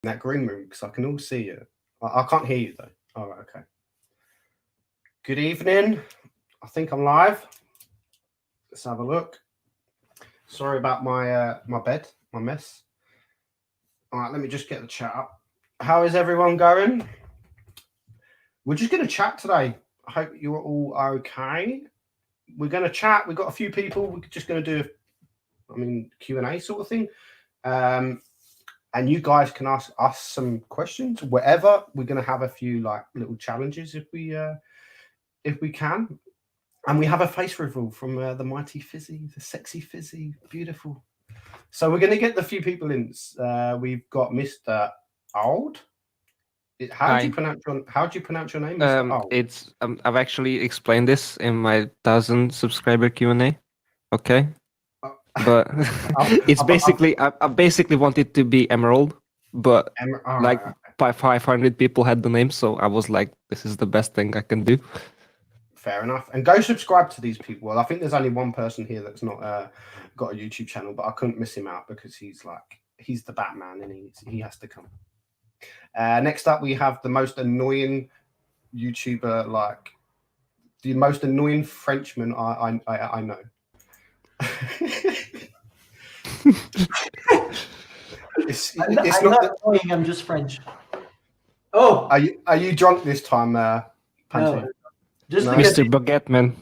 that green room because I can all see you. I can't hear you though. All right, okay. Good evening. I think I'm live. Let's have a look. Sorry about my my bed, my mess. All right, let me just get the chat up. How is everyone going? We're just going to chat today. I hope you're all okay. We're going to chat. We've got a few people. We're just going to do, Q&A sort of thing. And you guys can ask us some questions, whatever. We're going to have a few like little challenges if we can. And we have a face reveal from the mighty Fizzy, the sexy Fizzy, beautiful. So we're going to get the few people in. We've got Mr. Old. How do you pronounce your name? Mr. Old? It's I've actually explained this in my 1,000 subscriber Q&A. Okay. But it's basically I basically wanted to be Emerald, but by 500 people had the name, so I was like, this is the best thing I can do. Fair enough. And go subscribe to these people. Well, I think there's only one person here that's not got a YouTube channel, but I couldn't miss him out because he's the Batman and he has to come. Next up, we have the most annoying YouTuber, like the most annoying Frenchman I know. it's not annoying. I'm just French. Oh, are you drunk this time, Panty? No. Just no. Mr. Baguette, man.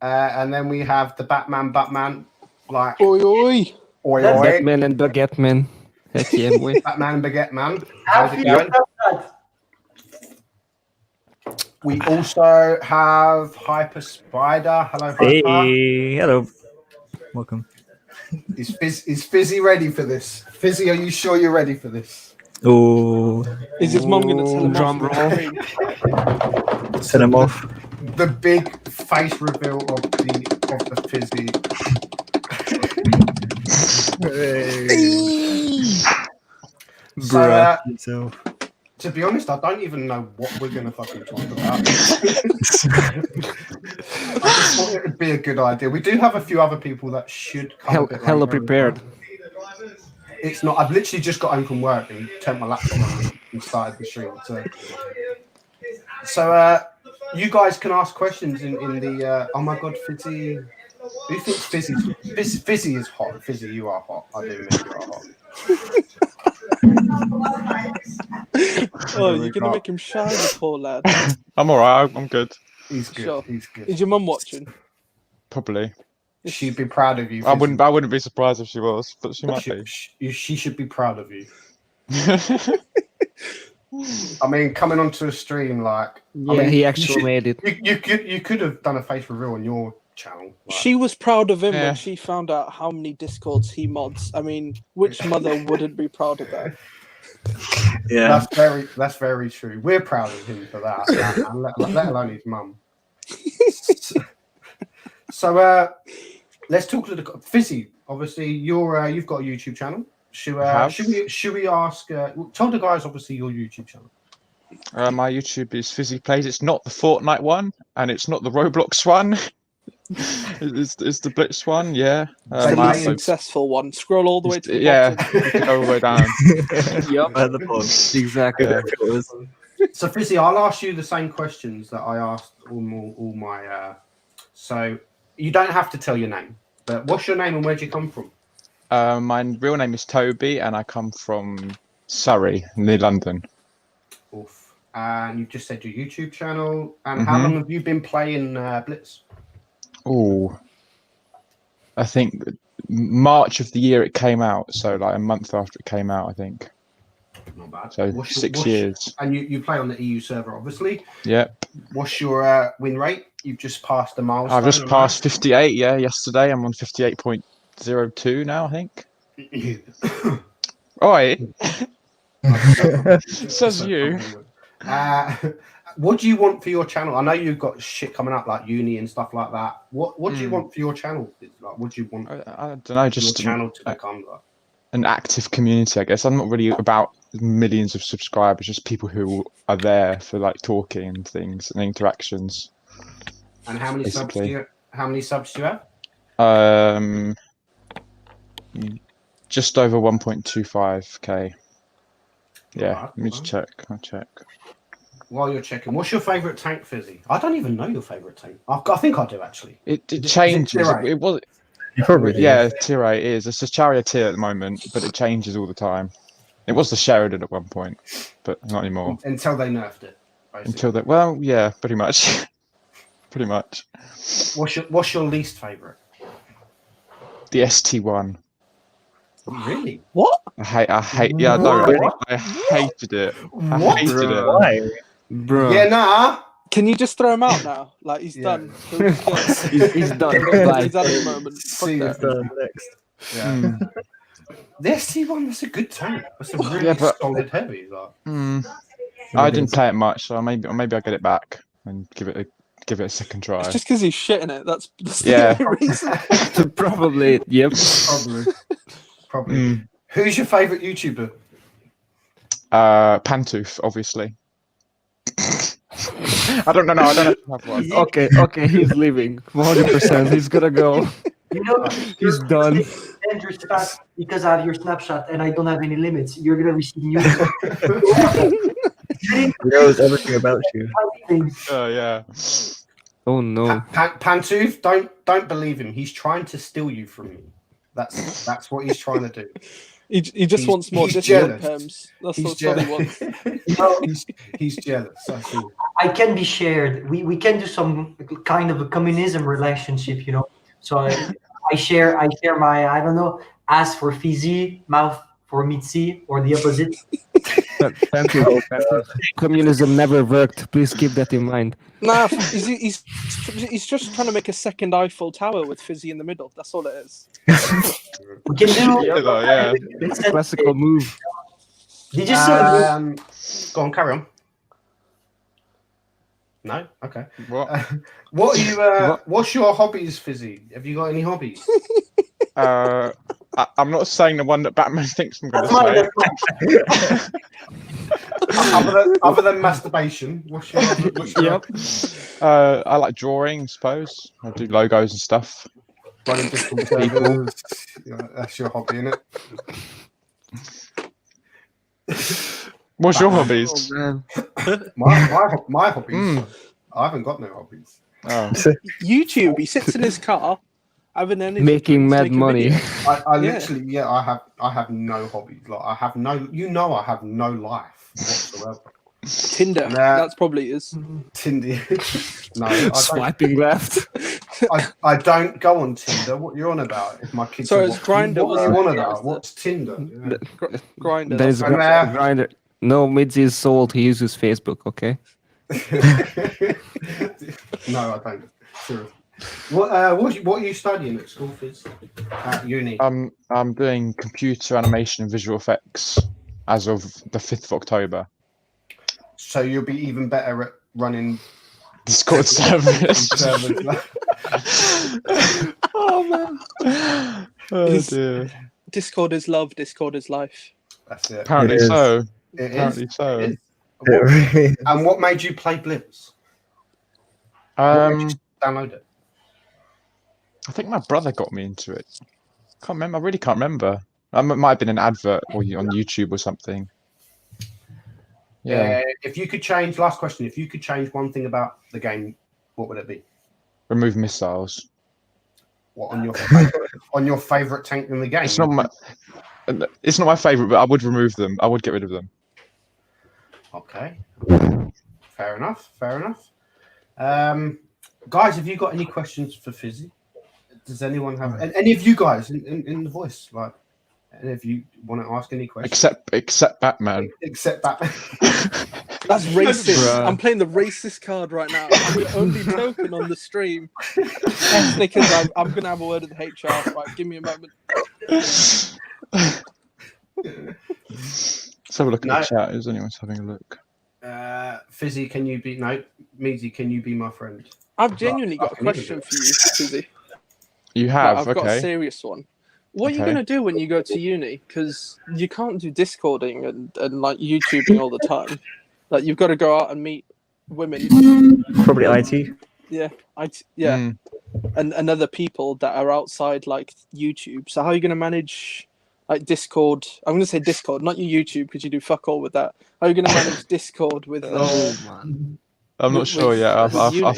And then we have the Batman, like oi oi, oi. Batman and Baguette, man. Yeah, boy. Batman and Baguette, man. How's it going? We also have Hyper Spider. Hello, Hyper. Hey, hello. Welcome. Is Fizzy ready for this? Fizzy, are you sure you're ready for this? Oh. Is his mum going to tell him drum roll? Set him off. The big face reveal of the Fizzy. So, to be honest, I don't even know what we're going to fucking talk about. I just thought it would be a good idea. We do have a few other people that should come. Hella prepared. It's not. I've literally just got home from work and turned my laptop on and started the stream. So you guys can ask questions in the. Oh my God, Fizzy! Who thinks Fizzy is hot? Fizzy, you are hot. I do admit you are hot. Oh, you're gonna make him shy, the poor lad. I'm alright. I'm good. He's good. Sure. He's good. Is your mum watching? Probably. She'd be proud of you. I wouldn't be surprised if she was, but she might be. She should be proud of you. I mean, coming onto a stream like. Yeah, I mean, he actually made it. You could have done a face reveal on your channel. Like. She was proud of him when she found out how many Discords he mods. I mean, which mother wouldn't be proud of that? Yeah, that's very true. We're proud of him for that, and let alone his mum. So, let's talk to the Fizzy. Obviously, you've got a YouTube channel. Should we ask? Tell the guys, obviously, your YouTube channel. My YouTube is Fizzy Plays. It's not the Fortnite one, and it's not the Roblox one. It's the Blitz one, yeah. The successful one. Scroll all the way to the bottom. All the way down. Yep, at the bottom. Exactly. So, Fizzy, I'll ask you the same questions that I asked all my. So, you don't have to tell your name, but what's your name and where'd you come from? My real name is Toby, and I come from Surrey, near London. Oof. And you've just said your YouTube channel. And how long have you been playing Blitz? Oh, I think March of the year it came out, so like a month after it came out, I think. Not bad. So 6 years. And you play on the EU server, obviously. Yep. What's your win rate? You've just passed the milestone. I've just passed 58. Yeah, yesterday I'm on 58.02 now, I think. Oi. Says you. What do you want for your channel? I know you've got shit coming up like uni and stuff like that. What do you want for your channel? Like, what do you want? I don't know. Just your channel to become like an active community, I guess. I'm not really about millions of subscribers. Just people who are there for like talking and things and interactions. And how many subs do you have? Just over 1.25k. Yeah, Alright, let me just check. I'll check. While you're checking, what's your favourite tank, Fizzy? I don't even know your favourite tank. I think I do actually. It Is it changes. tier eight? It was. You probably do. Yeah, tier 8 is. It's a charioteer at the moment, but it changes all the time. It was the Sheridan at one point, but not anymore. Until they nerfed it. Basically. Until that, well, yeah, pretty much. Pretty much. What's your least favourite? The ST1. Really? What? I hate. Yeah, I know. I hated it. I hated it. Why? Bro. Yeah, nah. Can you just throw him out now? Like he's done. He'll just go. He's done. He's had his moment. Fuck See that. Next. Yeah. Mm. The ST1, that's a good tank. That's a really Yeah, but- solid heavy. Like. I didn't play it much, so maybe I'll get it back and give it a second try. It's just because he's shitting it. That's Yeah. the only reason. Probably. Yep. Probably. Who's your favourite YouTuber? Pantooth, obviously. I don't know. I don't have one. Okay. He's leaving. 100%. He's gonna go. You know, He's done. dangerous fast because I have your snapshot and I don't have any limits. You're gonna receive news. He knows everything about you. Yeah. Oh no. Pantooth, don't believe him. He's trying to steal you from me. That's what he's trying to do. He just wants more he's discount jealous. terms. He's That's what he jealous. wants. he's jealous. That's all. I can be shared. We can do some kind of a communism relationship, you know. So I share my, I don't know, ass for Fizzy, mouth for Mitzi, or the opposite. Communism never worked. Please keep that in mind. Nah, he's just trying to make a second Eiffel Tower with Fizzy in the middle. That's all it is. We can do. Yeah. Classical move. Did you say? Go on, carry on. No, okay. What? What are you? What's your hobbies, Fizzy? Have you got any hobbies? I'm not saying the one that Batman thinks I'm going to say. other than masturbation, what's your? Yep. Uh, I like drawing, I suppose. I do logos and stuff. running Discord servers? Yeah, that's your hobby, isn't it? What's your hobbies? Oh, man. My hobbies. I haven't got no hobbies. Oh. YouTube. He sits in his car, having energy Making drinks, mad making money. videos. I literally, I have no hobbies. Like I have no life whatsoever. Tinder. Nah. That's probably his. Tinder. No, I don't. Swiping left. I don't go on Tinder. What you're on about? If my kids. So are it's watching, Grindr, What are you wasn't on it? That about? was the- What's Tinder? Yeah. Grinder. That is And, grinder. No, Midzi is sold. He uses Facebook. Okay. No, I don't. Seriously. What are you studying at school, Fizz? At uni. I'm doing computer animation and visual effects as of the 5th of October. So you'll be even better at running Discord servers. servers. Oh man. Oh Is- dear. Discord is love. Discord is life. That's it. Apparently It is. so. It is. Apparently so. It is. It really And what made you play Blitz? What made you download it? I think my brother got me into it. Can't remember. I really can't remember. It might have been an advert or on YouTube or something. Yeah. If you could change, last question. If you could change one thing about the game, what would it be? Remove missiles. What on your favorite tank in the game? It's not my favorite, but I would remove them. I would get rid of them. Okay. Fair enough. Guys, have you got any questions for Fizzy? Does anyone have any of you guys in the voice? Like, any of you want to ask any questions? Except Batman. Except Batman. That's racist. Bruh. I'm playing the racist card right now. I'm the only token on the stream. Ethnicans, I'm going to have a word with HR. Right, give me a moment. Let's have a look at the chat. Is anyone having a look? Fizzy, can you be Meezy, can you be my friend? I've genuinely got a I can hear question you. for you, Fizzy. You Like, have, I've got a okay. serious one. What are you Okay. going to do when you go to uni? Because you can't do Discording and like YouTubing all the time. Like you've got to go out and meet women. probably IT. Yeah, Mm. and other people that are outside like YouTube. So how are you going to manage like Discord. I'm going to say Discord, not your YouTube, because you do fuck all with that. How are you going to manage Discord with? man. I'm not with- sure with- yet. with uni?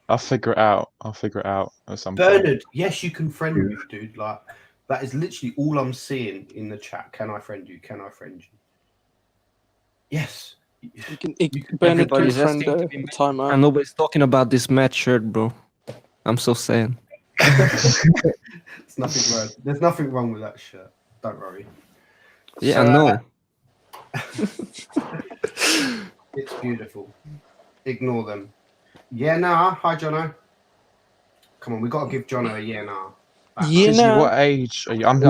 I'll figure it out. I'll figure it out at some point. Bernard, yes, you can friend me, dude. Like that is literally all I'm seeing in the chat. Can I friend you? Can I friend you? Yes. You can, Bernard can Everybody's friend asking to a be mentioned. timeout. And nobody's talking about this match shirt, bro. I'm so sad. It's nothing wrong. There's nothing wrong with that shirt. Don't worry. Yeah, So, I know. It's beautiful. Ignore them. Yeah, nah. Hi, Jono. Come on, we got to give Jono a yeah, nah. Yeah, Fizzy, nah. what age are you? I'm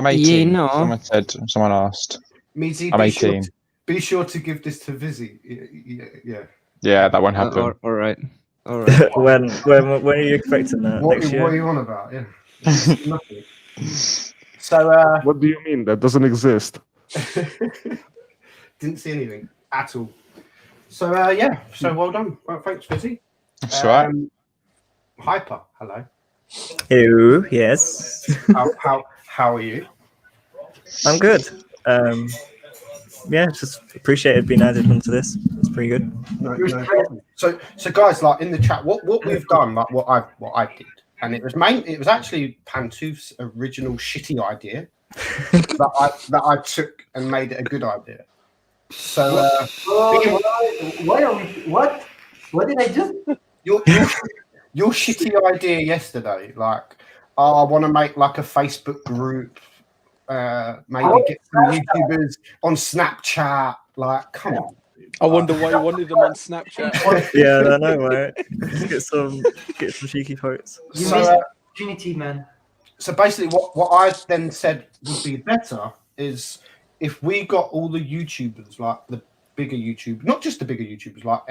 18. Yeah, no. Someone asked. Meaty, I'm be sure 18. be sure to give this to Fizzy. Yeah. Yeah, that won't happen. All right. All right. when are you expecting that? What Next are year? you on about? Yeah. Nothing. So, What do you mean? That doesn't exist. didn't see anything at all. So, yeah. So well done. Well, thanks, Fizzy. That's right. Hyper. Hello. Hello, yes. How are you? I'm good. Yeah, just appreciated being added onto this. It's pretty good. No problem. So guys, like in the chat, what we've done, like what I did, and it was actually Pantouf's original shitty idea that I took and made it a good idea. So Why are we? What? What did I do? your shitty idea yesterday, like, oh, I want to make like a Facebook group, maybe get some YouTubers on Snapchat. Like, come on. I wonder why you wanted them on Snapchat. Yeah, I know, right? Just get some cheeky photos. You So, missed the opportunity, man. So basically, what I then said would be better is if we got all the YouTubers, like the bigger YouTubers, not just the bigger YouTubers, like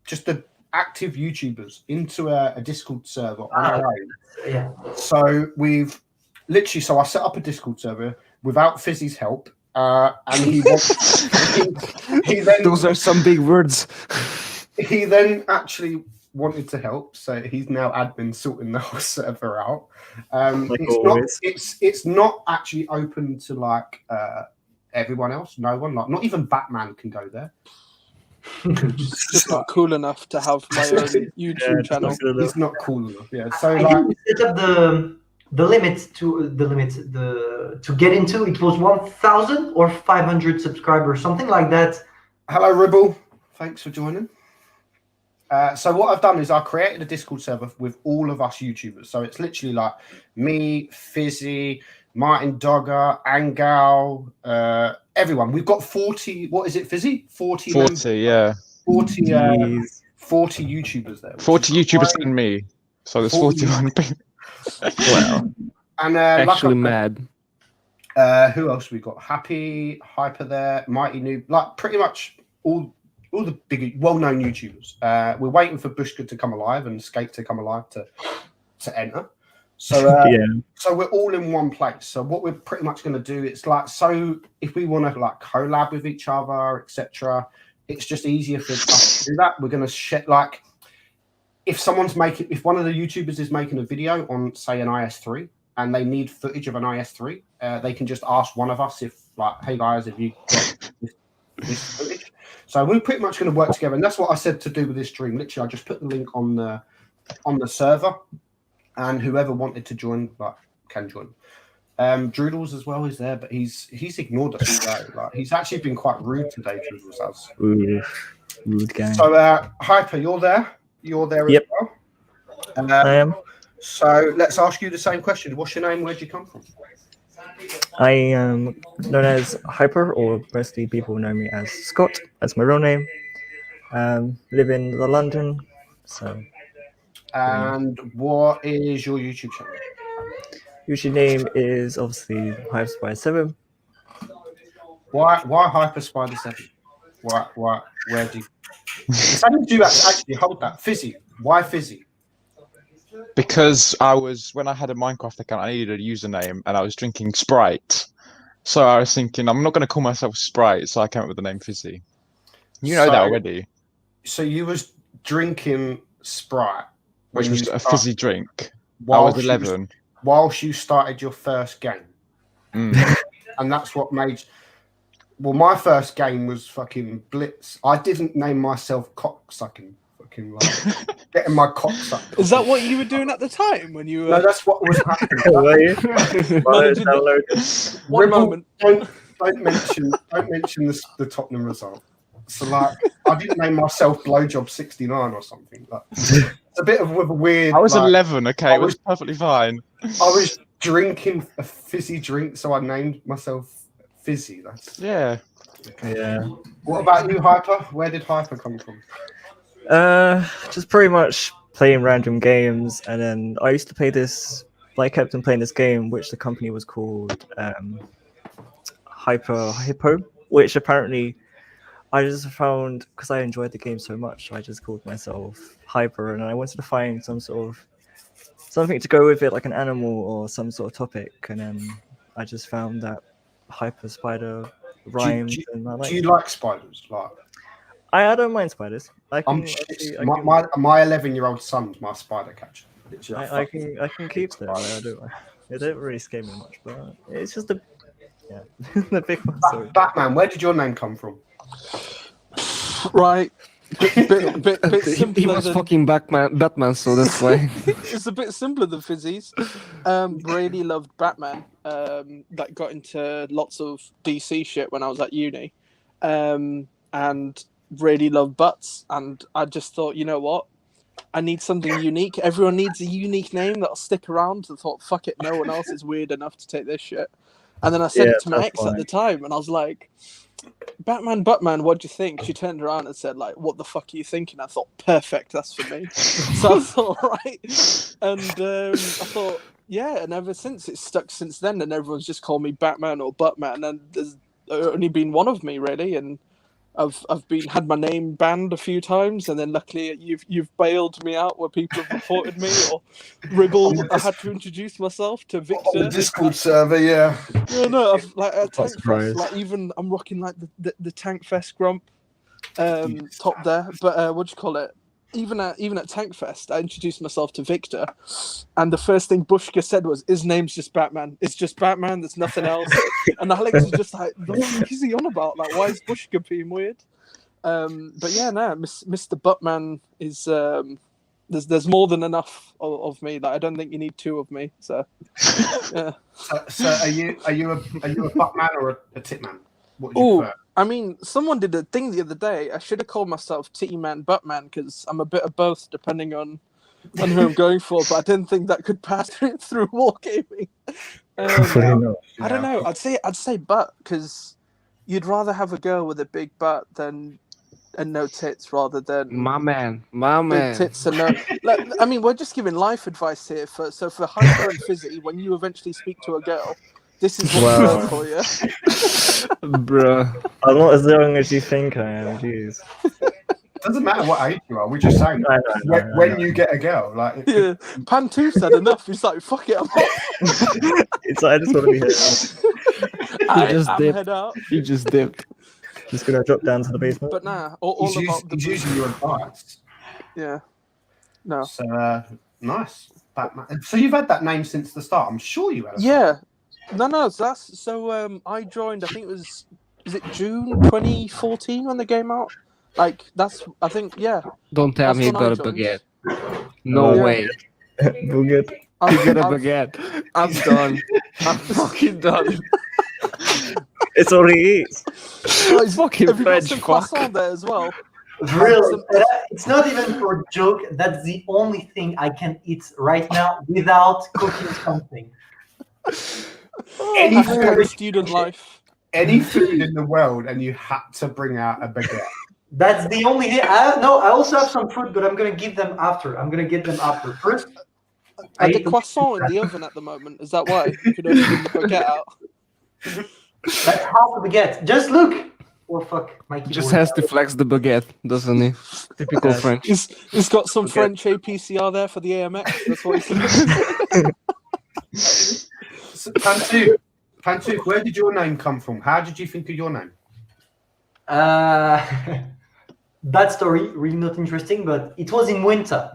just the active YouTubers, into a Discord server on our own. Yeah. So we've literally, so I set up a Discord server without Fizzy's help, and he then Those are some big words. he then actually wanted to help, so he's now admin sorting the whole server out. Like It's always. it's not actually open to like everyone else. No one, like not even Batman can go there. Just not cool enough to have my own YouTube channel. He's not cool enough. Yeah. So I like, think we set up the limit to get into. It was 1,000 or 500 subscribers, something like that. hello Ribble, thanks for joining. So what I've done is I created a Discord server with all of us YouTubers. So it's literally like me, Fizzy, Martin Dogger, Angal, everyone. We've got 40. What is it, Fizzy? 40. 40, yeah. 40 Jeez. 40 YouTubers there. which 40 is YouTubers great. and me. So there's 40 41 people. Wow. And Actually like mad. who else we got? Happy, Hyper there, Mighty Noob, like pretty much all the big well-known YouTubers. We're waiting for Bushka to come alive and Skate to come alive to enter. So Yeah. so we're all in one place. So what we're pretty much going to do, it's like, so if we want to like collab with each other, etc., it's just easier for us to do that. We're going to share, like, if one of the YouTubers is making a video on, say, an IS3 and they need footage of an IS3, they can just ask one of us if, like, hey guys, have you got this footage? So we're pretty much going to work together, and that's what I said to do with this stream. Literally, I just put the link on the server, and whoever wanted to join, like, can join. Droodles as well is there, but he's ignored us all day. Like, he's actually been quite rude today. Droodles has. Ooh, rude gang. So Hyper, you're there. You're there as Yep. well. I am. So let's ask you the same question. What's your name? Where'd you come from? I am known as Hyper, or mostly people know me as Scott. That's my real name. Live in London, so And what is your YouTube channel? YouTube name is obviously HyperSpy7. Why Hyper Spider 7? Why where do you How did you actually hold that? Fizzy. Why Fizzy? Because when I had a Minecraft account, I needed a username and I was drinking Sprite. So I was thinking, I'm not going to call myself Sprite, so I came up with the name Fizzy. You know that already. So you was drinking Sprite, Which when was you a start- fizzy drink. I whilst was you 11. whilst you started your first game. and that's what made. Well, my first game was fucking Blitz. I didn't name myself cocksucking. Fucking like getting my cock sucked. Is that what you were doing at the time when you were? No, that's what was happening. Were you? Managing One Ribble, moment. Don't mention the Tottenham result. So like, I didn't name myself Blowjob 69 or something. Like, it's a bit of a weird. I was like, 11. Okay, it was perfectly fine. I was drinking a fizzy drink, so I named myself Fizzy. That's Yeah. Yeah. What about you, Hyper? Where did Hyper come from? Just pretty much playing random games, and then I used to play this. I kept on playing this game, which the company was called Hyper Hippo, which apparently I just found because I enjoyed the game so much, I just called myself Hyper, and I wanted to find some sort of something to go with it, like an animal or some sort of topic, and then I just found that Hyper Spider rhymes. Do you like spiders? Like, I don't mind spiders. My 11-year-old son's my spider catcher. I can keep them. They don't really scare me much, but it's just the big one. Sorry. Batman, where did your name come from? Right. Bit He simpler was than, fucking Batman, so that's why. it's a bit simpler than Fizzy's. Really loved Batman. That got into lots of DC shit when I was at uni. And really loved butts. And I just thought, you know what? I need something unique. Everyone needs a unique name that'll stick around. I thought, fuck it, no one else is weird enough to take this shit. And then I said it to my ex at the time, and I was like, Batman, what'd you think? She turned around and said, like, what the fuck are you thinking? I thought, perfect, that's for me. So I thought, right. And I thought, yeah, and ever since, it's stuck since then, and everyone's just called me Batman or Buttman, and there's only been one of me, really, and I've had my name banned a few times, and then luckily you've bailed me out where people have reported me, or Ribble. I had to introduce myself to Victor. On the Discord server, yeah. Yeah, no, I've like at Tank surprised. Fest, like even I'm rocking like the Tank Fest grump top there. But what do you call it? Even at Tank Fest, I introduced myself to Victor, and the first thing Bushka said was, "His name's just Batman. It's just Batman. There's nothing else." And Alex was just like, "What is he on about? Like, why is Bushka being weird?" But yeah, no, Mr. Buttman is there's more than enough of me. Like, I don't think you need two of me. So yeah. So are you a Buttman or a Titman? What would you prefer? I mean, someone did a thing the other day. I should have called myself Titty Man Buttman because I'm a bit of both, depending on who I'm going for. But I didn't think that could pass through Wargaming. I don't know. I'd say butt because you'd rather have a girl with a big butt than and no tits rather than My man. big tits and no. Like, I mean, we're just giving life advice here. For Hyper and Fizzy, when you eventually speak to a girl, this is what Wow. for you. Bruh. I'm not as young as you think I am. Jeez. Doesn't matter what age you are. We're just saying I know. when you get a girl, like Yeah, Pantu said enough. He's like, fuck it, I'm off. It's I just want to be here. I'm head out. He just dipped. Just gonna drop down to the basement. But nah, all about he's using your advice. Yeah. No. So nice, Batman. So you've had that name since the start. I'm sure you have. Yeah. No. So I joined. I think it was it June 2014 when the game out. Like I think yeah. Don't tell That's me you when I got a joined. baguette. No Yeah. way. Baguette. You got a baguette. I'm done. I'm fucking done. It's all he eats. Oh, fucking have you got French some fuck. croissant there as well? Really, it's not even for a joke. That's the only thing I can eat right now without cooking something. Any That's kind food, of student life. any food in the world, and you had to bring out a baguette. That's the only thing. I also have some fruit, but I'm gonna get them after. First, Are the croissant in the oven at the moment? Is that why you could only get the baguette out? that's half a baguette. Just look. Oh fuck, my keyboard. Just has to flex the baguette, doesn't he? Typical French. He's got some French APCR there for the AMX. That's what he's So, Pantu, where did your name come from? How did you think of your name? Bad story, really not interesting, but it was in winter.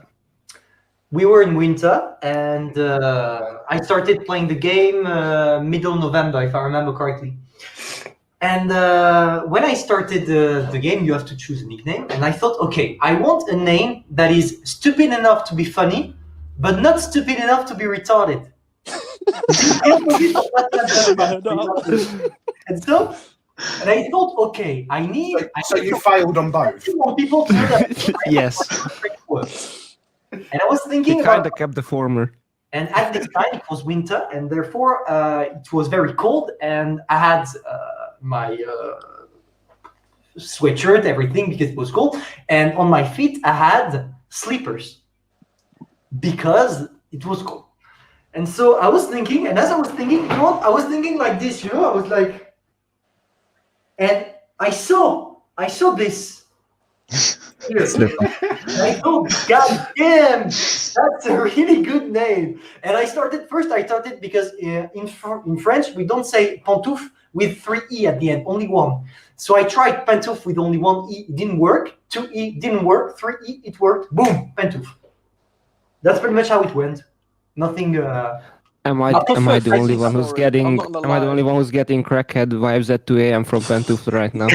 we were in winter, and I started playing the game middle November, if I remember correctly. And when I started the game, you have to choose a nickname. And I thought, okay, I want a name that is stupid enough to be funny, but not stupid enough to be retarded. The opposite of what I've done Yeah, for no. example. And I thought, okay, I need. So you failed on both. I want people to know that Yes. and I was He thinking kind about. of kept the former. And at this time, it was winter, and therefore it was very cold. And I had my sweatshirt, everything, because it was cold. And on my feet, I had slippers because it was cold. And so I was thinking, and as I was thinking, you know, I was thinking like this, you know, I was like, and I saw this. Here. I thought, God damn, that's a really good name. And I started because in French, we don't say pantoufle with 3 E at the end, only one. So I tried pantoufle with only 1 E, it didn't work. 2 E didn't work. 3 E, it worked. Boom, pantoufle. That's pretty much how it went. Nothing. Am I prefer the only Fizzy's one who's story, getting? I'm not gonna Am I the lie. only one who's getting crackhead vibes at 2 a.m. from Pantoufle right now?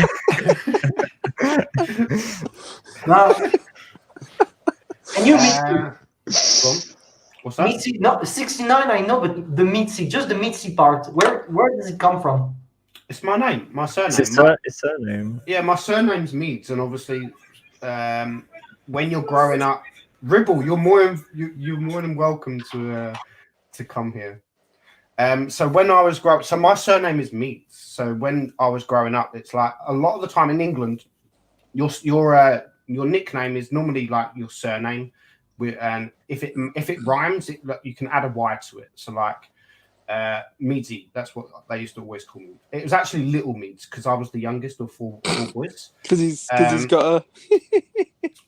Now, and you What's that? Mitzi, no, 69, I know, but the Mitzi, just the Mitzi part, where does it come from? It's my name, my surname. It's his surname. Yeah, my surname's Meads, and obviously, when you're growing up, Ribble, you're more than welcome to come here. So when I was growing, so my surname is Meads. So when I was growing up, it's like a lot of the time in England, your nickname is normally like your surname, and if it rhymes, you can add a Y to it. So like Meadsy, that's what they used to always call me. It was actually Little Meads because I was the youngest of four boys. Because he's got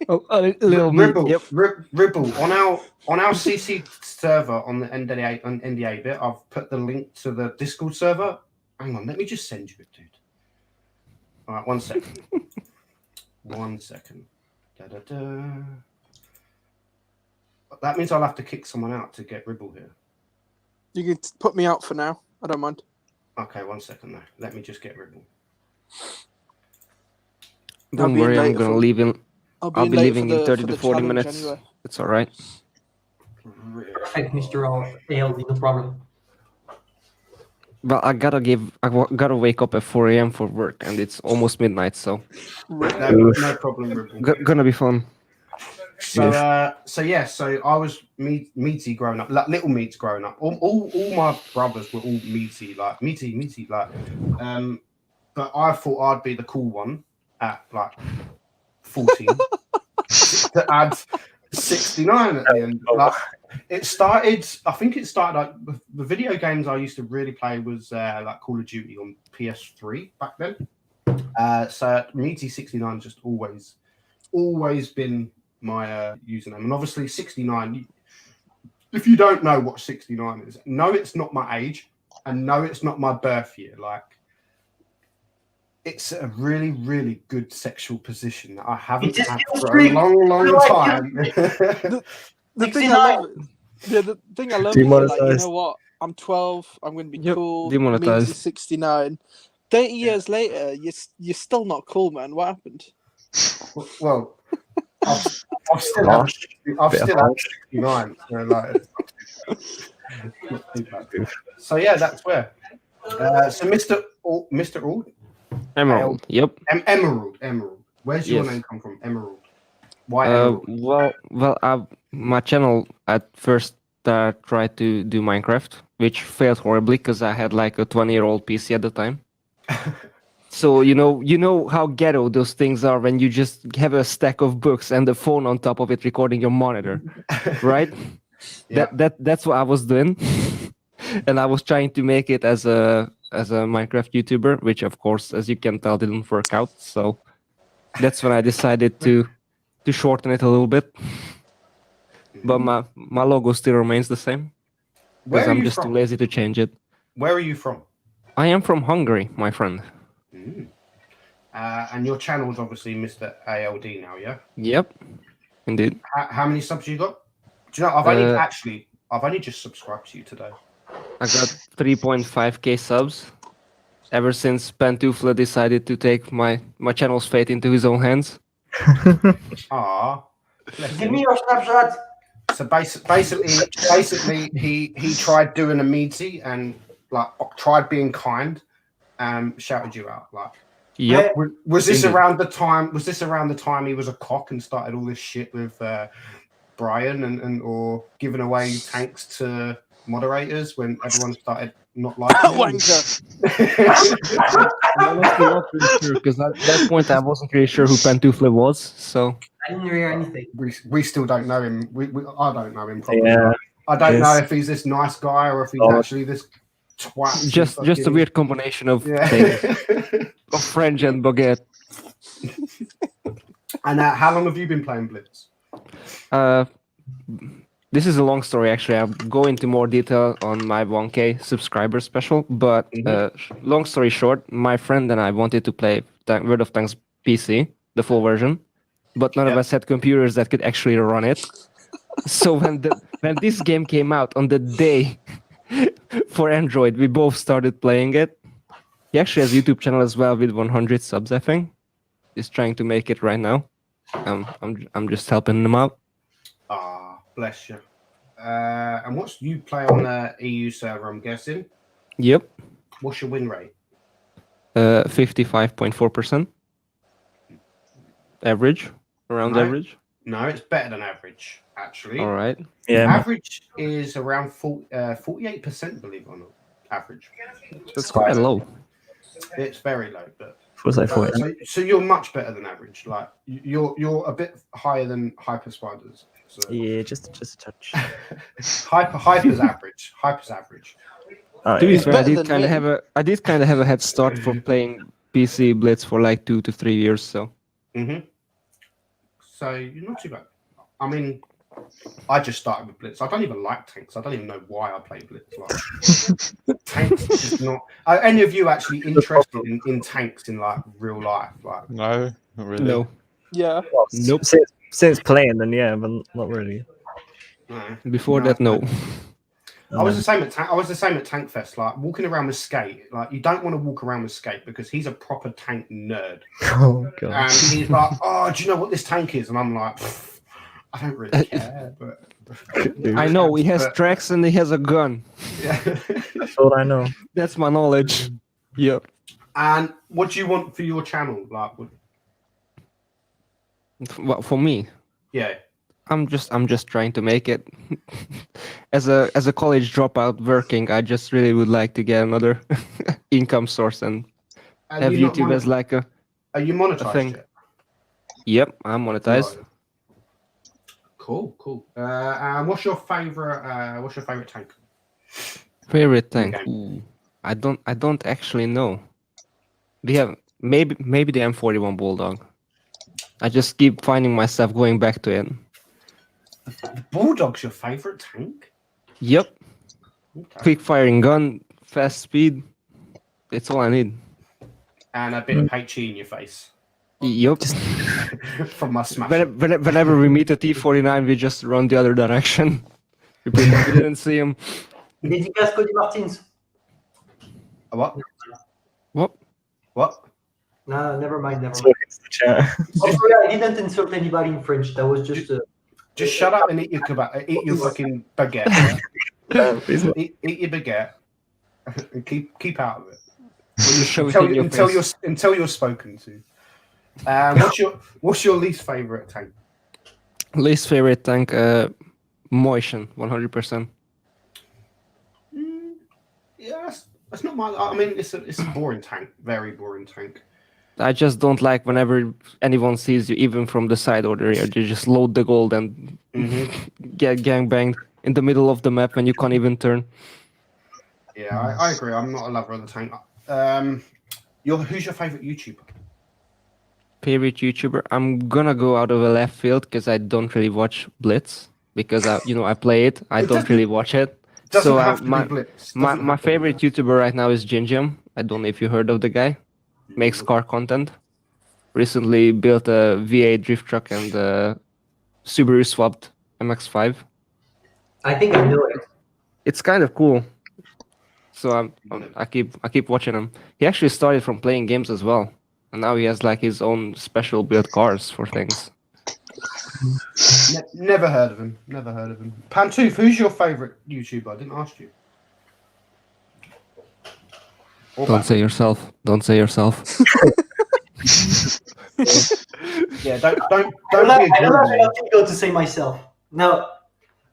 A little Ribble, Yep. Ribble on our CC server on the NDA bit. I've put the link to the Discord server. Hang on, let me just send you it, dude. All right, 1 second. 1 second. Da-da-da. That means I'll have to kick someone out to get Ribble here. You can put me out for now. I don't mind. Okay, 1 second though. Let me just get Ribble. Don't be worry, I'm late gonna for- leave in. I'll I'll be late leaving for in the- 30 for to the 40 challenge minutes. anyway. It's all right. Perfect, Mr. ALD, no problem. But I gotta wake up at 4 a.m. for work, and it's almost midnight, so No problem, Ribble. gonna be fun. So I was meaty growing up, like little meats growing up. All my brothers were all meaty, like. But I thought I'd be the cool one at like 14 to add 69 at the end. Like, I think it started like the video games I used to really play was like Call of Duty on PS3 back then. So meaty 69 just always been my username, and obviously 69. If you don't know what 69 is, no, it's not my age, and no, it's not my birth year. Like, it's a really, really good sexual position that I haven't had for a long time. The thing I love, the thing I love is like, you know what? I'm 12. I'm going to be cool. Demonetized. Means 69. 30 years later, you're still not cool, man. What happened? Well, I've still had 69. So, like, not too bad. So yeah, that's where. So Mr. Ald? Emerald. Yep. Emerald. Where's your Yes. name come from? Emerald. Why Emerald? Well, my channel at first tried to do Minecraft, which failed horribly because I had like a 20-year-old PC at the time. So you know how ghetto those things are when you just have a stack of books and the phone on top of it recording your monitor, right? Yeah. That's what I was doing, and I was trying to make it as a Minecraft YouTuber, which of course, as you can tell, didn't work out. So that's when I decided to shorten it a little bit. But my logo still remains the same because I'm just too lazy to change it. Where are you from? I am from Hungary, my friend. And your channel's obviously Mr. ALD now, yeah? Yep, indeed. How many subs you got? Do you know? I've only just subscribed to you today. I got 3.5k subs. Ever since Pantufla decided to take my channel's fate into his own hands. Ah, Give me your snapshot. so basically, he tried doing a meaty and like tried being kind, shouted you out. Like, Yep. was this Indeed. around the time? Was this around the time he was a cock and started all this shit with Brian and or giving away tanks to moderators when everyone started not liking him? Wanker. I'm honestly not really sure because at that point I wasn't really sure who Pantufla was. So I didn't hear anything. We still don't know him. I don't know him properly. Yeah. I don't know Yes. if he's this nice guy or if he's Oh. actually this twat. just a weird combination of things, of French and Baguette. And how long have you been playing Blitz? This is a long story actually. I'll go into more detail on my 1k subscriber special, but long story short, my friend and I wanted to play World of Tanks PC, the full version, but none of us had computers that could actually run it. So when this game came out on the day for Android, we both started playing it. He actually has a YouTube channel as well with 100 subs, I think. He's trying to make it right now. I'm just helping him out. Ah, bless you. And what's you play on the EU server? I'm guessing. Yep. What's your win rate? 55.4%. Average, around No. average. No, it's better than average, actually. All right. Yeah. Average is around 48%, believe it or not. Average. That's quite low. It's very low, but Feels like 40. so you're much better than average. Like you're a bit higher than Hyper Spiders. So. Yeah, just a touch. Hyper's average. Hyper's average. Oh, To be yeah. fair, I better did than kind of him. have a head start for playing PC Blitz for like 2 to 3 years. So So you're not too bad. I mean, I just started with Blitz. I don't even like tanks. I don't even know why I play Blitz. Like, tanks is just not. Are any of you actually interested in tanks in like real life? Like, No, not really. no. Yeah. Well, Nope. Since playing, then yeah, but not really. no. Before No. that, no. I was the same at I was the same at Tank Fest. Like walking around with Skate, like you don't want to walk around with Skate because he's a proper tank nerd, Oh god. and he's like, "Oh, do you know what this tank is?" And I'm like, "I don't really care." But I know he has But- tracks and he has a gun. yeah. That's all I know. That's my knowledge. Yep. And what do you want for your channel? Like, Well, for me, yeah, I'm just trying to make it. As a college dropout working, I just really would like to get another income source and Are have you not YouTube as like a. Are you monetized thing. yet? Yep, I'm monetized. Right. Cool. And what's your favorite tank? Favorite tank? Okay. Ooh, I don't actually know. We have maybe the M41 Bulldog. I just keep finding myself going back to it. Bulldog's your favorite tank? Yep, Okay. quick firing gun, fast speed. It's all I need. And a bit of HE in your face Yep. from my smash. Whenever we meet a T49, we just run the other direction. We pretend we didn't see him. Dédicace Cody Martins. A what? What? What? No, never mind. So it's the chat. Oh, sorry, I didn't insult anybody in French. That was just Just shut up and eat your kebab. Eat your fucking baguette. Yeah? Please not. Eat your baguette. And keep out of it. You show it in your face. Until you're spoken to. What's your least favorite tank? Least favorite tank, Motion, 100%. Yeah, that's not my. I mean, it's a boring tank. Very boring tank. I just don't like whenever anyone sees you, even from the side order, you just load the gold and get gangbanged in the middle of the map when you can't even turn. Yeah, I agree. I'm not a lover of the tank. Who's your favorite YouTuber? Favorite YouTuber? I'm gonna go out of a left field because I don't really watch Blitz because I play it. I don't really watch it. Doesn't So have to my be Blitz. my, Doesn't my have to be favorite Blitz. YouTuber right now is Jinjam. I don't know if you heard of the guy. Makes car content. Recently built a V8 drift truck and Subaru swapped MX-5. I think I know it. It's kind of cool. So I keep watching him. He actually started from playing games as well, and now he has like his own special built cars for things. Never heard of him. Never heard of him. Pantoof, who's your favourite YouTuber? I didn't ask you. Or Don't Batman. say yourself. Don't say yourself. Yeah, don't I be don't a have guru. enough ego to say myself. No,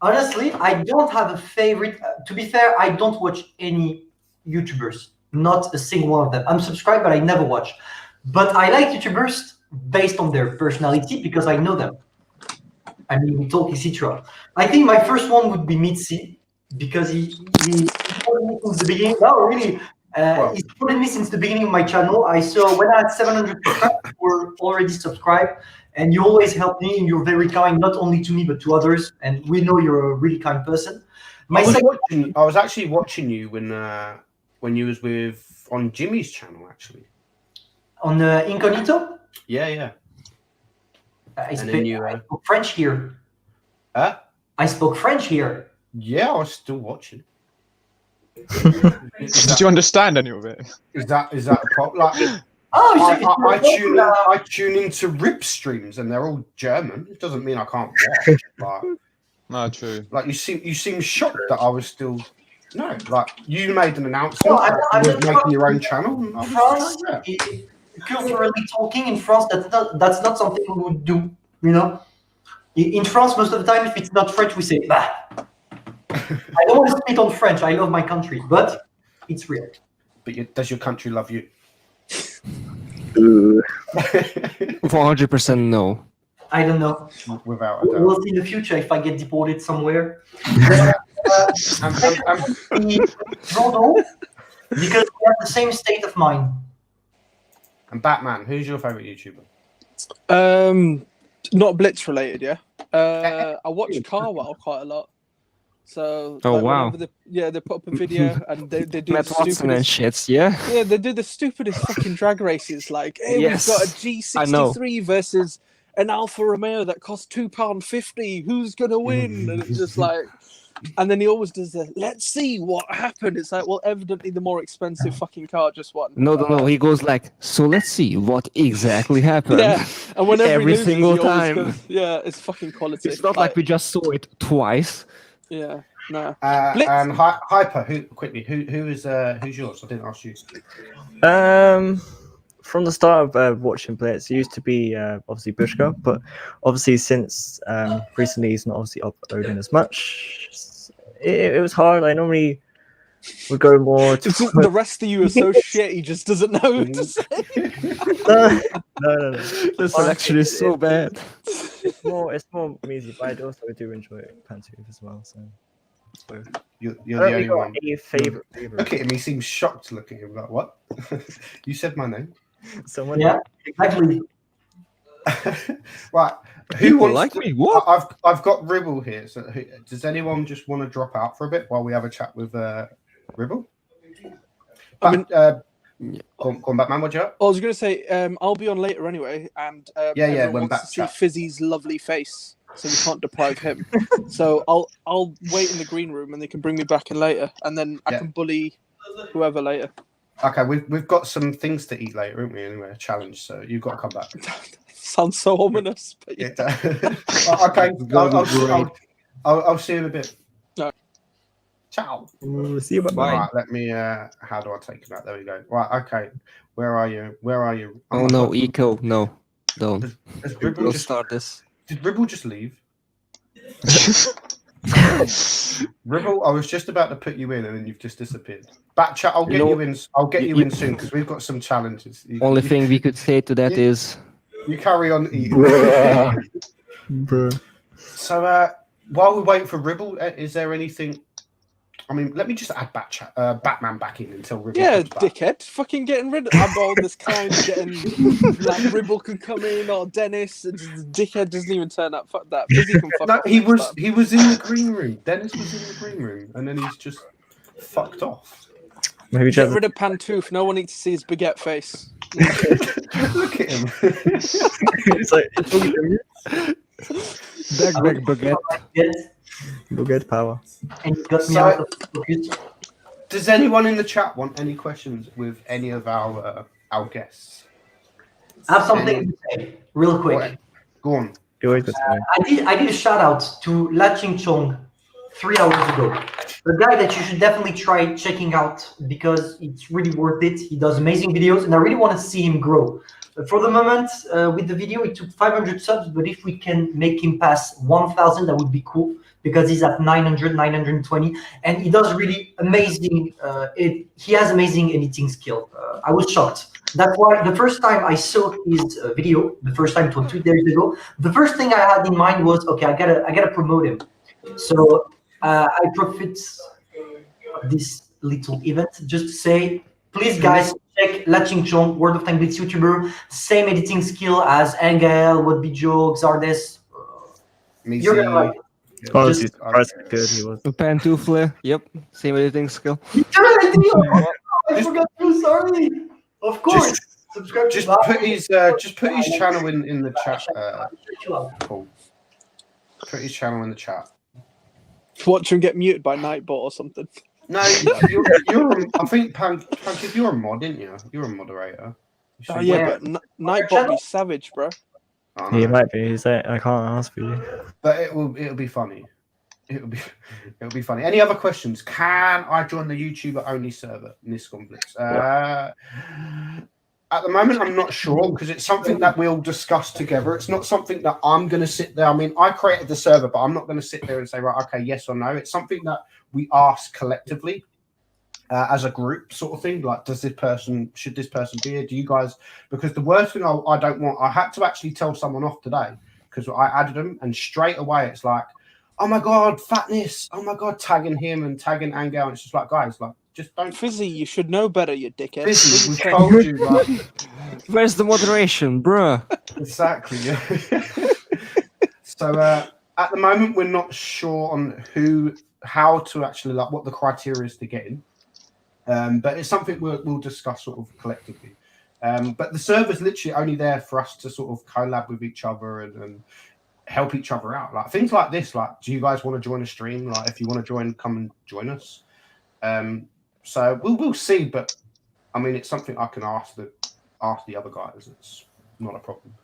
honestly, I don't have a favorite. To be fair, I don't watch any YouTubers. Not a single one of them. I'm subscribed, but I never watch. But I like YouTubers based on their personality because I know them. I mean, we talk, etc. I think my first one would be Mitzi because he supported me since the beginning. No, really. He supported me since the beginning of my channel. I saw when I had 700 subscribers, you were already subscribed, and you always help me, and you're very kind, not only to me but to others. And we know you're a really kind person. I was actually watching you when you was on Jimmy's channel actually. On Incognito, Yeah. I And then spoke French here. Huh? I spoke French here. Yeah, I was still watching. Did you understand any of it? Is that a problem? Like, Oh, I tune into rip streams and they're all German. It doesn't mean I can't watch. Like, No, true. like you seem shocked that I was still. No, like you made an announcement. No, that you were making your own channel. And I was France, like, yeah. culturally talking, in France, that's not something we would do. You know, in France, most of the time, if it's not French, we say bah. I don't want to speak on French. I love my country, but it's real. But does your country love you? 400% no. I don't know. Without a doubt. We'll see in the future if I get deported somewhere. Rodo, because we have the same state of mind. And Batman, who's your favorite YouTuber? Not Blitz related, yeah. I watch Carwell quite a lot. So wow. whenever they put up a video and they do Matt the Watson and stupidest, shits, yeah. yeah, they do the stupidest fucking drag races. Like, hey, Yes, we've got a I know. G63 versus an Alfa Romeo that costs £2.50. Who's gonna win? And it's just like, and then he always does the let's see what happened. It's like, well, evidently the more expensive fucking car just won. No. He goes like, so let's see what exactly happened. Yeah, and whenever Every he loses, single he always time. goes, yeah, it's fucking quality. It's not like we just saw it twice. Yeah, no. And Hyper, who's yours? I didn't ask you. From the start of watching Blitz, it used to be obviously Bushka, but obviously since recently he's not obviously uploading as much. It was hard. I normally would go more to The rest of you are so shit. He just doesn't know what to say. no. The selection is so bad. It's more music, but I also do enjoy Pantoof as well. So You're I the don't really only got one. a favorite. Look at him. He seems shocked looking at him. Like, what? You said my name. Someone. Yeah, exactly. Right. People wants like to- me. What? I've got Ribble here. So does anyone just want to drop out for a bit while we have a chat with Ribble? I mean- Go on, Batman. What's up? I was going to say, I'll be on later anyway, and everyone when wants back to see chat. Fizzy's lovely face, so we can't deprive him. So I'll wait in the green room, and they can bring me back in later, and then I can bully whoever later. Okay, we've got some things to eat later, haven't we? Anyway, a challenge. So you've got to come back. Sounds so ominous. But yeah. Okay, I'll see you in a bit. No. Ciao. See you. Bye. Right, let me. How do I take him out? There we go. Right, okay. Where are you? Oh no, Eco, no, don't. Has Ribble We'll just start this. Did Ribble just leave? Ribble, I was just about to put you in, and then you've just disappeared. Back chat. I'll get you in. I'll get you in soon because we've got some challenges. Only thing we could say to that is, you carry on eating. Bruh. So while we wait for Ribble, is there anything? I mean, let me just add Batman back in until Ribble. Yeah, comes back. dickhead. Fucking getting rid of all this kind of getting like Ribble can come in or Dennis. And dickhead doesn't even turn up. Fuck that. Fizzy can fuck No, off he next was time. in the green room. Dennis was in the green room, and then he's just fucked off. Maybe Get just rid of Pantoof. No one needs to see his baguette face. Look at him. it's like Baguette. Yes. Baguette power. And you got me So- out of focus. Does anyone in the chat want any questions with any of our guests? I have something to say, real quick. Or- Go on. You always got something. I did a shout out to La Ching Chong 3 hours ago. A guy that you should definitely try checking out because it's really worth it. He does amazing videos, and I really want to see him grow. For the moment, with the video, it took 500 subs, but if we can make him pass 1,000, that would be cool because he's at 900, 920, and he does really amazing. He has amazing editing skill. I was shocked. That's why the first time I saw his video, the first time it was 2 days ago, the first thing I had in mind was, okay, I gotta promote him. So I profit of this little event just to say, please guys, check La Ching Chong, World of Tank Blitz YouTuber, same editing skill as Angel, Would Be Joe, Xardes. You're gonna like it. Oh, Just- he's surprised how good he was. Pantoufle, yep, same editing skill. I forgot you, sorry. Of course. Subscribe Just to put his channel in the chat. Paul. Put his channel in the chat. Watch him get muted by Nightbot or something. No, you're I think Pank, if you're a mod, didn't you? You're a moderator. You Oh should- yeah, Yeah. but Nightbot be savage, bro. I He know. might be. He's like, I can't ask for you. But it'll be funny. It'll be funny. Any other questions? Can I join the YouTuber only server in this complex? At the moment, I'm not sure because it's something that we'll discuss together. It's not something that I'm going to sit there. I mean, I created the server, but I'm not going to sit there and say, right, okay, yes or no. It's something that we ask collectively as a group, sort of thing. Like, should this person be here? Do you guys? Because the worst thing I don't want, I had to actually tell someone off today because I added them, and straight away it's like, oh my god, fatness! Oh my god, tagging him and tagging Angel, and it's just like, guys, like, just don't. Fizzy, you should know better, you dickhead. Fizzy, we've told you, like, Where's the moderation, bruh? exactly. Yeah. So at the moment, we're not sure on how to actually, like, what the criteria is to get in. But it's something we'll discuss sort of collectively. But the server's literally only there for us to sort of collab with each other and help each other out. Like things like this, like, do you guys want to join a stream? Like, if you want to join, come and join us. So we'll see, but I mean, it's something I can ask the other guys. It's not a problem.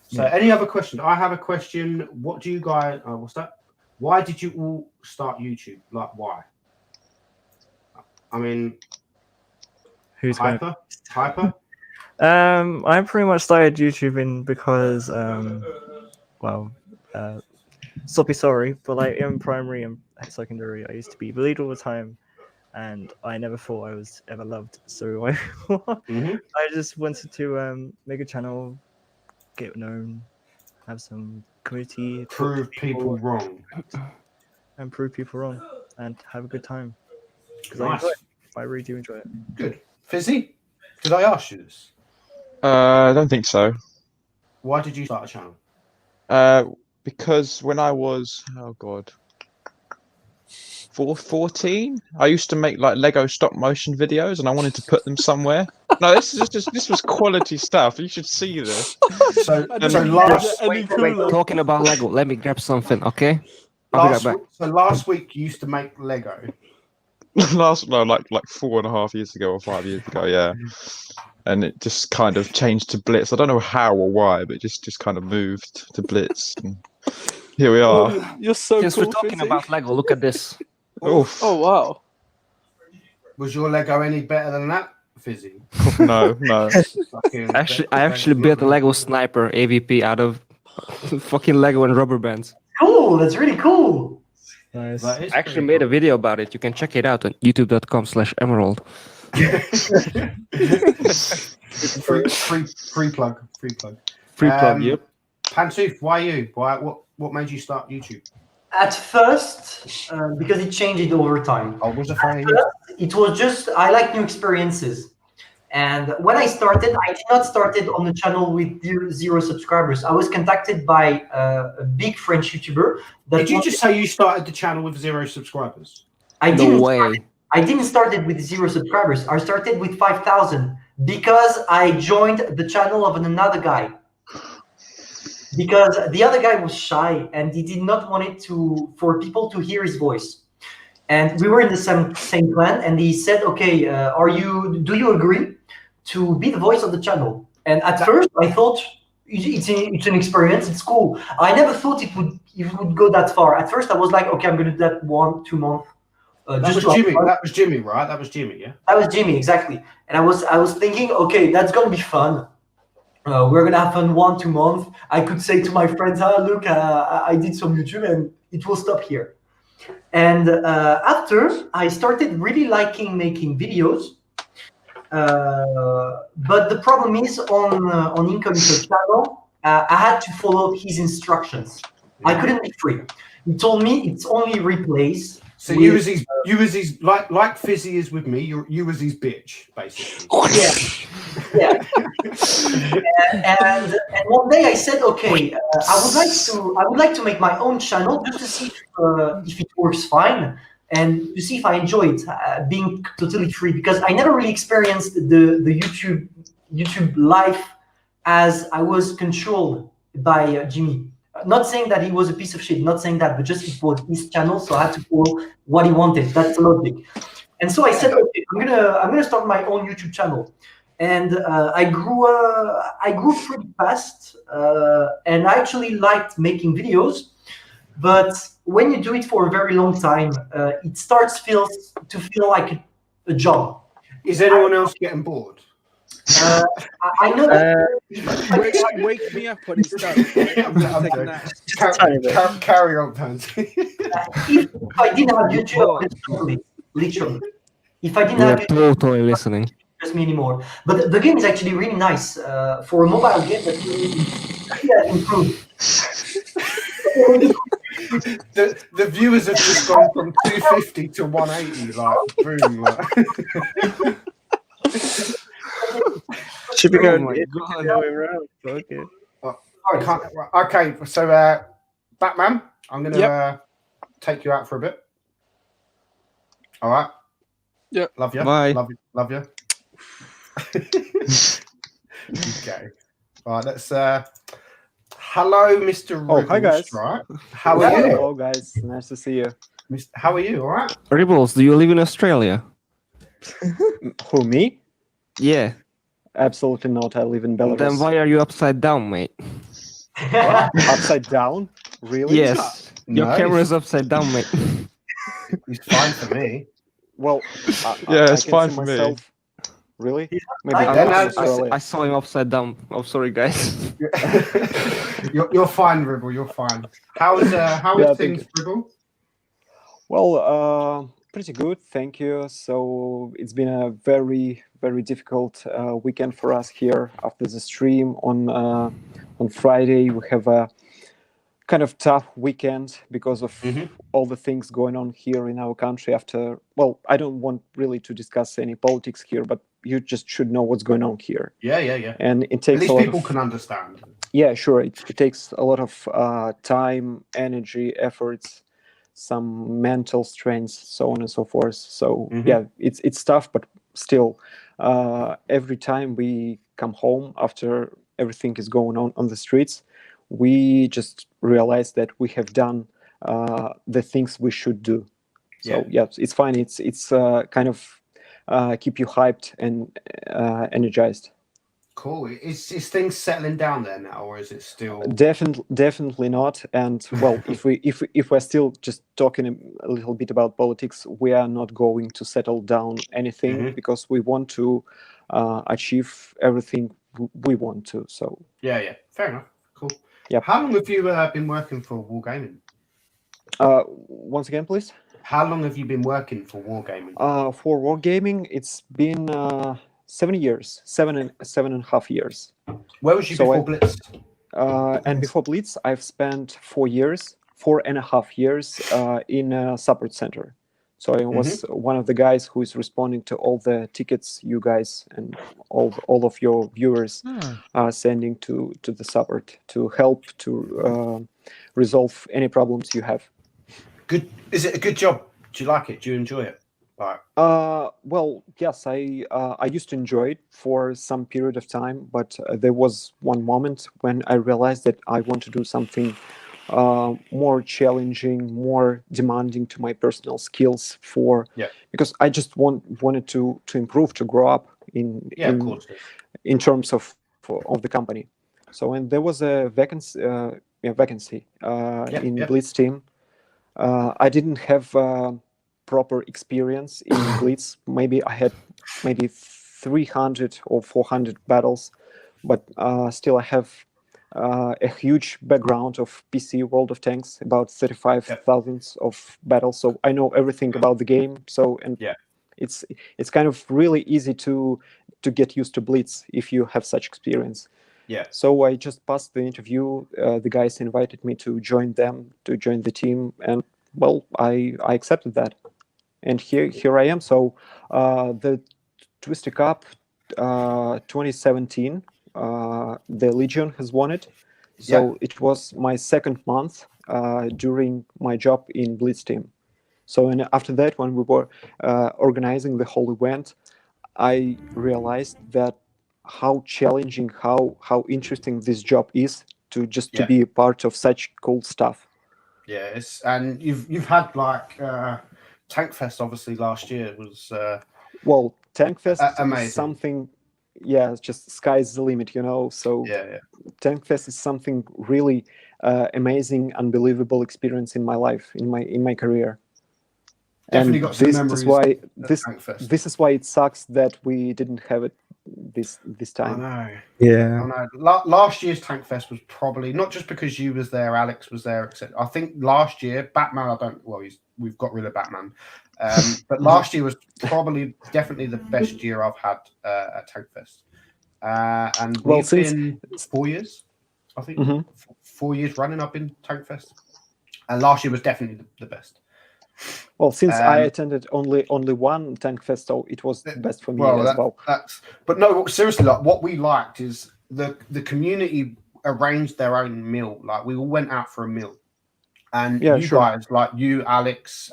So any other questions? I have a question. What do you guys, what's that? Why did you all start YouTube? Like, why? I mean, Who's going? Hyper? I pretty much started YouTubing because, sloppy sorry, but like in primary and secondary, I used to be bullied all the time, and I never thought I was ever loved. So I just wanted to make a channel, get known, have some community, Prove people wrong. and prove people wrong, and have a good time. Because Nice. I really do enjoy it. Good. Fizzy, did I ask you this? I don't think so. Why did you start a channel? Because when I was 14, I used to make like Lego stop motion videos, and I wanted to put them somewhere. No, this was quality stuff. You should see this. So last- Wait, talking about Lego, let me grab something, okay? I'll be right back. last week you used to make Lego. like 4.5 years ago or 5 years ago, yeah. And it just kind of changed to Blitz. I don't know how or why, but it just kind of moved to Blitz. And here we are. Oh, you're so Since cool, we're talking Fizzy. about Lego, look at this. Oof. Oh wow. Was your Lego any better than that, Fizzy? No. I actually built a Lego sniper AVP out of fucking Lego and rubber bands. Cool, that's really cool. Nice. That is I actually pretty made a cool. video about it. You can check it out on youtube.com/emerald. free plug. Free plug, yep. Pantoof, why you? What made you start YouTube? At first, because it changed over time. I was afraid. It was just, I like new experiences. And when I started, I did not started on the channel with 0 subscribers. I was contacted by a big French YouTuber. Did you just say you started the channel with 0 subscribers? I No didn't way. I didn't start it with 0 subscribers. I started with 5,000 because I joined the channel of another guy. because the other guy was shy and he did not want it for people to hear his voice. And we were in the same clan, and he said, "Okay, do you agree to be the voice of the channel?" And at first, I thought it's an experience. It's cool. I never thought it would go that far. At first, I was like, "Okay, I'm gonna do that 1-2 months." That was Jimmy. That was Jimmy, right? That was Jimmy, yeah. That was Jimmy, exactly. And I was thinking, okay, that's gonna be fun. We're gonna have fun 1-2 months. I could say to my friends, look, I did some YouTube, and it will stop here." And after, I started really liking making videos. But the problem is on Incognito's channel, I had to follow his instructions. I couldn't be free. He told me it's only replays. So you was his like Fizzy is with me. You was his bitch, basically. Yeah. and one day I said, okay, I would like to make my own channel just to see if it works fine and to see if I enjoy it, being totally free, because I never really experienced the YouTube life as I was controlled by Jimmy. Not saying that he was a piece of shit, not saying that, but just it was his channel, so I had to follow what he wanted. That's the logic. And so I said, okay, I'm gonna start my own YouTube channel. And I grew pretty fast, and I actually liked making videos. But when you do it for a very long time, it starts to feel like a job. Is anyone else getting bored? I know that. Wake me up when it's done. I'm gonna take a nap. Carry on, Pansy. If I didn't have YouTube, literally. If I didn't have YouTube, totally listening. it wouldn't interest me anymore. But the game is actually really nice for a mobile game. That really improved. The viewers have just gone from 250 to 180, like boom. Like. Should be going. Oh my God. Okay. Okay, so Batman, I'm gonna take you out for a bit. All right. Yeah. Love you. Bye. Love you. Okay. All right. Let's. Hello, Mr. Oh, hi guys. Right. How are you? Hello guys. Nice to see you. How are you? All right. Rebels, do you live in Australia? Who, me? Yeah. Absolutely not. I live in Belarus. Then why are you upside down, mate? Upside down? Really? Yes. Your No, camera is upside down, mate. It's fine for me. Well, Yeah, it's can fine see for me. myself. Really? Maybe I- that's I- Australia. I saw him upside down. Oh, sorry, guys. You're fine, Ribble. You're fine. How is Yeah, things, Ribble? Well, pretty good, thank you. So it's been a very, very difficult weekend for us here after the stream on Friday. We have a kind of tough weekend because of all the things going on here in our country. Well, I don't want really to discuss any politics here, but you just should know what's going on here. Yeah. And it At takes least a lot people of, can understand. yeah, sure. It takes a lot of time, energy, efforts, some mental strength, so on and so forth. So yeah, it's tough, but still, every time we come home after everything is going on the streets, we just realize that we have done the things we should do. So yeah, it's fine. It's kind of keep you hyped and energized. Cool. Is things settling down there now, or is it still? Definitely not. And well, if we're still just talking a little bit about politics, we are not going to settle down anything because we want to achieve everything we want to. So Yeah. Fair enough. Cool. Yep. How long have you been working for Wargaming? Once again, please. How long have you been working for Wargaming? For Wargaming, it's been 7 years, seven and a half years. Where was you before Blitz? And before Blitz, I've spent 4.5 years in a support center. So I was one of the guys who is responding to all the tickets you guys and all of your viewers are sending to the support to help to resolve any problems you have. Good. Is it a good job? Do you like it? Do you enjoy it? Like, Well, yes, I used to enjoy it for some period of time, but there was one moment when I realized that I want to do something more challenging, more demanding to my personal skills because I just wanted to improve, to grow up of course. in terms of the company. So when there was a vacancy in Blitz team, I didn't have proper experience in Blitz. Maybe I had 300 or 400 battles, but still I have a huge background of PC World of Tanks, about 35,000 of battles. So I know everything about the game. So it's kind of really easy to get used to Blitz if you have such experience. Yeah. So I just passed the interview. The guys invited me to join them, to join the team, and well, I accepted that, and here I am. So the Twisted Cup 2017, the Legion has won it. So it was my second month during my job in Blitz team. So and after that, when we were organizing the whole event, I realized that how challenging, how interesting this job is to be a part of such cool stuff. Yeah, and you've had like Tank Fest obviously last year was well, Tank Fest amazing. Is something, it's just sky's the limit, So Tank Fest is something really amazing, unbelievable experience in my life, in my career. Definitely and got some memories. This is why it sucks that we didn't have it this time. I know. Yeah. I know. Last year's Tank Fest was probably not just because you was there, Alex was there, etc. I think last year Batman. We've got rid of Batman, but last year was definitely the best year I've had at Tank Fest. And we've been 4 years, I think, 4 years running up in Tank Fest, and last year was definitely the best. Well, since I attended only one Tank Fest, so it was the best for me as well. But no, seriously, like what we liked is the community arranged their own meal. Like we all went out for a meal, and guys, like you, Alex,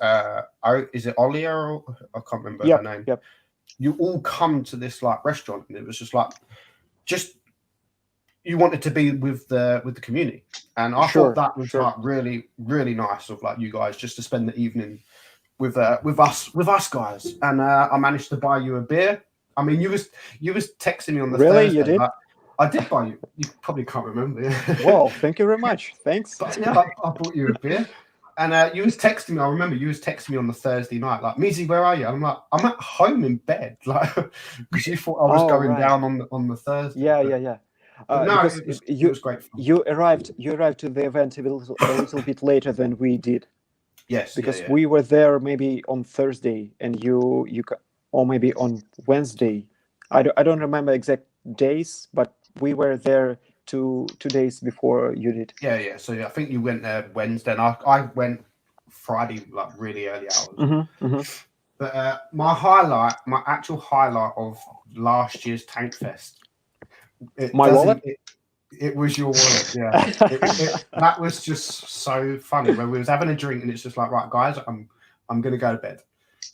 is it Olia? Or, I can't remember her name. Yep. You all come to this like restaurant, and it was just you wanted to be with the community, and I thought that was like really, really nice of like you guys just to spend the evening with us guys. And I managed to buy you a beer. I mean, you was texting me on the Thursday. You did? I did buy you. You probably can't remember. Well, thank you very much. Thanks. But yeah, I bought you a beer. And you was texting me. I remember you was texting me on the Thursday night, like, Mizi, where are you? I'm like, I'm at home in bed, like, because you thought I was going down on the Thursday. Yeah. No, it was great fun. You arrived to the event a little bit later than we did. Yes, because we were there maybe on Thursday, and you or maybe on Wednesday. I don't remember exact days, but we were there two days before you did. Yeah. So I think you went there Wednesday, and I went Friday, like really early hours. But my actual highlight of last year's Tank Fest. My wallet. It was your wallet, yeah. That was just so funny when we was having a drink, and it's just like, right, guys, I'm gonna go to bed,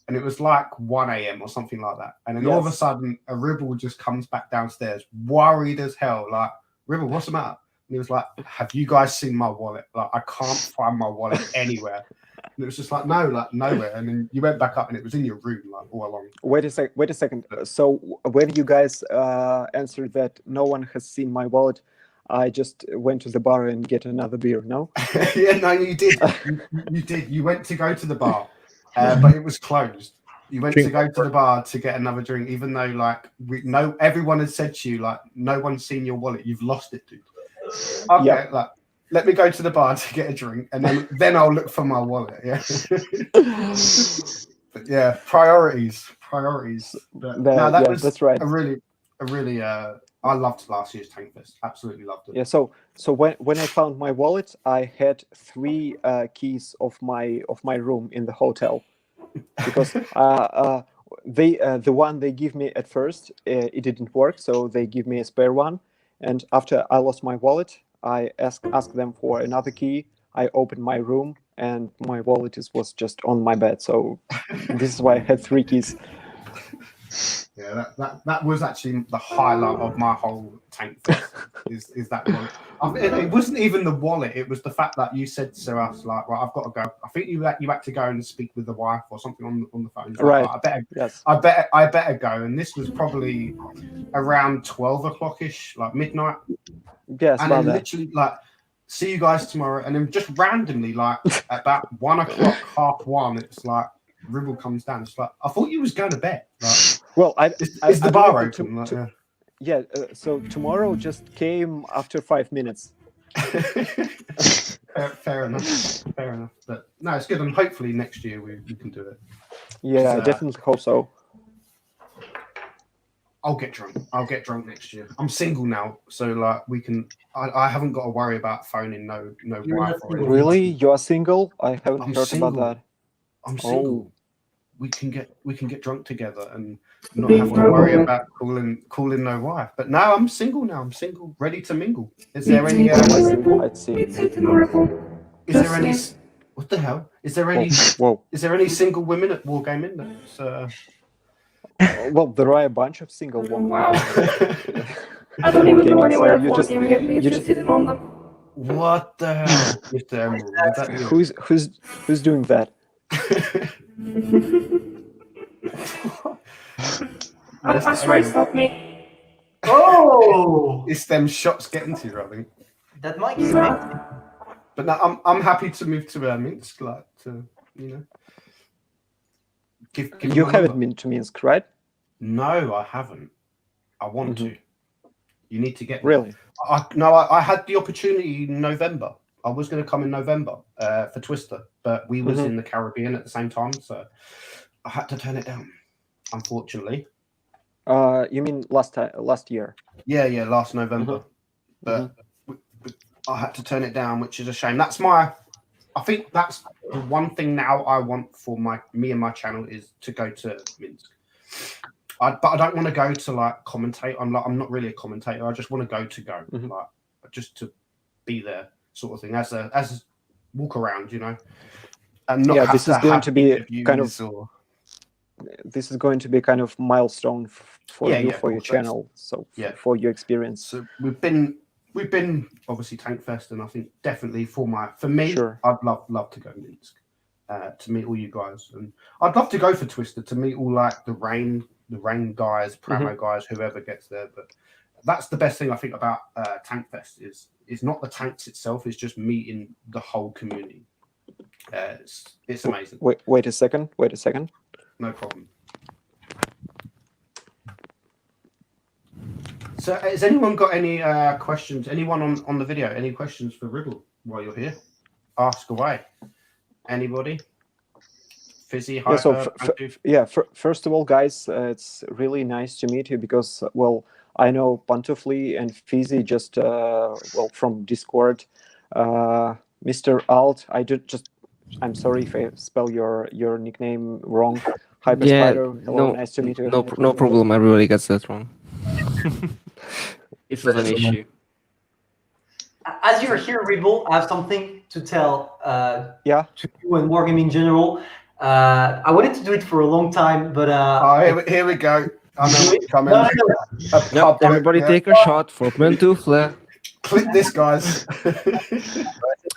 and it was like 1 a.m. or something like that, and then all of a sudden, a Ribble just comes back downstairs, worried as hell, like, Ribble, what's the matter? And he was like, have you guys seen my wallet? Like, I can't find my wallet anywhere. And it was just like, no, like nowhere. And then you went back up, and it was in your room, like all along. Wait a second. So when you guys answered that no one has seen my wallet, I just went to the bar and get another beer. No. Yeah, no, you did. You did. You went to go to the bar, but it was closed. You went to go to the bar to get another drink, even though like everyone had said to you like no one's seen your wallet. You've lost it, dude. Okay, like let me go to the bar to get a drink, and then I'll look for my wallet. Yeah. But yeah, priorities. But that's right. A really. I loved last year's Tank Fest. Absolutely loved it. Yeah. So when I found my wallet, I had 3 keys of my room in the hotel, because the one they give me at first it didn't work, so they give me a spare one. And after I lost my wallet, I asked them for another key. I opened my room, and my wallet was just on my bed. So this is why I had 3 keys. Yeah, that was actually the highlight of my whole tank fest. is that wallet? It wasn't even the wallet. It was the fact that you said to us like, "Well, I've got to go." I think you had to go and speak with the wife or something on the phone. Like, Right. I better. Yes. I better go. And this was probably around 12 o'clock ish, like midnight. Yes, And about then that. literally like, see you guys tomorrow. And then just randomly, like about 1 o'clock, 1:30, it's like Ribble comes down. It's like I thought you was going to bed. Like, Well, is the I bar believe open? Like, yeah. Yeah, so tomorrow just came after 5 minutes. Fair enough. But no, it's good, and hopefully next year we can do it. Yeah, I definitely hope so. I'll get drunk next year. I'm single now, so like we can. I haven't got to worry about phoning no You're wife not or single. anything. Really, you are single? I haven't I'm heard single. about that. I'm single. Oh. We can get drunk together and not have to worry about calling no wife. But now I'm single. Now I'm single, ready to mingle. Is there any? I'd see. Is there any? What the hell? Is there any? Whoa. Is there any single women at Wargaming? That's Well, there are a bunch of single women. Wow. I don't even know anywhere you just- Wargaming. you Just sitting on them. What the hell, Mr. Emerald? Is that you? Who's doing that? I swear it's not me. Oh, It's them shots getting to you, I think. that might be amazing. But now I'm happy to move to Minsk, like to give You them a haven't number. been to Minsk, right? No, I haven't. I want to. You need to get me. Really? I had the opportunity in November. I was going to come in November for Twister, but we was in the Caribbean at the same time, so I had to turn it down, unfortunately. You mean last year? Yeah, last November. But I had to turn it down, which is a shame. I think that's the one thing now I want for me and my channel is to go to Minsk. But I don't want to go to like commentate. I'm not really a commentator. I just want to go, like just to be there, sort of thing, as a walk around, and not. Yeah, have this is to going have to be interviews kind of. or- This is going to be kind of milestone for Yeah, you, yeah, for of your course, channel, so yeah. for your experience. So we've been obviously Tank Fest, and I think definitely for me, Sure. I'd love to go to Minsk to meet all you guys, and I'd love to go for Twister to meet all like the rain guys, Pramo guys, whoever gets there. But that's the best thing I think about Tank Fest is not the tanks itself; it's just meeting the whole community. It's amazing. Wait a second. No problem. So, has anyone got any questions? Anyone on the video? Any questions for Ribble while you're here? Ask away. Anybody? Fizzy, Yeah, so Hyper, first of all, guys, it's really nice to meet you because, well, I know Pantufli and Fizzy just, from Discord. Mr. Alt, I'm sorry if I spell your nickname wrong. Hyper Spider, hello, nice to meet you. No problem. Everybody gets that wrong. It's not an issue. As you're here, Ribble, I have something to tell to Yeah. you and Wargaming in general. I wanted to do it for a long time, but here we go. I know what's coming. No. Everybody take a shot for Pantufla. Click this, guys.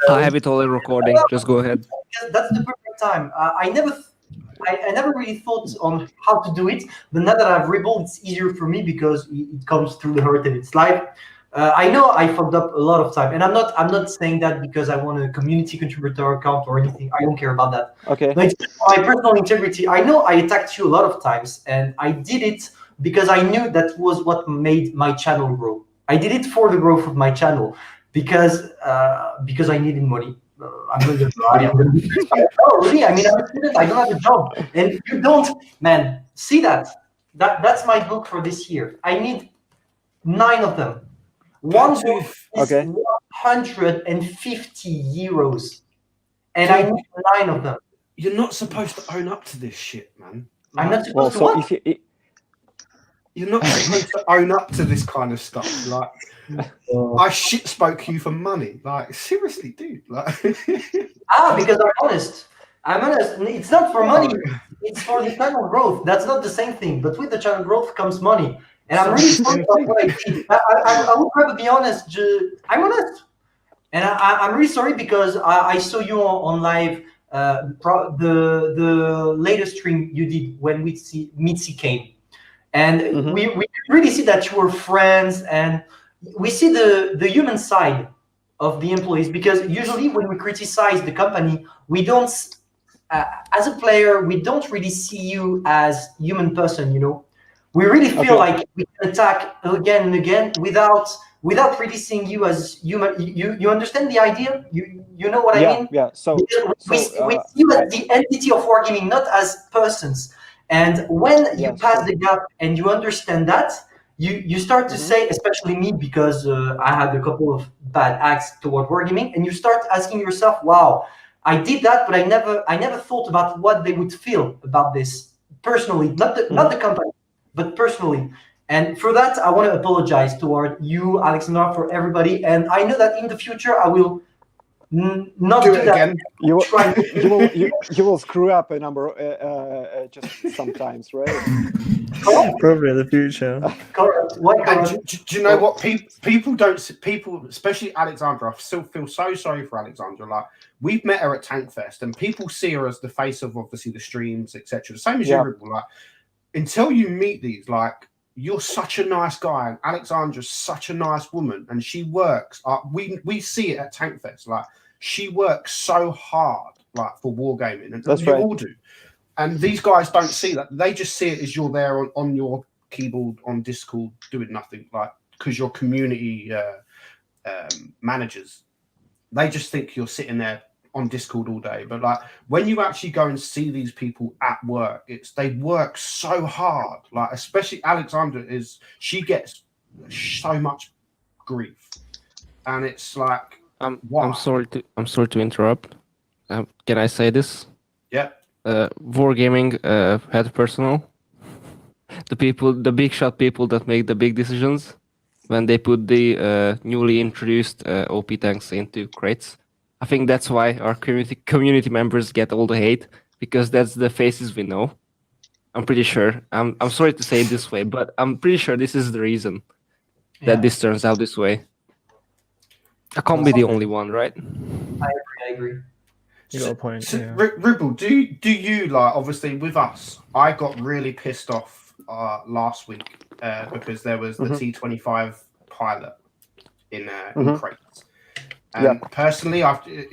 I have it all in recording. Just go ahead. That's the perfect time. I never really thought on how to do it, but now that I've Ribble, it's easier for me because it comes through the heart and it's live. I know I fucked up a lot of time, and I'm not saying that because I want a community contributor account or anything. I don't care about that. Okay. But it's my personal integrity. I know I attacked you a lot of times, and I did it because I knew that was what made my channel grow. I did it for the growth of my channel because I needed money. I'm not gonna lie. I'm gonna be oh, really? I mean, I'm a student. I don't have a job, and you don't, man. See that? That's my book for this year. I need 9 of them. One book is Okay. 150 euros, and I need 9 of them. You're not supposed to own up to this shit, man. I'm not Well, supposed to so what? You're not supposed to own up to this kind of stuff. Like, I shit spoke you for money. Like, seriously, dude. Like, Because I'm honest. I'm honest. It's not for money. It's for the channel growth. That's not the same thing. But with the channel growth comes money. And I'm really sorry about what I did. I would rather be honest. I'm honest. And I'm really sorry because I saw you on live. The latest stream you did when Mitzi came. And we really see that you were friends, and we see the human side of the employees, because usually when we criticize the company, we don't, as a player, we don't really see you as human person, you know. We really feel like we can attack again and again without really seeing you as human. You understand the idea? You know what I mean? Yeah. So we see you as the entity of Wargaming, not as persons. And when you pass the gap and you understand that, you start to say, especially me, because I had a couple of bad acts toward Wargaming, and you start asking yourself, wow, I did that, but I never thought about what they would feel about this personally, not the company, but personally. And for that, I want to apologize toward you, Alexandra, for everybody. And I know that in the future, I will not do that again. You will screw up a number just sometimes, right? Probably in the future. Do you know what people don't? People, especially Alexandra, I still feel so sorry for Alexandra. Like, we've met her at Tank Fest, and people see her as the face of obviously the streams, etc. Same as you, like, until you meet these, like, you're such a nice guy, and Alexandra's such a nice woman, and she works. We see it at Tank Fest. Like, she works so hard, like, for Wargaming, and That's you right. all do. And these guys don't see that. They just see it as you're there on your keyboard on Discord doing nothing, like, because you're community managers. They just think you're sitting there on Discord all day. But, like, when you actually go and see these people at work, they work so hard. Like, especially Alexandra, she gets so much grief, and it's like, I'm sorry to interrupt. Can I say this? Yeah. Wargaming head personnel, the big shot people that make the big decisions, when they put the newly introduced OP tanks into crates. I think that's why our community members get all the hate, because that's the faces we know. I'm pretty sure. I'm sorry to say it this way, but I'm pretty sure this is the reason that this turns out this way. I can't be the only one, right? I agree. You got a point. So, Yeah. Ribble, do you, like, obviously with us, I got really pissed off last week because there was the T25 pilot in crates. And personally,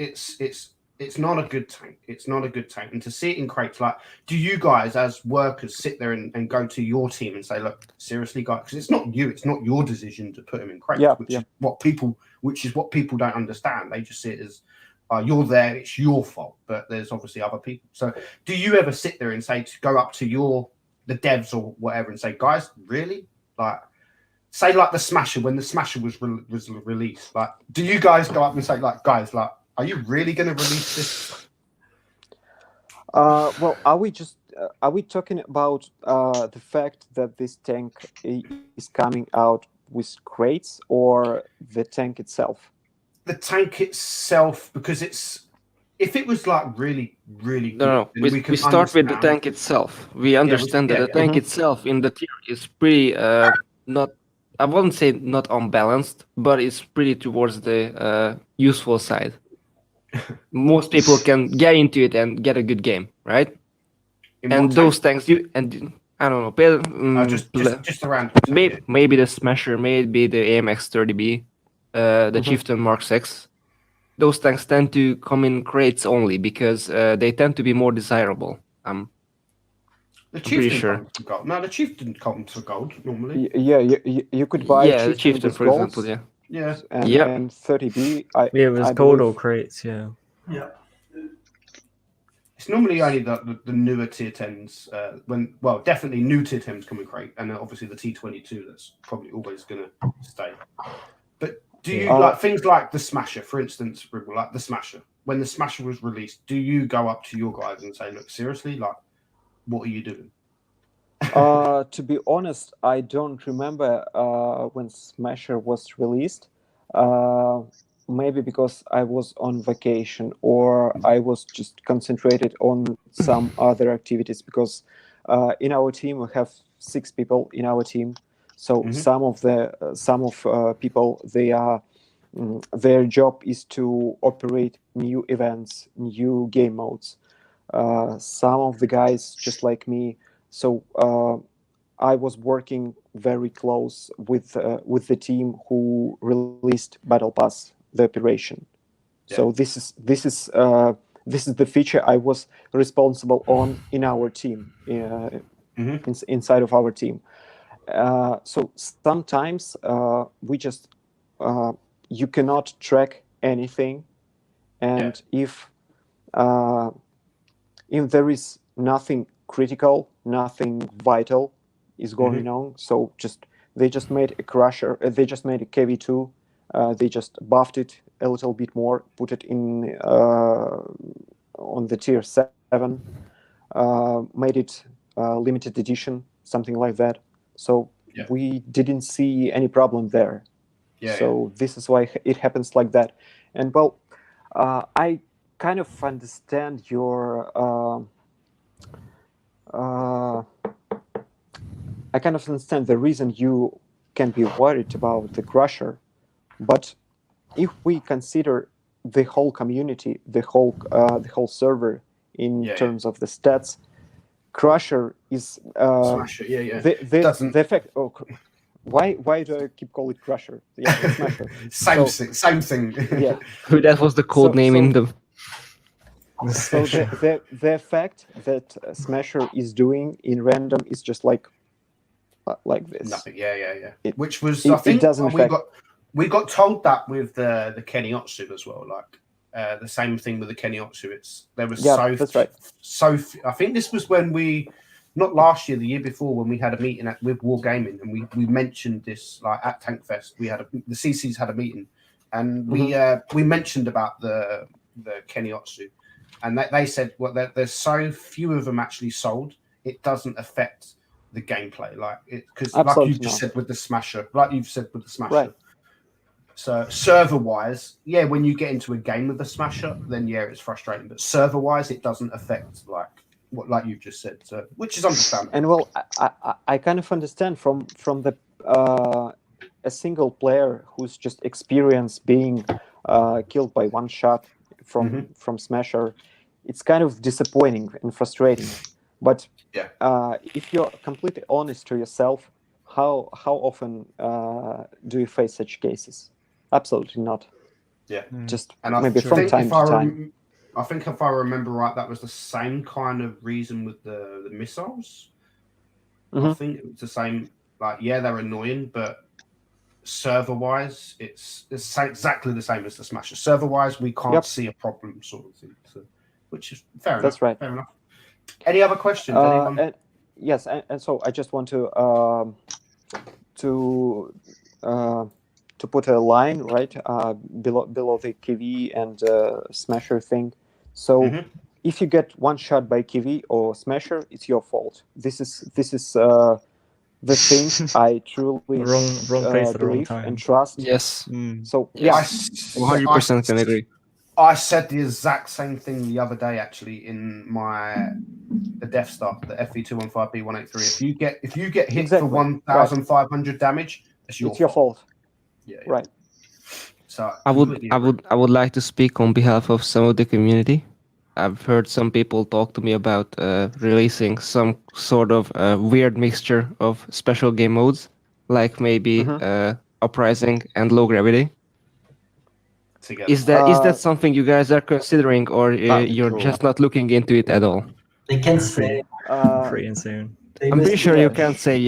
it's not a good tank. It's not a good tank. And to see it in crates, like, do you guys as workers sit there and go to your team and say, look, seriously, guys, because it's not you, it's not your decision to put him in crates, which is what people don't understand. They just see it as, you're there, it's your fault, but there's obviously other people. So do you ever sit there and say, to go up to the devs or whatever and say, guys, really? Like, say, like, the Smasher, when the Smasher was released, like, do you guys go up and say, like, guys, like, are you really going to release this? Well, are we talking about the fact that this tank is coming out with crates, or the tank itself? The tank itself, because if it was, like, really, really good, No. We start with the tank itself. We understand that the tank itself in the tier is pretty not. I wouldn't say not unbalanced, but it's pretty towards the useful side. Most people can get into it and get a good game, right? And those tanks, I don't know, just around. Maybe the Smasher, maybe the AMX 30B, the Chieftain Mark 6. Those tanks tend to come in crates only because they tend to be more desirable. The pretty Chieftain sure. comes for gold. No, the Chieftain comes for gold normally. Yeah, you could buy the Chieftain, with for golds, example. Yeah. and 30B. Yeah, it was gold or crates. Yeah. It's normally only the newer tier 10s, definitely new tier 10s come in crate, and then obviously the T22 that's probably always going to stay. But do you, like, things like the Smasher, for instance, like the Smasher, when the Smasher was released, do you go up to your guys and say, look, seriously, like, what are you doing? To be honest, I don't remember when Smasher was released. Maybe because I was on vacation or I was just concentrated on some other activities. Because in our team we have 6 people in our team, so some of people their job is to operate new events, new game modes. Some of the guys just like me. So I was working very close with the team who released Battle Pass, the operation. So this is the feature I was responsible on in our team, inside of our team. So sometimes we just you cannot track anything, and if there is nothing critical, nothing vital is going on, so they just made a crusher, they just made a KV2, they just buffed it a little bit more, put it in on the tier 7, made it limited edition, something like that. So we didn't see any problem there. This is why it happens like that. And well, I kind of understand your I kind of understand the reason you can be worried about the crusher, but if we consider the whole community, the whole server in terms of the stats, crusher is Smasher, the effect. Oh, why do I keep calling it crusher? Yeah, Smasher. Same thing. Yeah, That was the code name in the. So the effect that Smasher is doing in random is just like this. Nothing. Yeah. Which was it I think doesn't we got told that with the Kennyotsu as well. Like the same thing with the Kennyotsu. That's right. So I think this was when not last year, the year before, when we had a meeting with Wargaming, and we mentioned this like at Tankfest. The CCs had a meeting, and we mentioned about the Kennyotsu, and they said there's so few of them actually sold. It doesn't affect the gameplay, because like you just said with the Smasher, Right. So server wise, when you get into a game with the Smasher, then it's frustrating. But server wise, it doesn't affect like you've just said, so which is understandable. And well, I kind of understand from the a single player who's just experienced being killed by one shot from Smasher. It's kind of disappointing and frustrating. But if you're completely honest to yourself, how often do you face such cases? Absolutely not. Yeah. Just and maybe from time to time. I think if I remember right, that was the same kind of reason with the missiles. I think it was the same. They're annoying, but server-wise, it's exactly the same as the Smasher. Server-wise, we can't see a problem, sort of thing. So, which is fair enough. That's right. Fair enough. Any other questions? Yes, and so I just want to put a line right below the KV and Smasher thing. So if you get one shot by KV or Smasher, it's your fault. This is the thing I truly wrong place at the wrong believe time and trust. Yes. So yeah, 100% can agree. I said the exact same thing the other day, actually, in the Death Star, the FV215B183. If you get hit for 1,500 damage, it's your fault. Yeah. Right. So I would like to speak on behalf of some of the community. I've heard some people talk to me about releasing some sort of weird mixture of special game modes, like maybe Uprising and Low Gravity. Together. Is that something you guys are considering, or you're just not looking into it at all? They can say pretty insane. I'm pretty sure you can't say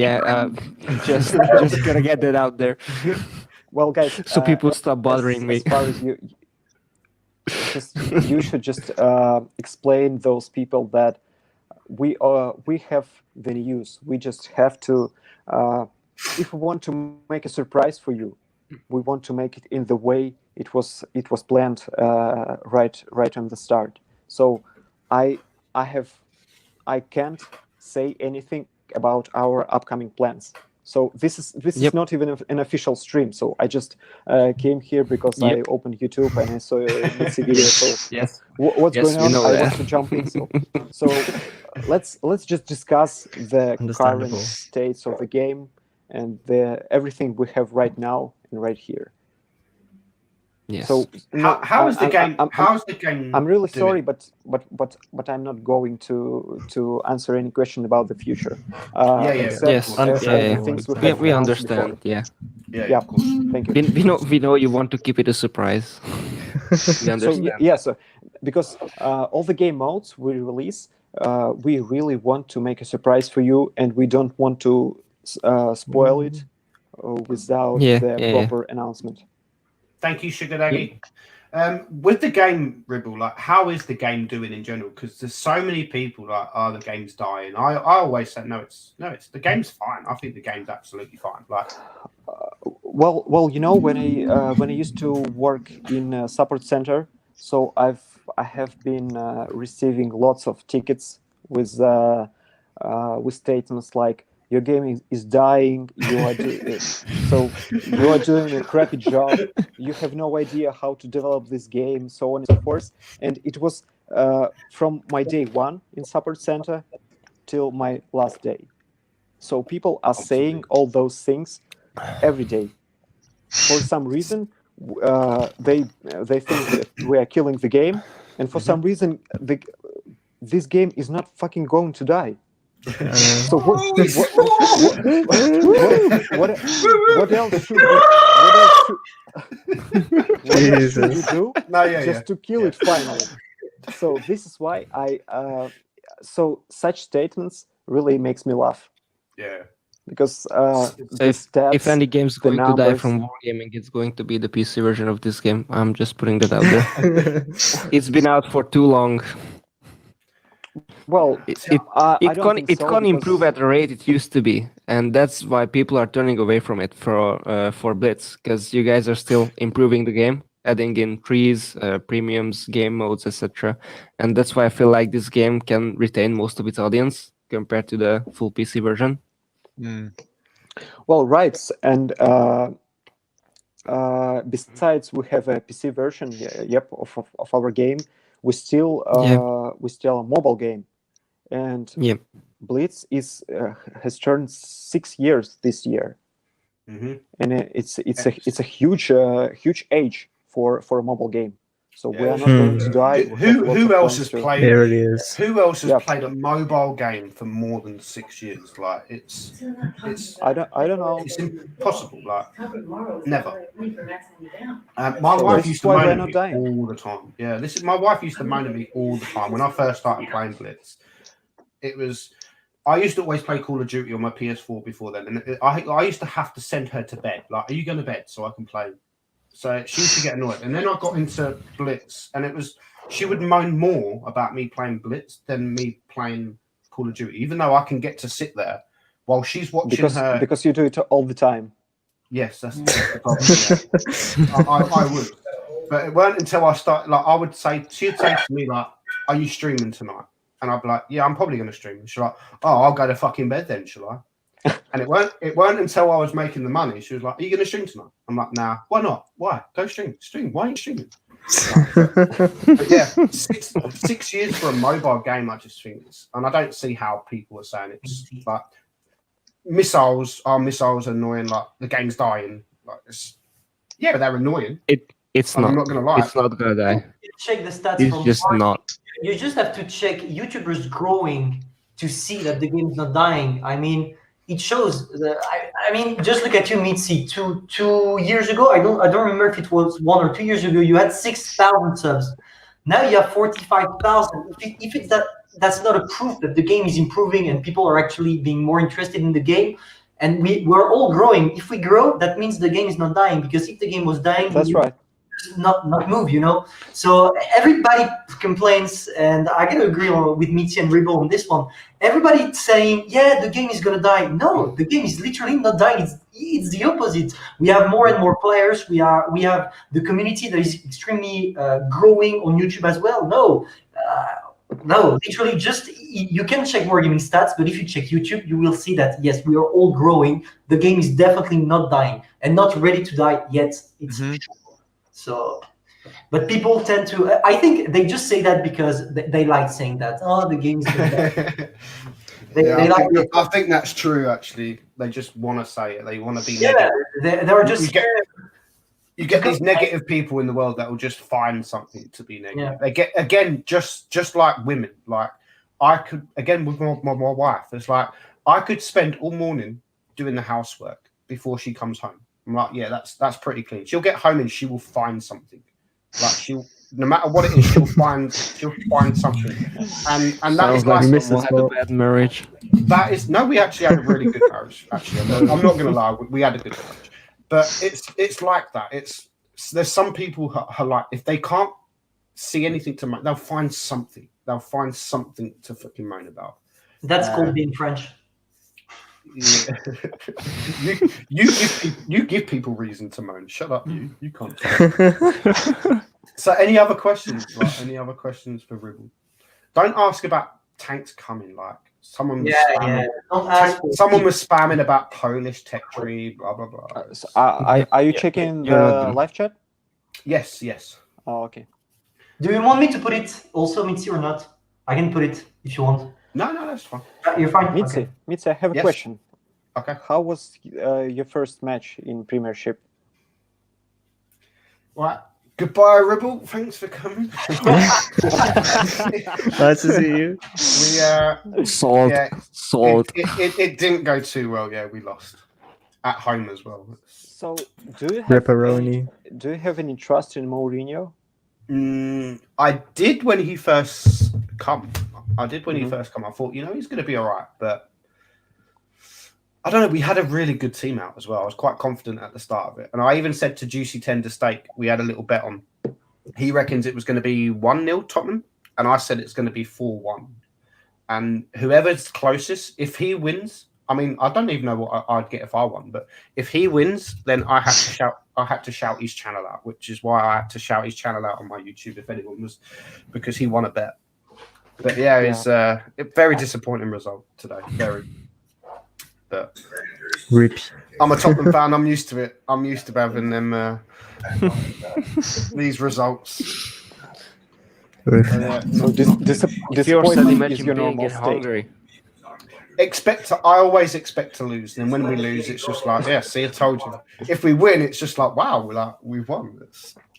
just gonna get that out there. Well, guys, so people stop bothering me. As far as you should just explain those people that we have the news. We just have to, if we want to make a surprise for you, we want to make it in the way it was planned right on the start. So I can't say anything about our upcoming plans. So this is not even an official stream. So I just came here because I opened YouTube and I saw a Mitzi video. So Yes. What's going on? know I that. want to jump in. So let's just discuss the current states of the game and everything we have right now and right here. Yes. So how is the game? How's the game? I'm really doing? sorry, but I'm not going to answer any question about the future. Except the things we understand. Before. Yeah, of course. Thank you. We know you want to keep it a surprise. We understand. So because all the game modes we release, we really want to make a surprise for you, and we don't want to spoil it without the proper announcement. Thank you, Sugar Daddy. With the game, Ribble, like, how is the game doing in general? Because there's so many people like, the game's dying. I always say, no, it's the game's fine. I think the game's absolutely fine. Like, well, you know, when I used to work in a support center, so I have been receiving lots of tickets with statements like, your game is dying. You are doing a crappy job. You have no idea how to develop this game, so on and so forth. And it was from my day one in support center till my last day. So people are saying all those things every day. For some reason, they think that we are killing the game, and for some reason, this game is not fucking going to die. So what else should you do just to kill it finally? So this is why so such statements really makes me laugh. Yeah. Because if any game's going to die from Wargaming, it's going to be the PC version of this game. I'm just putting that out there. It's been out for too long. Well, it can't improve at the rate it used to be, and that's why people are turning away from it for Blitz, because you guys are still improving the game, adding in trees, premiums, game modes, etc. And that's why I feel like this game can retain most of its audience compared to the full PC version. Well, right, and besides we have a PC version, of our game. We're still a mobile game, and Blitz has turned 6 years this year, and it's a huge age for a mobile game. So we are not going to die. Who else has played? There it is. Who else has played a mobile game for more than 6 years? Like it's. I don't know. It's impossible. Like never. My wife used to moan at me all the time. Yeah, my wife used to moan at me all the time when I first started playing Blitz. I used to always play Call of Duty on my PS4 before then, and I used to have to send her to bed. Like, are you going to bed so I can play? So she used to get annoyed. And then I got into Blitz, and she would moan more about me playing Blitz than me playing Call of Duty, even though I can get to sit there while she's watching her. Because you do it all the time. Yes, that's the problem. Yeah. I would. But it weren't until I started, like, she'd say to me, like, are you streaming tonight? And I'd be like, yeah, I'm probably going to stream. And she's like, oh, I'll go to fucking bed then, shall I? And it weren't until I was making the money. She was like, are you going to stream tonight? I'm like, nah, why not? Why? Go stream. Why are you streaming? But yeah, 6 years for a mobile game, I just think and I don't see how people are saying it's like missiles are annoying, like the game's dying. Like but they're annoying. It's not. I'm not going to lie. It's not going to die. Check the stats. It's just not. You just have to check YouTubers growing to see that the game is not dying. I mean, it shows. I mean, just look at you, Mitzi. 2 years ago, I don't remember if it was 1 or 2 years ago. You had 6,000 subs. Now you have 45,000. If it's that's not a proof that the game is improving and people are actually being more interested in the game. And we're all growing. If we grow, that means the game is not dying. Because if the game was dying, that's right. Not move, you know. So everybody complains, and I gotta agree with Mitzi and Ribble on this one. Everybody saying, yeah, the game is gonna die. No, the game is literally not dying. It's the opposite. We have more and more players. We have the community that is extremely growing on YouTube as well. No, No, literally, just you can check Wargaming stats, but if you check YouTube, you will see that yes, we are all growing. The game is definitely not dying and not ready to die yet. It's so. But people tend to. I think they just say that because they like saying that. Oh, the game is not dying. I think that's true. Actually, they just want to say it. They want to be yeah. negative. They're just scared. You get these negative people in the world that will just find something to be negative. Yeah. They get again, just like women. Like I could again with my wife. It's like I could spend all morning doing the housework before she comes home. I'm like, yeah, that's pretty clean. She'll get home and she will find something. Like she'll, no matter what it is, she'll find something. And that is like someone had a bad marriage. That is no, we actually had a really good marriage. Actually, I'm not going to lie, we had a good marriage. But it's like that. There's some people who are like, if they can't see anything to moan, they'll find something. They'll find something to fucking moan about. That's called being French. Yeah. you give people reason to moan. Shut up, you can't. So, any other questions? Like, any other questions for Ribble? Don't ask about tanks coming. Like someone was spamming. Don't ask. Someone was spamming about Polish tech tree. Blah blah blah. So, are you checking the live chat? Yes. Oh, okay. Do you want me to put it also, Mitzi, or not? I can put it if you want. No, that's fine. You're fine. Mitzi, I have a question. Okay. How was your first match in Premiership? Right. Goodbye, Ribble. Thanks for coming. Nice to see you. Salt. It didn't go too well. Yeah, we lost at home as well. So, do you have any trust in Mourinho? I did when he first come. I thought, he's going to be all right, but I don't know. We had a really good team out as well. I was quite confident at the start of it. And I even said to Juicy Tender Steak, we had a little bet on. He reckons it was going to be 1-0 Tottenham. And I said it's going to be 4-1. And whoever's closest, if he wins, I mean, I don't even know what I'd get if I won. But if he wins, then I had to shout his channel out, which is why I had to shout his channel out on my YouTube if anyone was, because he won a bet. But yeah, it's a very disappointing result today. Very. But RIP. I'm a Tottenham fan. I'm used to it. I'm used to having them these results. So disappointment is your normal hungry. I always expect to lose, and when we lose, it's just like, yeah, see, I told you. If we win, it's just like, wow, we've won.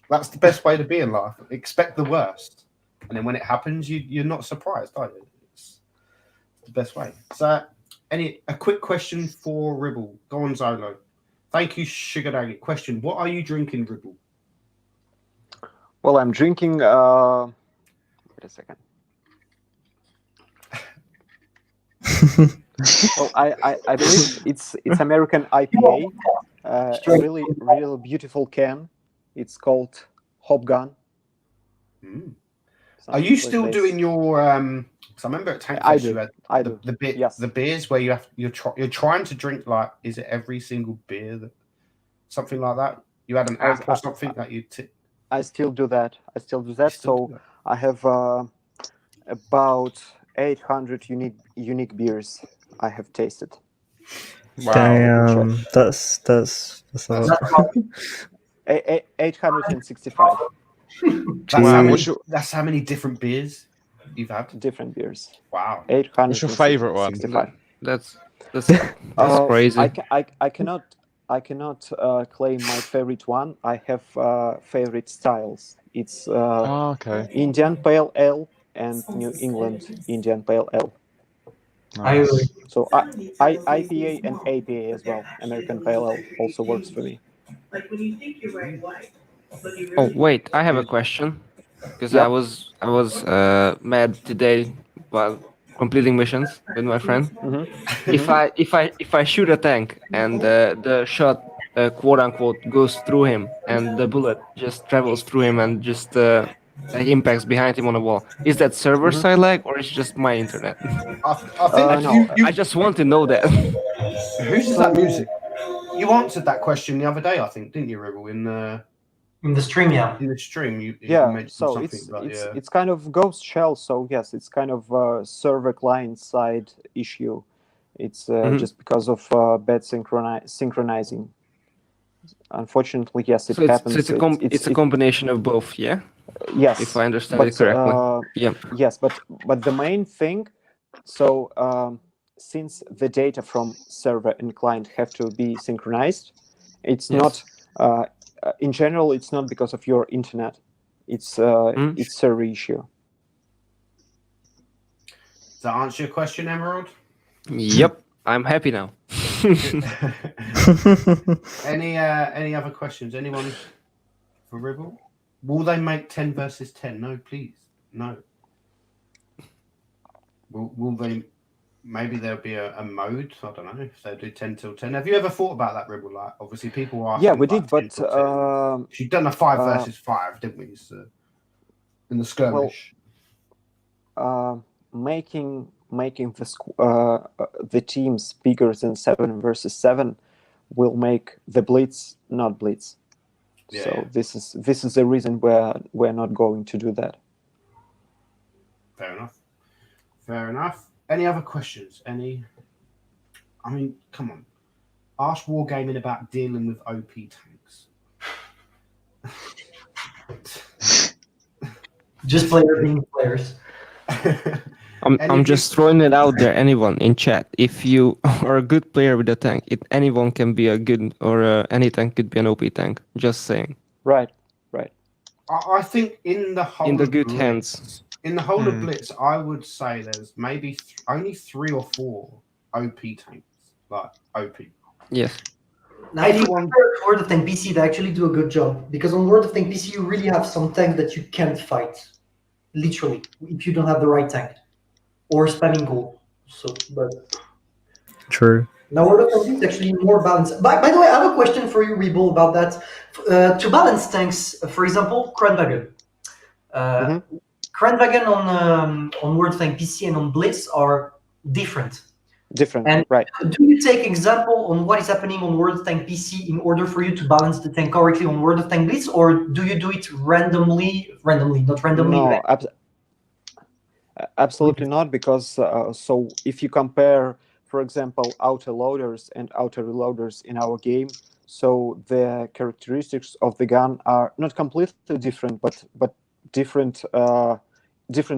That's the best way to be in life. Expect the worst, and then when it happens, you're not surprised, are you? It's the best way. So. A quick question for Ribble. Go on, Zolo. Thank you, Sugar Daddy. Question: what are you drinking, Ribble? Well, I'm drinking. Wait a second. Well, I believe it's American IPA. Really beautiful can. It's called Hop Gun. Are you still doing your? Because I remember at Tank Fest you had the beers where you're trying to drink, like, is it every single beer something like that? You had an app or something that you. I still do that. So I have about 800 unique beers I have tasted. Wow. Damn, that's a lot. 865. That's how many different beers you've had? Different beers. Wow. 865. What's your favorite one? That's crazy. I cannot claim my favorite one. I have favorite styles. It's Indian Pale Ale and New England Indian Pale Ale. Nice. So IPA and APA as well. American Pale Ale also works for me. Like when you think you're wearing white. Oh wait, I have a question because I was mad today while completing missions with my friend. If I shoot a tank and the shot quote unquote goes through him and the bullet just travels through him and just impacts behind him on the wall, is that server side lag or is it just my internet? I think I just want to know that. Whose is that music? You answered that question the other day, I think, didn't you, Ribble? In the stream, yeah. In the stream, you Yeah, mentioned so something it's about it's kind of ghost shell. So yes, it's kind of server client side issue. It's just because of bad synchronizing. Unfortunately, yes, it happens. So it's a combination of both, yeah. Yes, If I understand it correctly. Yeah. Yes, but the main thing, so since the data from server and client have to be synchronized, it's Yes. not. In general, it's not because of your internet. It's it's server issue. Does that answer your question, Emerald? Yep. I'm happy now. Any other questions? Anyone for Ribble? Will they make 10 versus 10? No, please. No. Will they? Maybe there'll be a mode. I don't know if they do 10 till 10. Have you ever thought about that, Ribble? Like, obviously, people are. Yeah, we did, but she'd done a 5 versus 5, didn't we? So, in the skirmish. Making the teams bigger than 7 versus 7 will make the Blitz not Blitz. Yeah, so yeah. this is the reason we're not going to do that. Fair enough. Fair enough. Any other questions? I mean, come on. Ask Wargaming about dealing with OP tanks. Just players being players. I'm just throwing it out there. Anyone in chat, if you are a good player with a tank, anyone can be a good, or any tank could be an OP tank. Just saying. Right. I think in the whole In the of good Blitz, hands. in the whole of Blitz, I would say there's maybe only 3 or 4 OP tanks, like OP. Yes. Now, if you compare it to World of Tank PC, they actually do a good job, because on World of Tank PC you really have some tanks that you can't fight, literally, if you don't have the right tank or spamming gold. So, but True. now World of Tank is actually more balanced. By the way, I have a question for you, Rebel, about that. To balance tanks, for example, Kranwagen. Kranwagen on World of Tank PC and on Blitz are different. And right. do you take example on what is happening on World of Tank PC in order for you to balance the tank correctly on World of Tank Blitz, or do you do it randomly, not randomly? No, absolutely not, because so if you compare, for example, outer loaders and outer reloaders in our game, so the characteristics of the gun are not completely different, but different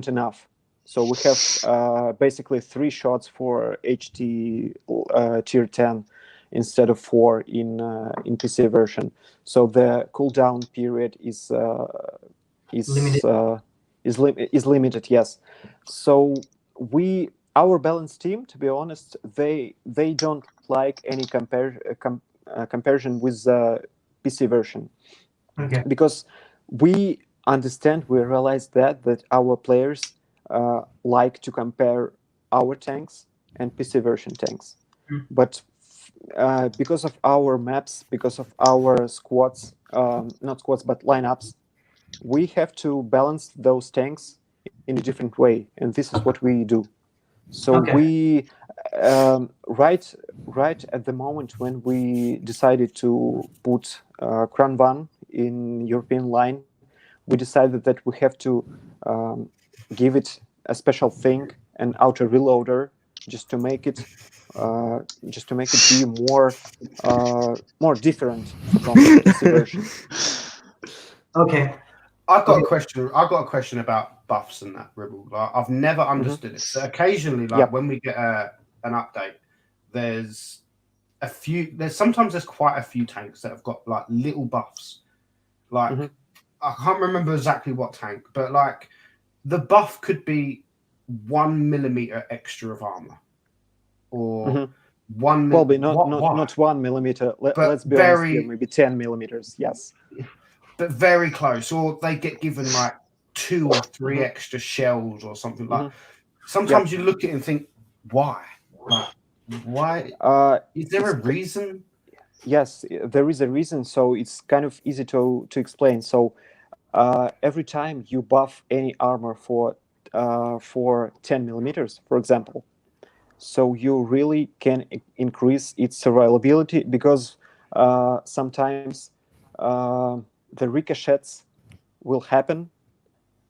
enough. So we have basically 3 shots for HT tier 10 instead of 4 in PC version. So the cooldown period is limited. Yes. So our balance team, to be honest, they don't like any comparison with the PC version. Okay. Because we realize that our players like to compare our tanks and PC version tanks. But because of our maps, because of our squads, not squads, but lineups, we have to balance those tanks in a different way, and this is what we do. So we right at the moment when we decided to put Kranvan in European line, we decided that we have to give it a special thing, an outer reloader, just to make it be more different from the PC version. Okay. I've got a question about buffs and that, Ribble. Like, I've never understood it. So occasionally, like when we get an update, there's sometimes quite a few tanks that have got like little buffs. Like I can't remember exactly what tank, but like the buff could be 1 millimeter extra of armor, or 1 Probably not 1 millimeter. Let's be honest here, maybe 10 millimeters. Yes. But very close, or they get given like 2 or 3 extra shells or something like. Sometimes you look at it and think, why? Like, why? Is there a reason? Yes, there is a reason. So it's kind of easy to explain. So every time you buff any armor for 10 millimeters, for example, so you really can increase its survivability, because sometimes the ricochets will happen,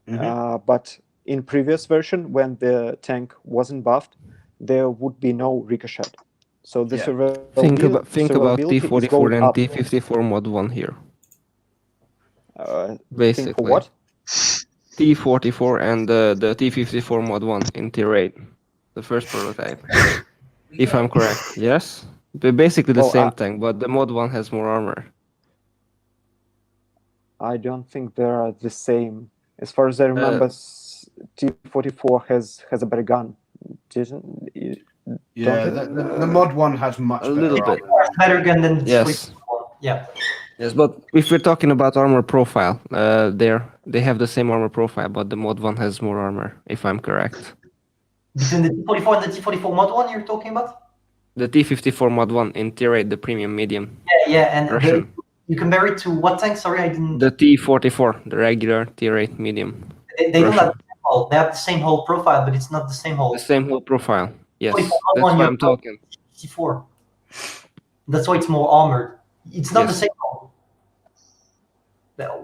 Mhm. but in previous version, when the tank wasn't buffed, there would be no ricochet. So the Yeah. Think about survivability is T44 going and up. T54 mod 1 here. Think for Basically. what? T44 and the T54 mod 1 in tier 8. The first prototype. If I'm correct. Yes? They're basically the Well, same tank, but the mod 1 has more armor. I don't think they are the same. As far as I remember, T44 has a better gun. Didn't it? Yeah, the mod 1 has much A better little bit. armor. Better gun than the Yes. Yeah. Yes, but if we're talking about armor profile, they have the same armor profile, but the mod 1 has more armor, if I'm correct. Between the T44 and the T44 mod 1 you're talking about? The T54 mod 1 in tier 8, the premium medium. Yeah, and Russian. you compare it to what tank? Sorry, I didn't. The T44, the regular tier 8 medium. They don't have Russian. the same hull. They have the same hull profile, but it's not the same hull. The same whole profile. Yes, 44 mod that's 1, why you're I'm talking. 54. That's why it's more armored. It's not the Yes. same hull.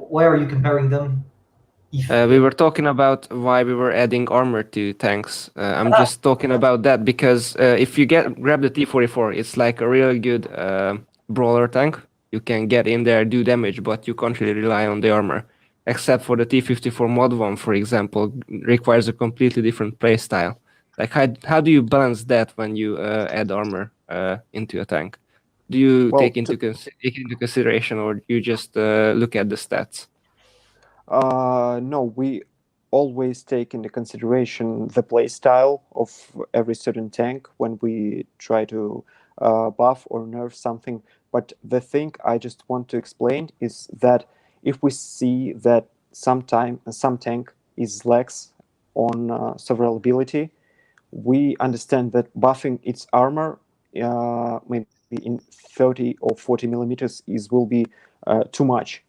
Why are you comparing them? We were talking about why we were adding armor to tanks. I'm just talking about that because if you grab the T44, it's like a really good brawler tank. You can get in there, do damage, but you can't really rely on the armor. Except for the T54 mod 1, for example, requires a completely different playstyle. Like how do you balance that when you add armor into a tank? Do you take into consideration, or you just look at the stats? No, we always take into consideration the play style of every certain tank when we try to buff or nerf something. But the thing I just want to explain is that if we see that some tank is lax on survivability, we understand that buffing its armor maybe in 30 or 40 millimeters will be too much.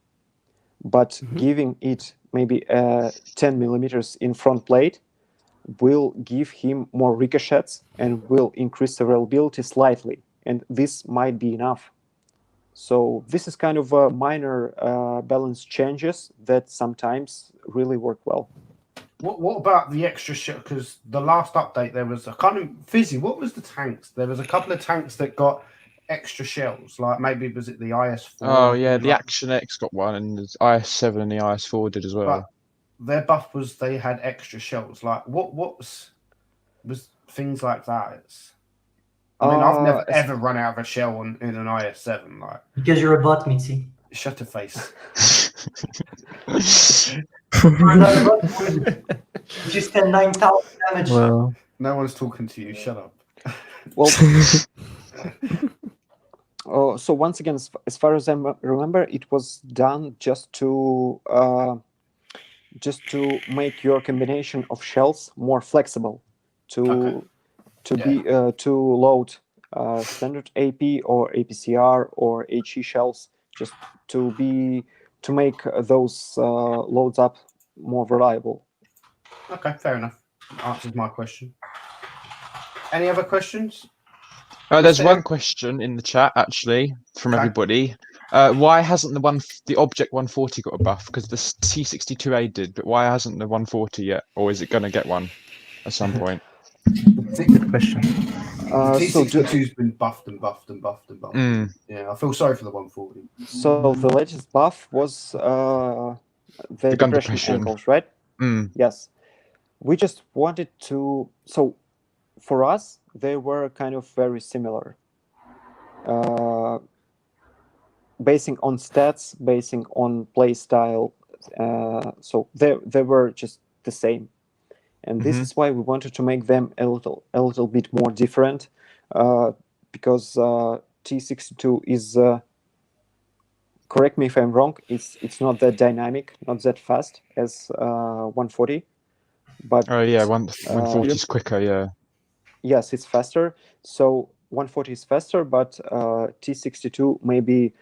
But giving it maybe 10 millimeters in front plate will give him more ricochets and will increase survivability slightly. And this might be enough. So this is kind of a minor balance changes that sometimes really work well. What about the extra shell? Because the last update there was Fizzy. What was the tanks? There was a couple of tanks that got extra shells. Like maybe was it the IS4? Oh yeah, the Action X got one, and the IS7 and the IS4 did as well. But their buff was they had extra shells. Like what was things like that? I mean, I've never ever run out of a shell in an IS7. Like because you're a bot, Mitzi. Shut your face. Just 9,000 damage. Well, no one's talking to you. Shut up. Well, so once again, as far as I remember, it was done just to make your combination of shells more flexible, to load standard AP or APCR or HE shells, just to make those loads up more reliable. Okay, fair enough. Answers my question. Any other questions? There's one question in the chat actually from everybody. Why hasn't the Object 140 got a buff? Because the T62A did, but why hasn't the 140 yet? Or is it going to get one at some point? that's a good question. T62's been buffed and buffed and buffed and buffed. Yeah, I feel sorry for the 140. So the latest buff was the gun depression ankles, right? Yes. We just wanted to. So for us, they were kind of very similar. Basing on stats, basing on play style. So they were just the same. And this is why we wanted to make them a little bit more different, because T62 is, correct me if I'm wrong, it's not that dynamic, not that fast as 140. But 140 is quicker, yeah. Yes, it's faster. So 140 is faster, but T62 maybe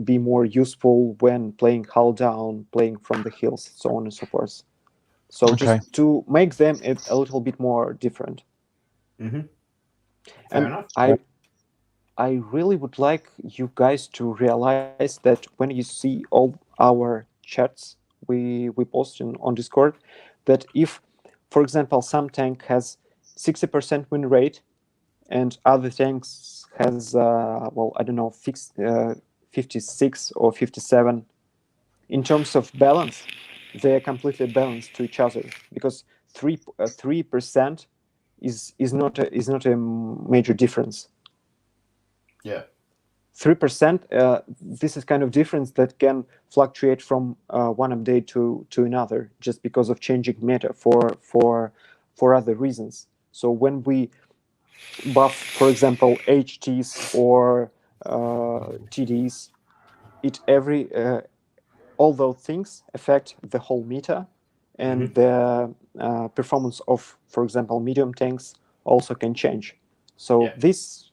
be more useful when playing hull down, playing from the hills, so on and so forth. So just to make them a little bit more different. Fair And enough. I I really would like you guys to realize that when you see all our chats we post on Discord, that if, for example, some tank has 60% win rate and other tanks has well, I don't know, 56 or 57, in terms of balance, they are completely balanced to each other, because 3% is not a major difference. Yeah. 3%, this is kind of difference that can fluctuate from one update to another, just because of changing meta for other reasons. So when we buff, for example, HTs or TDs, all those things affect the whole meta, and the performance of, for example, medium tanks also can change. So this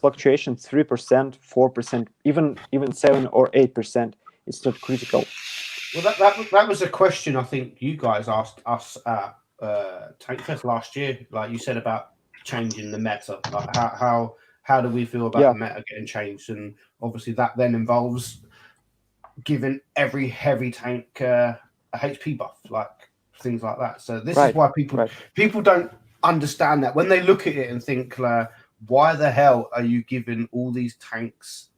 fluctuation, 3%, 4%, even 7 or 8%, it's not critical. Well, that was a question I think you guys asked us at Tank Fest last year. Like you said about changing the meta. Like how do we feel about the meta getting changed? And obviously that then involves giving every heavy tank a HP buff, like things like that. So this is why people don't understand that when they look at it and think, why the hell are you giving all these tanks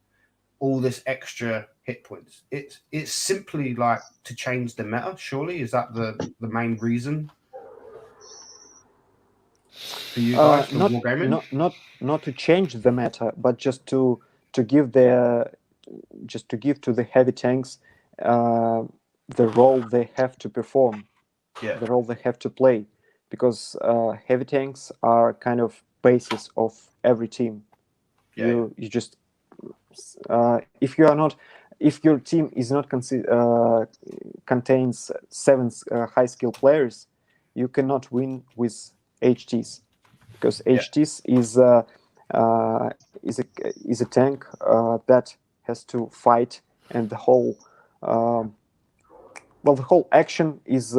all this extra hit points? It's simply like to change the meta. Surely, is that the main reason for you guys for Wargaming? Not to change the meta, but just to give to the heavy tanks the role they have to perform, the role they have to play, because heavy tanks are kind of basis of every team. You just if your team is not contains 7 high skill players, you cannot win with HTs, because HTs is a tank that has to fight, and the whole action is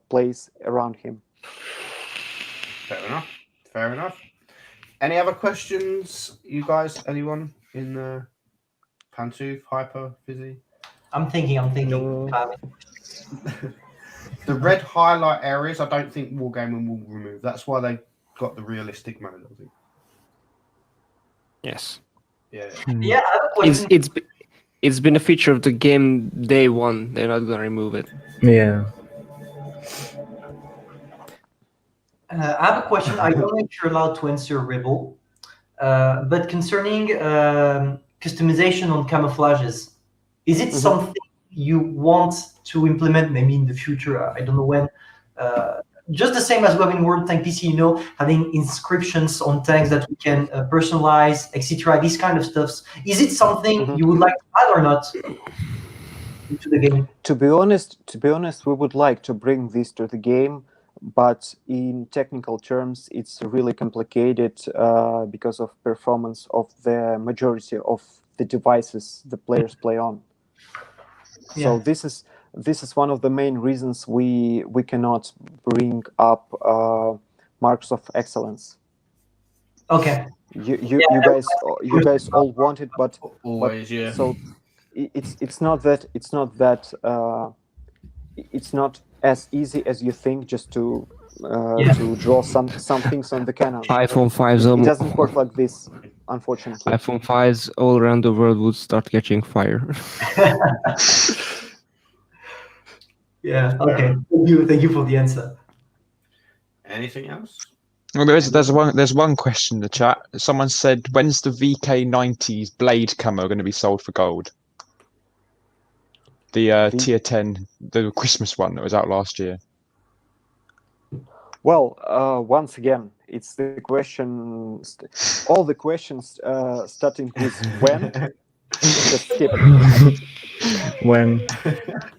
plays around him. Fair enough. Any other questions, you guys? Anyone in Pantoof, Hyper, Fizzy? I'm thinking. No. The red highlight areas, I don't think Wargaming will remove. That's why they got the realistic mode, I think. Yes. Yeah. Yeah, I have a question. It's been a feature of the game day one. They're not gonna remove it. Yeah. I have a question. I don't know if you're allowed to answer, Rebel, but concerning customization on camouflages, is it something you want to implement maybe in the future? I don't know when. Just the same as we have in World Tank PC, having inscriptions on tanks that we can personalize, etc. These kind of stuffs. Is it something you would like to add or not into the game? To be honest, we would like to bring this to the game, but in technical terms, it's really complicated because of performance of the majority of the devices the players play on. So this is one of the main reasons we cannot bring up marks of excellence. Okay. You guys all want it, but always, so it's not that it's not as easy as you think just to draw some things on the cannon. iPhone 5s. It doesn't work like this, unfortunately. iPhone 5s all around the world would start catching fire. Yeah. Okay. Thank you for the answer. Anything else? Well, there's one question in the chat. Someone said, "When's the VK90's blade camo going to be sold for gold?" The tier 10, the Christmas one that was out last year. Well, once again, it's the question. All the questions starting with when. Just skip it. When?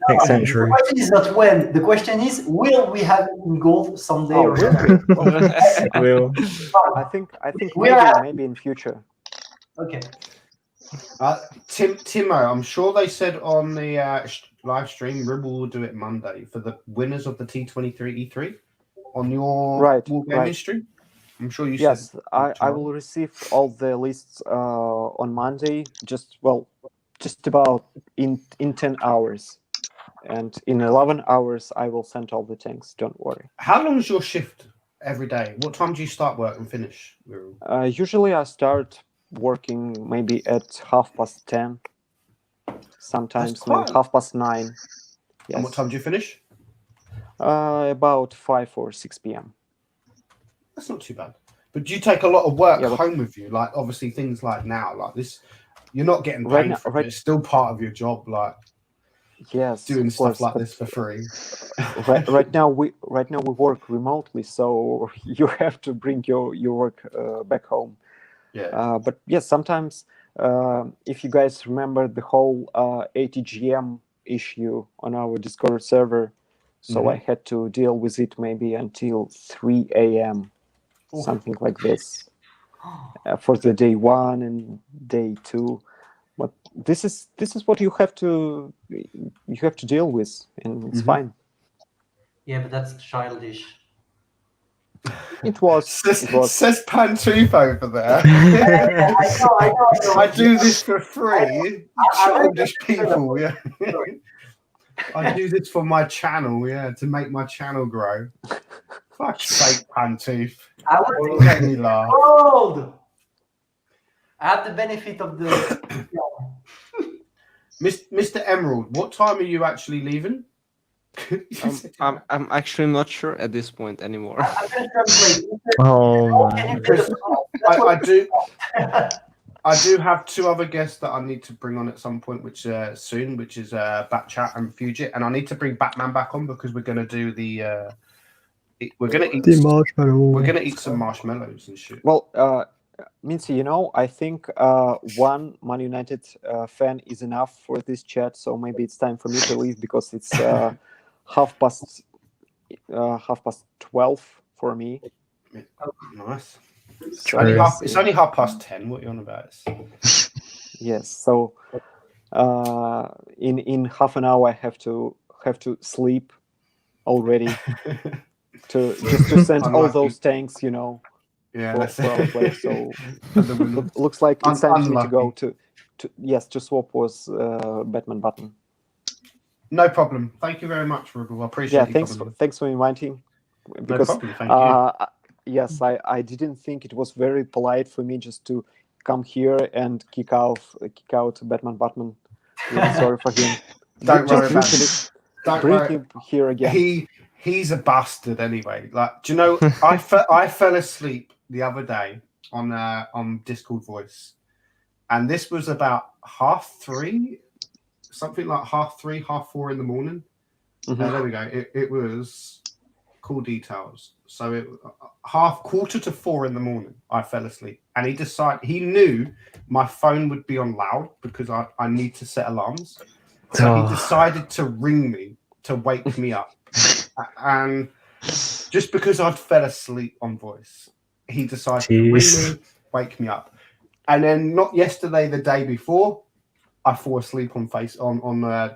Next century. The question is not when. The question is, will we have it in gold someday? Oh, Will. I think maybe in future. Okay. Timo, I'm sure they said on the live stream, Ribble will do it Monday for the winners of the T23 E3 on your Wargaming stream. I'm sure you Yes, said. I will receive all the lists on Monday. Just about in 10 hours, and in 11 hours I will send all the tanks. Don't worry. How long is your shift every day? What time do you start work and finish? Usually I start working maybe at 10:30. Sometimes maybe quite- 9:30. Yes. And what time do you finish? About 5 or 6 p.m. That's not too bad. But do you take a lot of work Yeah, but- home with you? Like obviously things like now, like this, you're not getting paid Right now- for it. right- It's still part of your job, like Yes, doing of stuff course, like but this for free. right now we work remotely, so you have to bring your work back home. Yeah. But yes, sometimes if you guys remember the whole ATGM issue on our Discord server, so I had to deal with it maybe until 3 a.m. Oof. something like this for the day 1 and day 2. But this is what you have to deal with, and it's fine. Yeah, but that's childish. It was. Says Pantoof over there. I know. I do this for free. Childish people, yeah. I do this for my channel, yeah, to make my channel grow. Fuck's sake, Pantoof. I You make me laugh. old. I have the benefit of the. Mr. Emerald, what time are you actually leaving? I'm actually not sure at this point anymore. I'm gonna translate. Oh, Can you man. get us off? That's what- I do have 2 other guests that I need to bring on at some point, which soon, which is Batchat and Fugit, and I need to bring Batman back on because we're gonna do the we're gonna eat marshmallow. we're gonna eat some marshmallows and shit. Well, Mincy, I think one Man United fan is enough for this chat, so maybe it's time for me to leave because it's 12:30 for me. Nice. It's Sorry. only 10:30. What are you on about? Yes, so in half an hour I have to sleep already to send all Unlucky. those tanks, Yeah, for that's our players. So it. looks like it's time for me to go Unlucky. to swap with Batman button. No problem. Thank you very much, Rubble. I appreciate Yeah, you thanks coming. for inviting. No Because problem. Thank you. yes, I didn't think it was very polite for me just to come here and kick out Batman Batman. Really sorry for him. Don't worry about bring it. Don't Bring worry. him here again. He's a bastard anyway. Like, do you know? I fell asleep the other day on Discord voice, and this was about 3:30, something like 3:30, 4:30 in the morning. There we go. It was cool details. So it 3:45 in the morning. I fell asleep, and he knew my phone would be on loud because I need to set alarms. So he decided to ring me to wake me up. And just because I'd fell asleep on voice, he decided to ring me, wake me up. And then not yesterday, the day before, I fall asleep on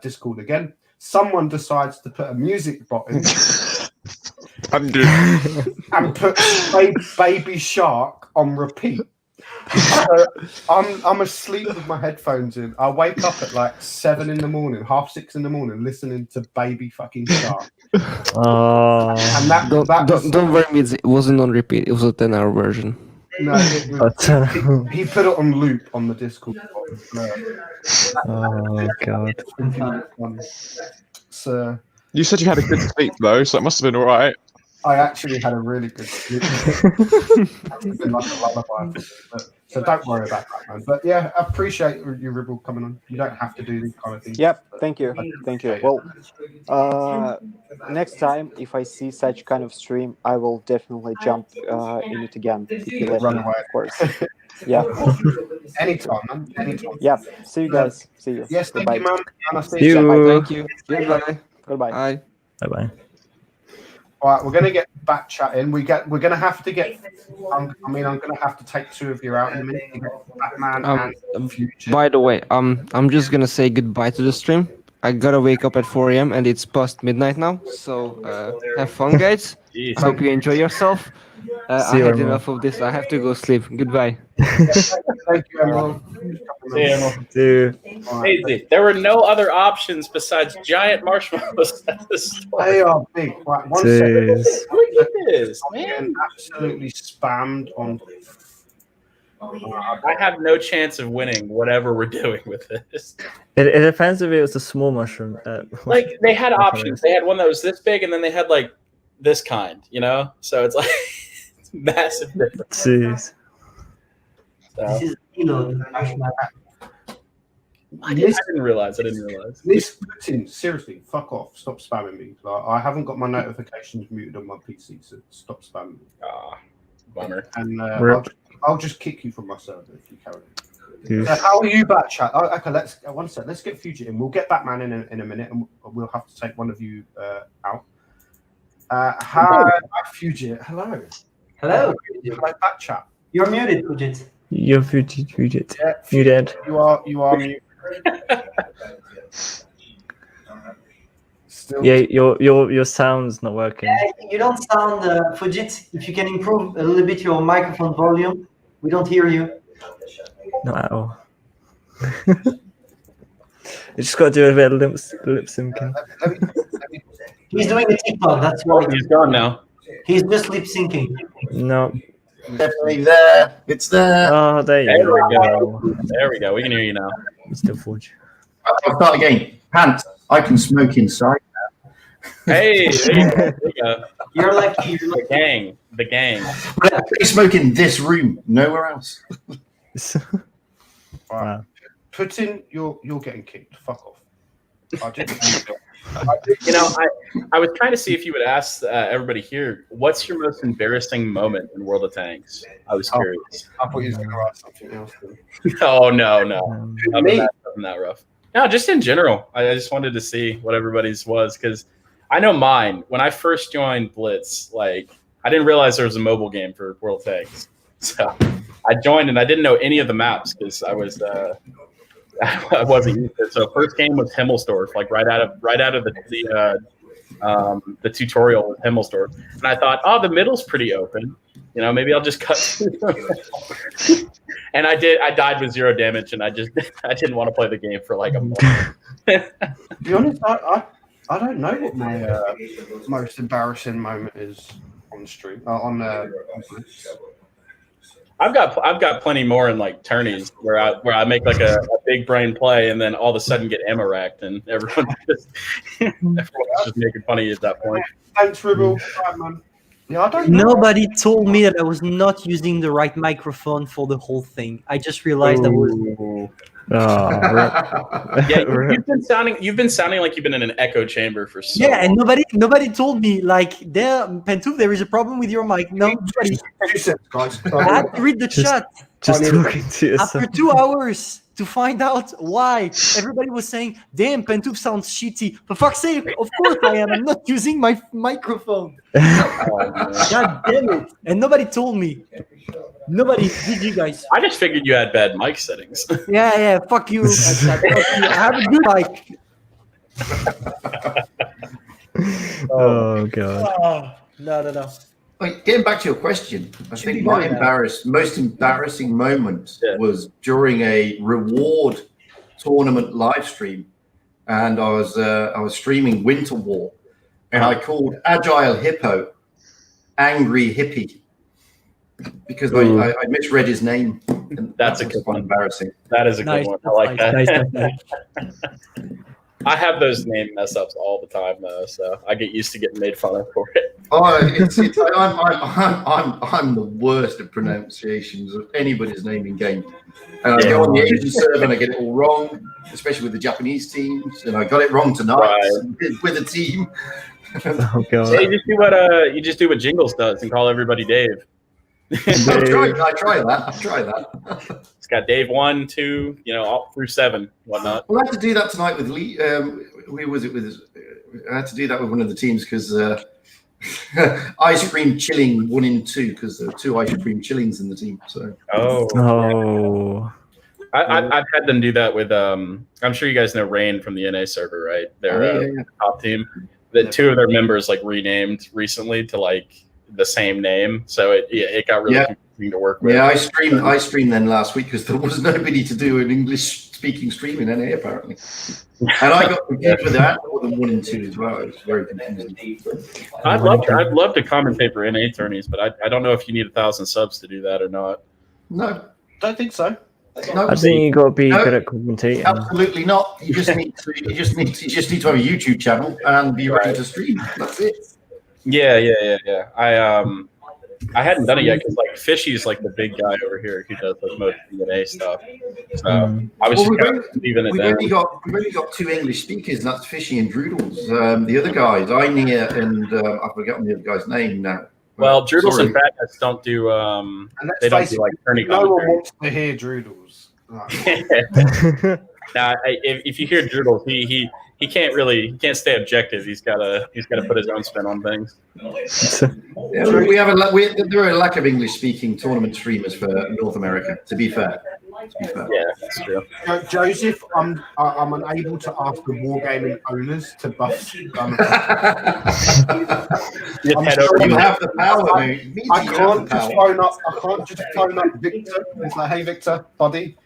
Discord again. Someone decides to put a music button and put Baby Shark on repeat. So I'm asleep with my headphones in. I wake up at like 7 in the morning, 6:30 in the morning, listening to Baby fucking Shark. And Don't worry, it wasn't on repeat. It was a 10-hour version. No, he put it on loop on the Discord. Oh god. So You said you had a good sleep though, so it must have been all right. I actually had a really good sleep. It's been like a lullaby. So don't worry about that, man. But yeah, I appreciate you, Ribble, coming on. You don't have to do these kind of things. Yep, thank you. Well, next time if I see such kind of stream, I will definitely jump in it again. If you let Run me, away. of course. Yeah. Anytime, man. Anytime. Yeah. See you guys. See you. Yes, thank Goodbye. you, man. And I'll see See you. you. Thank you. Goodbye. Goodbye. Bye. Bye bye. All right, we're gonna get back chatting. We're gonna have to get. I'm gonna have to take 2 of you out in a minute. Batman and Future. By the way, I'm just gonna say goodbye to the stream. I gotta wake up at 4 a.m. and it's past midnight now. So have fun, guys. Hope you enjoy yourself. I had enough of this. I have to go sleep. Goodbye. Thank you, Emerald. See you, Emerald. Dude. Crazy. There were no other options besides giant marshmallows at the store. They are big. Right, one second. Jeez. Look at this, I'm man. getting absolutely spammed on. I have no chance of winning whatever we're doing with this. It depends if it was a small mushroom. Like they had Marshmallows. options. They had one that was this big, and then they had like this kind. You know, so it's like it's massive difference. Jeez. So, This is Elon Marshmallow. I didn't realize. This Putin, seriously, fuck off. Stop spamming me. Like, I haven't got my notifications muted on my PC, so stop spamming me. Ah, bummer. And Rip. I'll just kick you from my server if you carry on. Dude. How are you back, chat? Oh, okay, let's one sec. Let's get Fugitive in. We'll get Batman in a minute, and we'll have to take one of you out. Hi, Fugitive. Hello. Hello. Hello, back, chat. You're muted, Fujit. You're Fujit. Yeah, You dead. You are muted. Still. Yeah, your sound's not working. You don't sound, Fujit. If you can improve a little bit your microphone volume, we don't hear you. Not at all. You just got to do a bit of lip syncing. He's doing a TikTok, that's why. He's gone now. He's just lip syncing. No. Definitely there. It's there. Oh, there There you we go. go. There we go. We can hear you now. Mr. Forge. I'll start again. Pants. I can smoke inside. Hey, there you go. You're lucky. The gang. The gang. But I only smoke in this room, nowhere else. Wow. Putin, you're getting kicked. Fuck off. I didn't. You know, I was trying to see if you would ask everybody here, what's your most embarrassing moment in World of Tanks? I was curious. I thought you was going to write something else. Oh, no. Me? Nothing that rough. No, just in general. I just wanted to see what everybody's was, because I know mine. When I first joined Blitz, like, I didn't realize there was a mobile game for World of Tanks. So I joined, and I didn't know any of the maps, because I was... I wasn't used to it. So first game was Himmelsdorf, like right out of the tutorial with Himmelsdorf, and I thought, oh, the middle's pretty open. You know, maybe I'll just cut through them. And I did. I died with 0 damage, and I didn't want to play the game for like a month. To be honest, I don't know what my most embarrassing moment is on stream on Blitz. I've got plenty more in like tourneys where I make like a big brain play and then all of a sudden get ammo racked and everyone's just making fun of you at that point. Thanks, Ribble. Right, man. Yeah, I don't know. Nobody told me that I was not using the right microphone for the whole thing. I just realized I was. Yeah, you've been sounding like you've been in an echo chamber for so long. And nobody told me like Pentouf, there is a problem with your mic. No, nobody. 2 cents, guys. I had to read the chat Just talking to yourself. after 2 hours to find out why. Everybody was saying, "Damn, Pentouf sounds shitty." For fuck's sake, of course I am. I'm not using my microphone. God damn it! And nobody told me. Nobody did, you guys. I just figured you had bad mic settings. Yeah. Fuck you. Fuck you. I have a good mic. Oh god. No. Wait, getting back to your question, I think my most embarrassing moment was during a reward tournament live stream, and I was streaming Winter War, and I called Agile Hippo Angry Hippie because I misread his name. And That's a was good quite one. embarrassing. That is a good one. I like that. Nice. I have those name mess ups all the time though, so I get used to getting made fun of for it. Oh, I'm the worst at pronunciations of anybody's name in game, and I go on the Asian server and I get it all wrong, especially with the Japanese teams, and I got it wrong tonight with a team. Oh god. So you just do what Jingles does and call everybody Dave. I try that. It's got Dave 1, 2, all through 7, whatnot. Well, I had to do that tonight with Lee. Who was it with? I had to do that with one of the teams because Ice Cream Chilling 1 and 2 because there were 2 Ice Cream Chillings in the team. So I've had them do that with I'm sure you guys know Rain from the NA server, right? Their top team. The 2 of their members like renamed recently to like the same name, so it got really confusing to work with. Yeah, I streamed then last week because there was nobody to do an English-speaking stream in NA apparently, and I got confused with that more than 1 and 2 as well. It was very confusing. I'd love to commentate for NA tourneys, but I don't know if you need 1,000 subs to do that or not. No, don't think so. No, I think you got to be good at commentating. Absolutely not. You just need to have a YouTube channel and be ready to stream. That's it. Yeah. I hadn't done it yet because like Fishy's like the big guy over here who does like most DNA stuff. So I was just kind of leaving it there. We've only got 2 English speakers, and that's Fishy and Droodles. The other guys, Inia and I've forgotten the other guy's name now. Well, Droodles and Fatness don't do they don't do like tourney no commentary. one wants to hear Droodles. Now, if you hear Droodles, he can't stay objective. He's got to put his own spin on things. Yeah, there are a lack of English-speaking tournament streamers for North America. To be fair. Yeah, that's true. Joseph, I'm unable to ask the Wargaming owners to buff. You have the power, mate. I can't just phone up. I can't just phone up Victor. It's like, hey, Victor, buddy,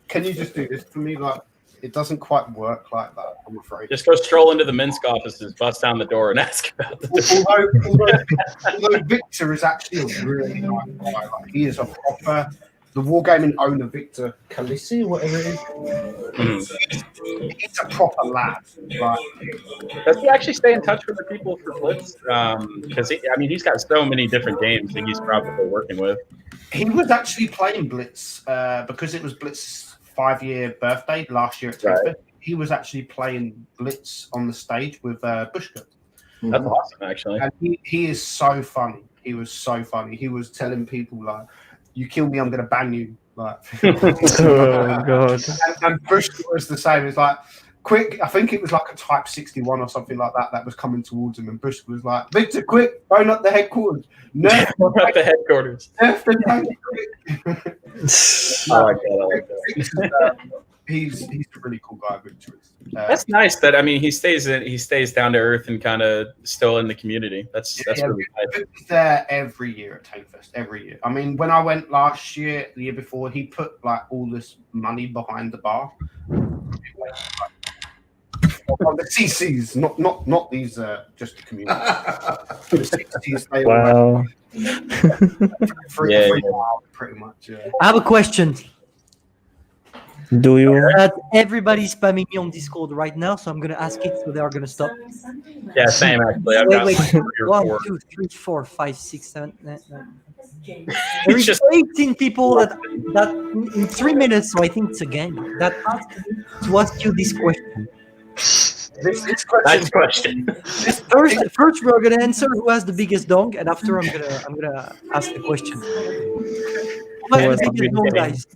can you just do this for me? Like, it doesn't quite work like that, I'm afraid. Just go stroll into the Minsk offices, bust down the door, and ask about this. Although Victor is actually a really nice guy. Like, he is a proper. The Wargaming owner, Victor Kalissi, whatever it is, he's a proper lad. Like, does he actually stay in touch with the people for Blitz? Because he's got so many different games that he's probably working with. He was actually playing Blitz because it was Blitz's 5-year birthday last year at Texas. Right. He was actually playing Blitz on the stage with Bushka. That's awesome, actually. And he is so funny. He was so funny. He was telling people like, "You kill me, I'm going to bang you." Like, oh god! And Bush was the same. It's like, quick! I think it was like a Type 61 or something like that was coming towards him, and Bush was like, "Victor, quick! Phone up the headquarters." Nerf the headquarters. Nerf the tank, I like that. He's a really cool guy, Victor. That's nice. That he stays down to earth and kind of still in the community. That's really nice. He's there every year at Tanefest. Every year. I mean, when I went last year, the year before, he put like all this money behind the bar. On the CCs, not these, just the community. The CCs, wow. Pretty much. Yeah. I have a question. Do you? Everybody's spamming me on Discord right now, so I'm gonna ask it, so they are gonna stop. Yeah, same actually. I've got wait. 3 or 1, 4. 2, 3, 4, 5, 6, 7, 8, 9. There is 18 people that in 3 minutes, so I think it's a game that asked to ask you this question. This question. Nice question. First, we're gonna answer who has the biggest dong, and after I'm gonna ask the question. Who has the biggest dong, guys?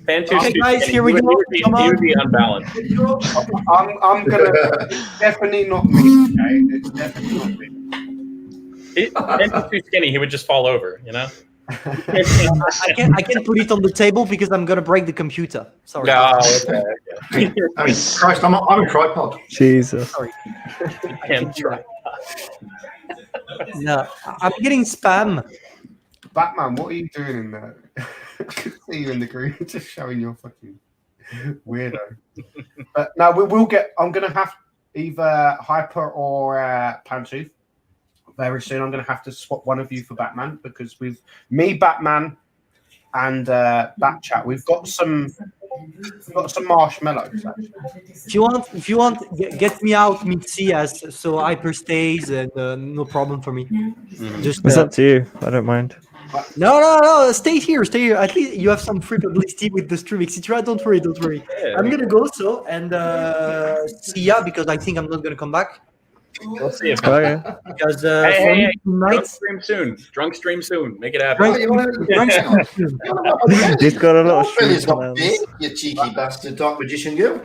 Okay, guys, here we go. Come on. He would be unbalanced. I'm gonna. It's definitely not me. Okay? It's definitely not me. Pantu's too skinny. He would just fall over. You know. I can't put it on the table because I'm gonna break the computer. Sorry. No, okay. I mean, Christ, I'm a tripod. Jesus. Sorry. Tripod. No, I'm getting spam. Batman, what are you doing in there? I can see you in the green, just showing your fucking weirdo. But no, we'll get. I'm gonna have either Hyper or Pantu very soon. I'm gonna have to swap one of you for Batman because with me, Batman, and Batchat, we've got some marshmallows. Actually. If you want, get me out Mitzi as so Hyper stays and no problem for me. Just It's up to you. I don't mind. No, stay here. At least you have some free publicity with the stream, etc. Don't worry. Yeah. I'm gonna go and see ya because I think I'm not gonna come back. We'll see if Okay. Because hey, tonight, drunk stream soon. Make it happen. He's got a lot of Australia's streams not plans. big, you cheeky bastard, dark magician girl.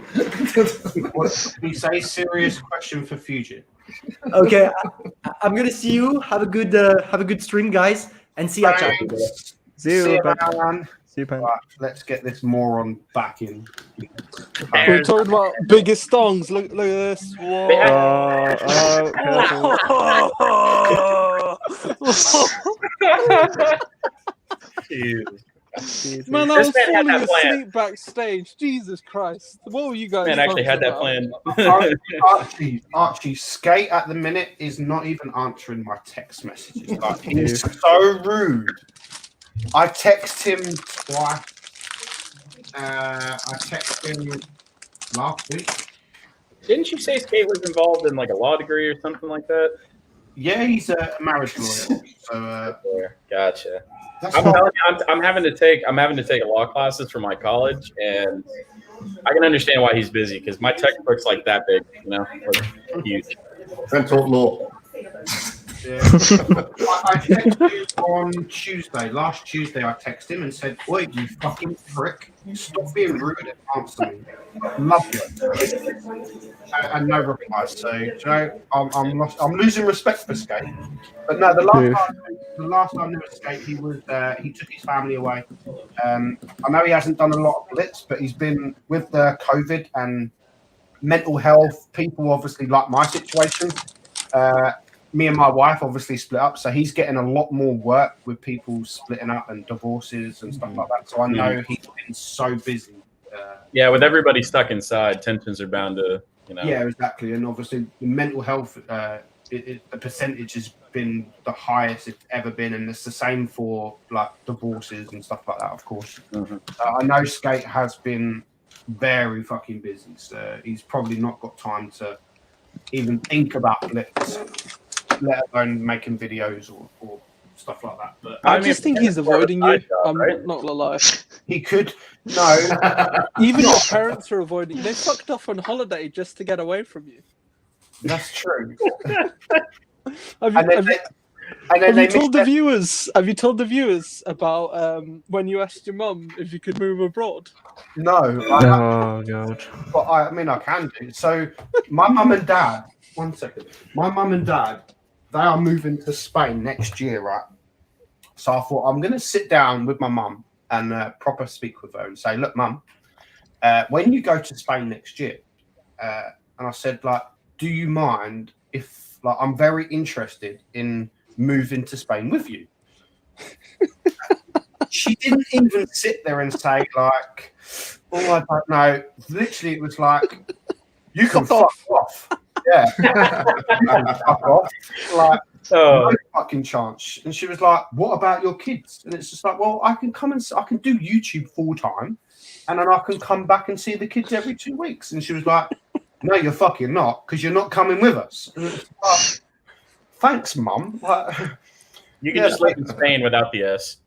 What we say? Serious question for Future. okay, I'm gonna see you. Have a good stream, guys, and see ya. Chat. See you, man. See you, Pan. Right, let's get this moron back in. We're talking about biggest songs. Look at this. Whoa. Careful. Man, I was This man had falling that plan. asleep backstage. Jesus Christ. What were you guys Man actually had that talking plan. Archie, Skate at the minute is not even answering my text messages. Like, he's so rude. I text him twice. I text him last week. Didn't you say Skate was involved in like a law degree or something like that? Yeah, he's a marriage lawyer. So gotcha. that's I'm, not- telling you, I'm having to take law classes for my college, and I can understand why he's busy because my textbook's like that big, you know, like huge. Don't talk law. Yeah. I texted him on Tuesday. Last Tuesday, I texted him and said, "Oi, you fucking prick! Stop being rude and answer me. Love you." And no reply. So, you know, I'm losing respect for Skate. But no, the last time I knew of Skate, he took his family away. I know he hasn't done a lot of Blitz, but he's been with the COVID and mental health. People obviously like my situation. Me and my wife obviously split up, so he's getting a lot more work with people splitting up and divorces and stuff like that. So I know he's been so busy. Yeah, with everybody stuck inside, tensions are bound to, you know. Yeah, exactly. And obviously, the mental health, the percentage has been the highest it's ever been, and it's the same for like divorces and stuff like that. Of course, I know Skate has been very fucking busy, so he's probably not got time to even think about Blitz, let alone making videos or stuff like that. But I just think he's avoiding you. I'm not gonna lie. He could. No. Even your parents are avoiding you. They fucked off on holiday just to get away from you. That's true. Have you told the viewers about when you asked your mum if you could move abroad? No. Oh god. But I mean, I can do. So my mum and dad. One second. My mum and dad, they are moving to Spain next year, right? So I thought I'm going to sit down with my mum and proper speak with her and say, "Look, mum, when you go to Spain next year," and I said, like, "Do you mind if, like, I'm very interested in moving to Spain with you?" She didn't even sit there and say, like, "Oh, I don't know." Literally, it was like, "You can fuck off." Yeah. Fuck off. Like, no fucking chance. And she was like, "What about your kids?" And it's just like, well, I can come and I can do YouTube full time, and then I can come back and see the kids every 2 weeks. And she was like, "No, you're fucking not, because you're not coming with us." And it's like, thanks, mum. Like, you can just live in Spain without the S.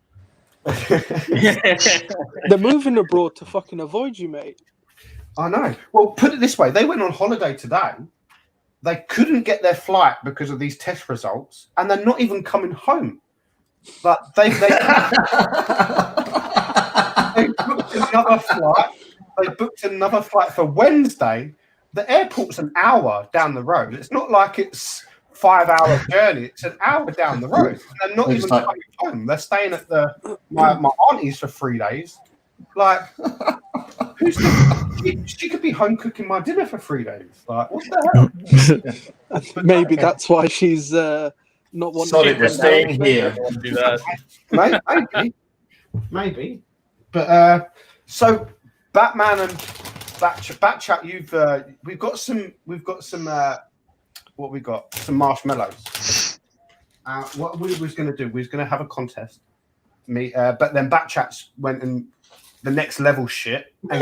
They're moving abroad to fucking avoid you, mate. I know. Well, put it this way: they went on holiday today. They couldn't get their flight because of these test results, and they're not even coming home. But they booked another flight. They booked another flight for Wednesday. The airport's an hour down the road. It's not like it's 5 hour journey. It's an hour down the road. They're not even coming home. They're staying at my auntie's for 3 days. Like, she could be home cooking my dinner for 3 days. Like, what the hell? Maybe that's why she's not wanting. Sorry, we're staying here. Do that. Maybe. But so Batman and Batchat, we've got some what we got? Some marshmallows. What we was going to do, we was going to have a contest. But then Batchats went and the next level shit. And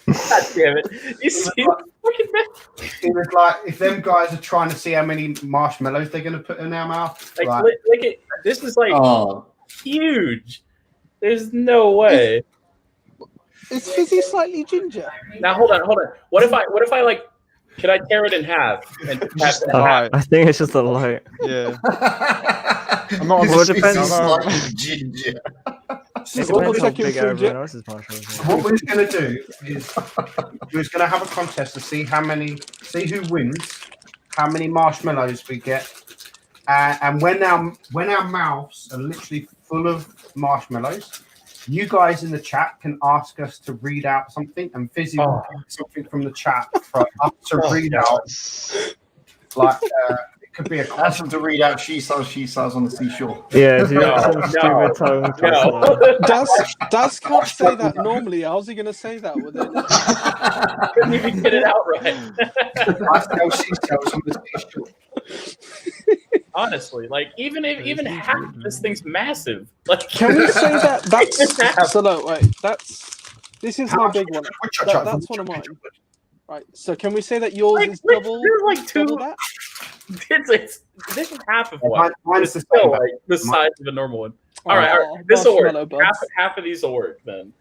God damn it! You see, it was like, if them guys are trying to see how many marshmallows they're going to put in their mouth. Like, look at this is like huge. There's no way. Is Fizzy slightly ginger? Now hold on. What if I like? Could I tear it in half? And just I think it's just a light. Yeah. I'm not. Well, it depends. Ginger. It depends how big everyone else's marshmallows are. What we're going to do is we're going to have a contest to see who wins, how many marshmallows we get, and when our mouths are literally full of marshmallows, you guys in the chat can ask us to read out something, and Fizzy will pick something from the chat for us to read out. Like, could be a Ask them to read out she saws on the seashore. Yeah, do you No, some stupid tongue twister? Das can't say that normally. How's he going to say that within? Couldn't even get it out right. I tell she sells on the seashore. Honestly, like even half of this thing's massive. Like, Can we say that? That's so no, wait. This is my big one. That's one of mine. Right. So can we say that yours is double? You're like double that? This is half of one. Mine's It's the still same. like the size of a normal one. All Oh, right, this will work. marshmallow buds. Half of these will work then.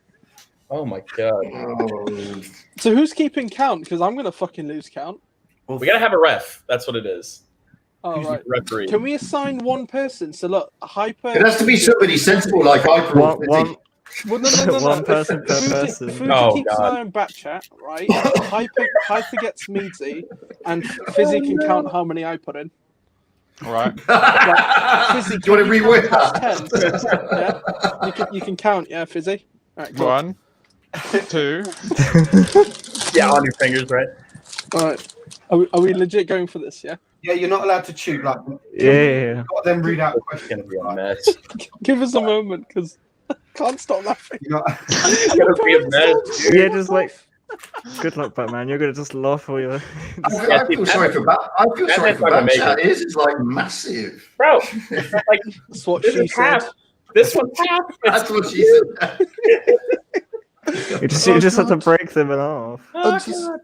Oh my god. Oh. So who's keeping count? Because I'm gonna fucking lose count. We gotta have a ref. That's what it is. Oh Who's right. the referee? Can we assign one person? So look, Hyper. It has to be somebody sensible like Hyper or Fizzy. Well, no. One person per Fuji, person. Fuji Oh, keeps an God. eye on back chat, right? Hyper gets Meadsy, and Fizzy can count how many I put in. All right. Right. Fizzy, Do you want to can reword count that? past 10? Yeah, you can count, yeah, Fizzy. All right, cool. 1, 2. Yeah, on your fingers, right? All right. Are we legit going for this? Yeah. Yeah, you're not allowed to cheat. Like, Yeah. got them read out It's gonna questions. be a Like, mess. Give us a moment, because I can't stop laughing. you're not, It's gonna be a mess. Yeah, just like good luck, Batman. You're gonna just laugh all your. I feel sorry for Batchat. His is like massive. Bro, like That's what this she is half. said. This one's half. That's what she said. You just have to break them in half. Oh,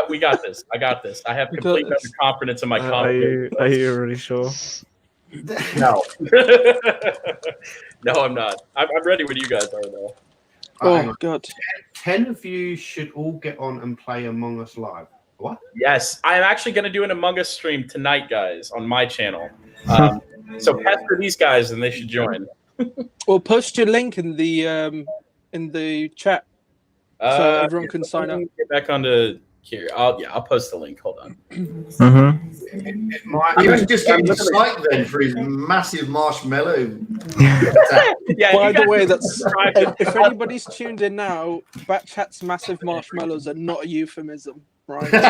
we got this. I got this. I have We got complete this. confidence in my Are confidence. you really sure? No. No, I'm not. I'm ready when you guys are, though. hang Oh on. god. 10 of you should all get on and play Among Us Live. What? Yes, I'm actually going to do an Among Us stream tonight, guys, on my channel. So pester these guys, and they should join. Well, post your link in the chat so everyone can sign up. Get back onto here. I'll post the link. Hold on. Mm-hmm. He was just getting psyched then for his massive marshmallow. Yeah. By you the guys way, can that's subscribe to- if anybody's tuned in now, Batchat's massive marshmallows are not a euphemism, right? We're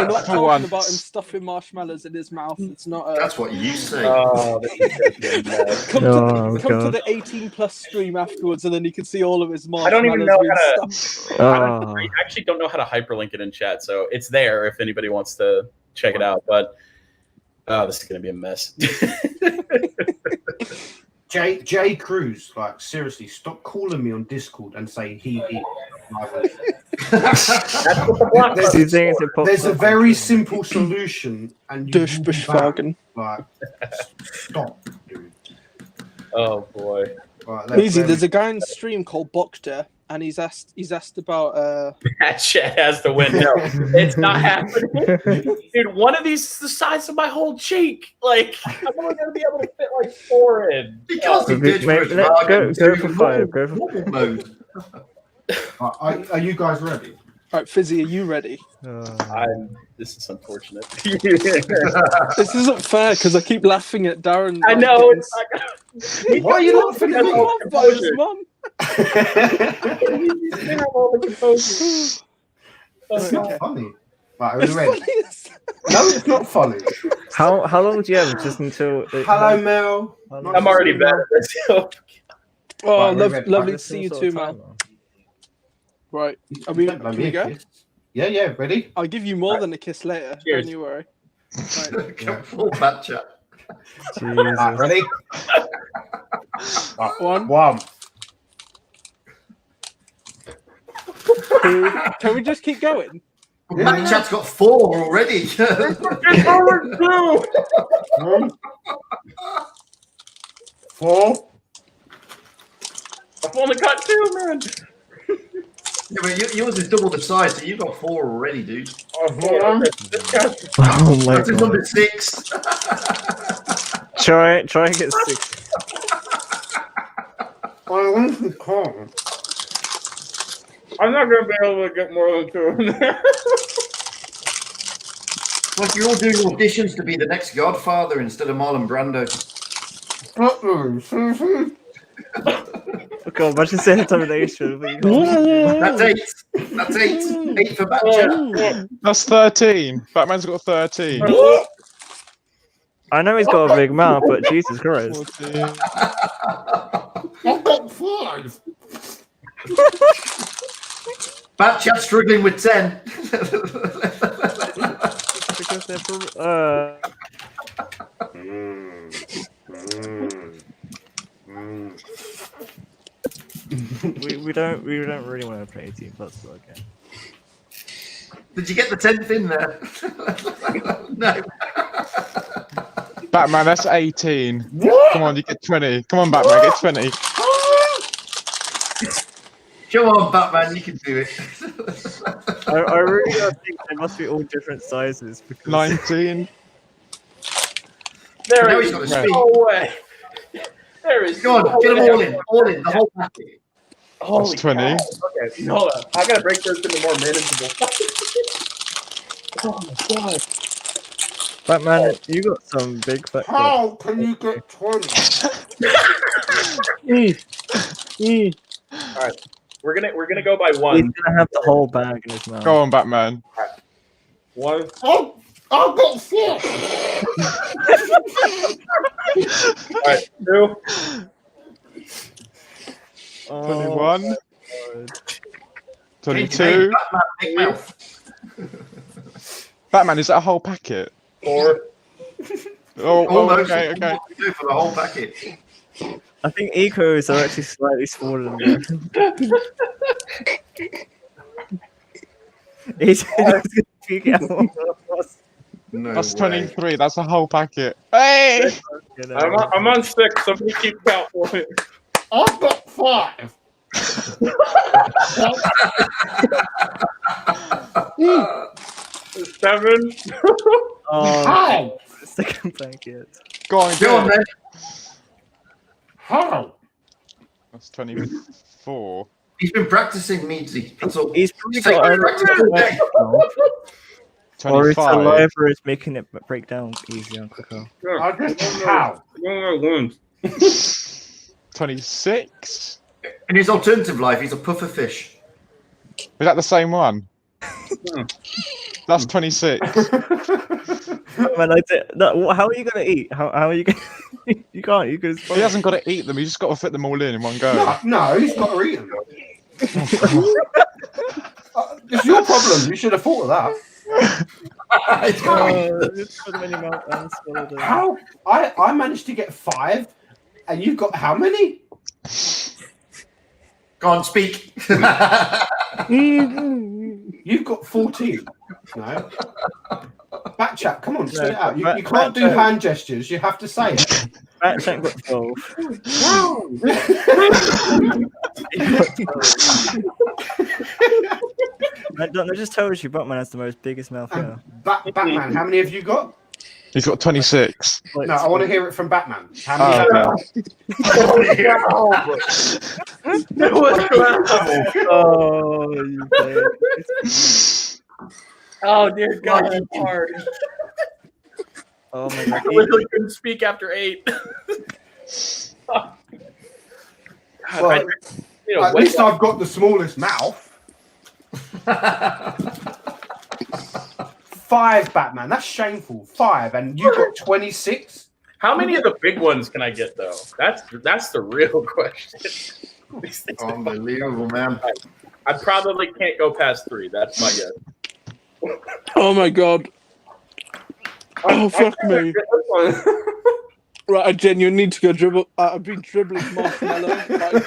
not talking once. about him stuffing marshmallows in his mouth. It's not a. That's what you say. Oh, this is gonna be mad. Come Oh, to God. the 18+ stream afterwards, and then you can see all of his I marshmallows. don't even know being how to. stuffed. I actually don't know how to hyperlink it in chat, so it's there if anybody wants to check it out. But this is gonna be a mess. J Cruz, like seriously, stop calling me on Discord and say he. That's what the block There's- Do you think it's There's a very simple solution, and you will be Dushbushwagen. back. Like, stop, dude. Oh boy. Right, Easy. There's a guy on stream called Bokta, and he's asked about That shit has to win. No, it's not happening. Dude, one of these is the size of my whole cheek. Like, I'm only going to be able to fit like 4 in. Because he Maybe- did maybe- go for 5. Go for mode. Are you guys ready? All right, Fizzy, are you ready? This is unfortunate. This isn't fair because I keep laughing at Darren. I like, know. getting It's like, Why are you laughing at me? off by his mum. have all the composure. It's not funny. Right, are It's you ready? funny as- No, it's not funny. How long do you have? Just until. Hello, Mel. I'm already bad at this. Oh, Right, we're ready. lovely to Just see you some too, sort of man. timer. Right, are we? Don't blow Can me we a go? kiss. Yeah, ready? I'll give you more than a kiss later. Cheers. Don't you worry. Right. Full Batchat. Right, ready? One. Two. Can we just keep going? Batchat's got 4 already. 1, 4. I've only got 2, man. Yeah, but yours is double the size, so you've got 4 already, dude. Oh my That's god. number 6. Try and get 6. I'm not going to be able to get more than 2 in there. Like you're all doing auditions to be the next Godfather instead of Marlon Brando. Oh god, imagine saying determination. That's 8. That's 8. 8 for Batchat. That's 13. Batman's got 13. I know he's got a big mouth, but Jesus Christ. 14. I've got 5. Batchat struggling with 10. Because they're we don't really want to play Team Plus again. Did you get the 10th in there? No. Batman, that's 18. Come on, you get 20. Come on, Batman, get 20. Come on, Batman, you can do it. I really don't think they must be all different sizes. Because 19. Now There he's is got to no speak. way. There is Go on, no get them way. all in, the whole packet. Holy That's 20. cow. Okay, hold on. I gotta break this into more manageable. Oh my god. Batman, you got some big fat. How can you get 20? Alright. We're gonna go by He's one. gonna have the whole bag in his mouth. Go on, Batman. One. Oh, I've got 4. Alright, 2. 21. Change 22. your name, Batman, big mouth. Batman, is that a whole packet? 4. Oh, Almost. okay. What do we do for the whole packet? I think ecos are actually slightly smaller than that. He's gonna peek out. No That's way. 23. That's a whole packet. Hey! I'm on 6. Somebody keep count for me. I've got 5. 7. How? Second blanket. Go on, Go on, get it. then. How? That's 24. He's been practicing, Meadsy. That's all. He's probably He's taking got practice all day. or it's the 25. library is making it break down easier and quicker. I just how? 26. In his alternative life, he's a puffer fish. Is that the same one? That's 26. Man, how are you gonna eat? How are you gonna? You can't. You can. Well, he hasn't got to eat them. He's just got to fit them all in one go. No, he's got to eat them. It's your problem. You should have thought of that. It's got Just put them in your mouth and swallow them. How? I managed to get 5, and you've got how many? Go on, speak. You've got 14. No. Batchat, come on, spit it out. You can't do hand gestures. You have to say it. Batchat got 12. That just tells you Batman has the most biggest mouth ever. Batman, how many have you got? He's got 26. No, I want to hear it from Batman. How many? Oh, you baby. Oh dear God, it's hard. Oh my I god. literally couldn't speak after 8. God, Well, at least I've got the smallest mouth. 5, Batman. That's shameful. 5, and you got 26. How many of the big ones can I get though? That's the real question. Unbelievable, man. I probably can't go past 3. That's my guess. Oh my god. Oh fuck me. Right, I genuinely need to go dribble. I've been dribbling Marshmallow. Like,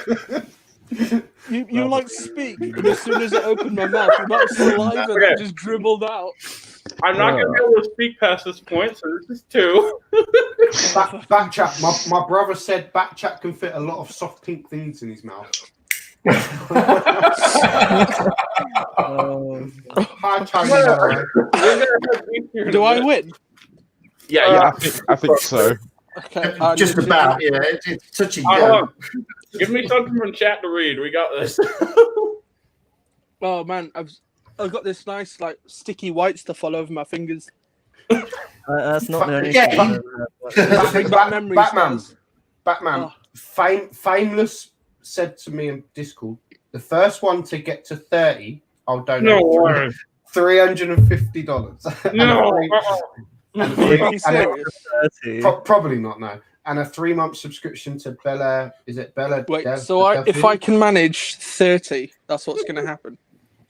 you like speak, and as soon as I opened my mouth, the amount of saliva that just dribbled out. I'm not gonna be able to speak past this point, so this is 2. Batchat. My brother said Batchat can fit a lot of soft pink things in his mouth. Hi, Tony. Do I win? Yeah. I think so. Okay. Just about, yeah. It's touch and Hold go. on. Give me something from chat to read. We got this. Oh man, I've got this nice like sticky white stuff all over my fingers. That's not the only Yeah. thing. Bring back memories, guys. Batman. Oh. Fameless said to me in Discord, the first one to get to 30 I'll donate No way. $350. No. Are you serious? Probably not, no. And a 3-month subscription to Bella. Is it Bella? Wait, if I can manage 30, that's what's going to happen.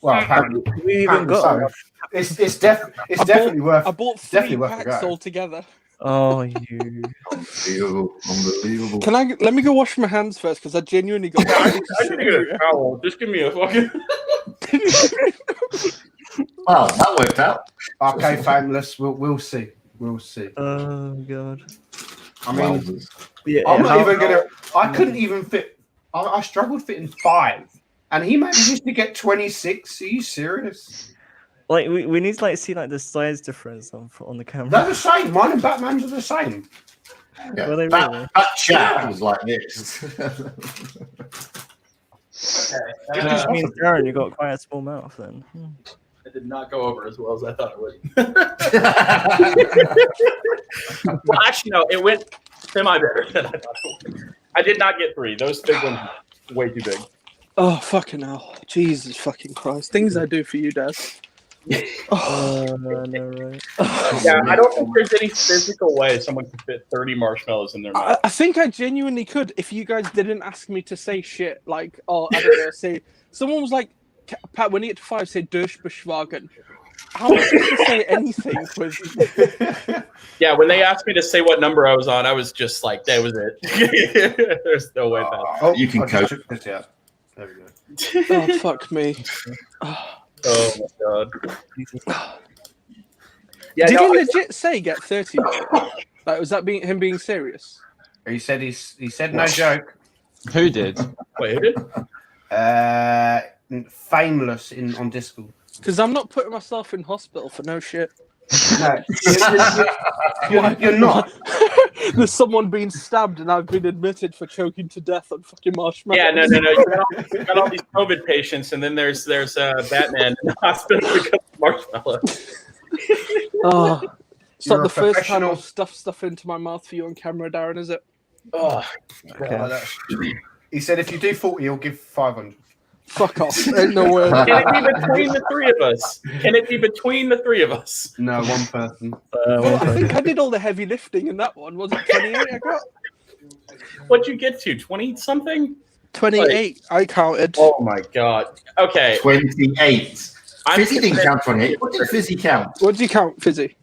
Well, apparently, We even got. so. It's definitely worth. I bought 3 definitely worth a packs go. altogether. Oh, you. Unbelievable. Let me go wash my hands first because I genuinely got. I should get a towel. Just give me a fucking. Wow, that worked out. Okay, Fameless. We'll see. We'll see. Oh god. I mean, Yeah, I'm not even gonna. I couldn't even fit. I struggled fitting 5, and he managed to get 26. Are you serious? Like we need to like see like the size difference on the camera. They're the same. Mine and Batman's are the same. Yeah. Were they that, really? that chat was like this. It just means, Darren, you got quite a small mouth then. It did not go over as well as I thought it would. Well, actually, no, it went semi better than I thought it would. I did not get 3. Those big ones were way too big. Oh fucking hell! Jesus fucking Christ! Things I do for you, Dad. Oh, no, right. Yeah, I don't think there's any physical way someone could fit 30 marshmallows in their mouth. I think I genuinely could if you guys didn't ask me to say shit. Like, oh, I don't know. Say someone was like, Pat, when you get to 5, say Durchbeschwagen. How am I supposed to say anything with? Yeah, when they asked me to say what number I was on, I was just like, that was it. There's no way back. You can cope. There we go. Oh fuck me! Oh my god. Yeah, Did no, he legit say get 30? Like, was that him being serious? He said he said no joke. Who did? Wait, who did? Fameless on Discord. Because I'm not putting myself in hospital for no shit. No, you're not. There's someone being stabbed and I've been admitted for choking to death on fucking Marshmallow. Yeah, no. You got all these COVID patients, and then there's Batman in the hospital because of Marshmallow. Oh, it's You're not a the first time professional. I've stuffed stuff into my mouth for you on camera, Darren, is it? Oh, Okay. He said if you do 40, he'll give 500. Fuck off. Ain't no way. can it be between the 3 of us? Can it be between the 3 of us? No, one person. Well, I think I did all the heavy lifting in that one. Was it 28 I got? What'd you get to? 20 something? 28, I counted. Oh my god. Okay. 28. I'm Fizzy didn't convinced- count 28. What did Fizzy count? What do you count, Fizzy?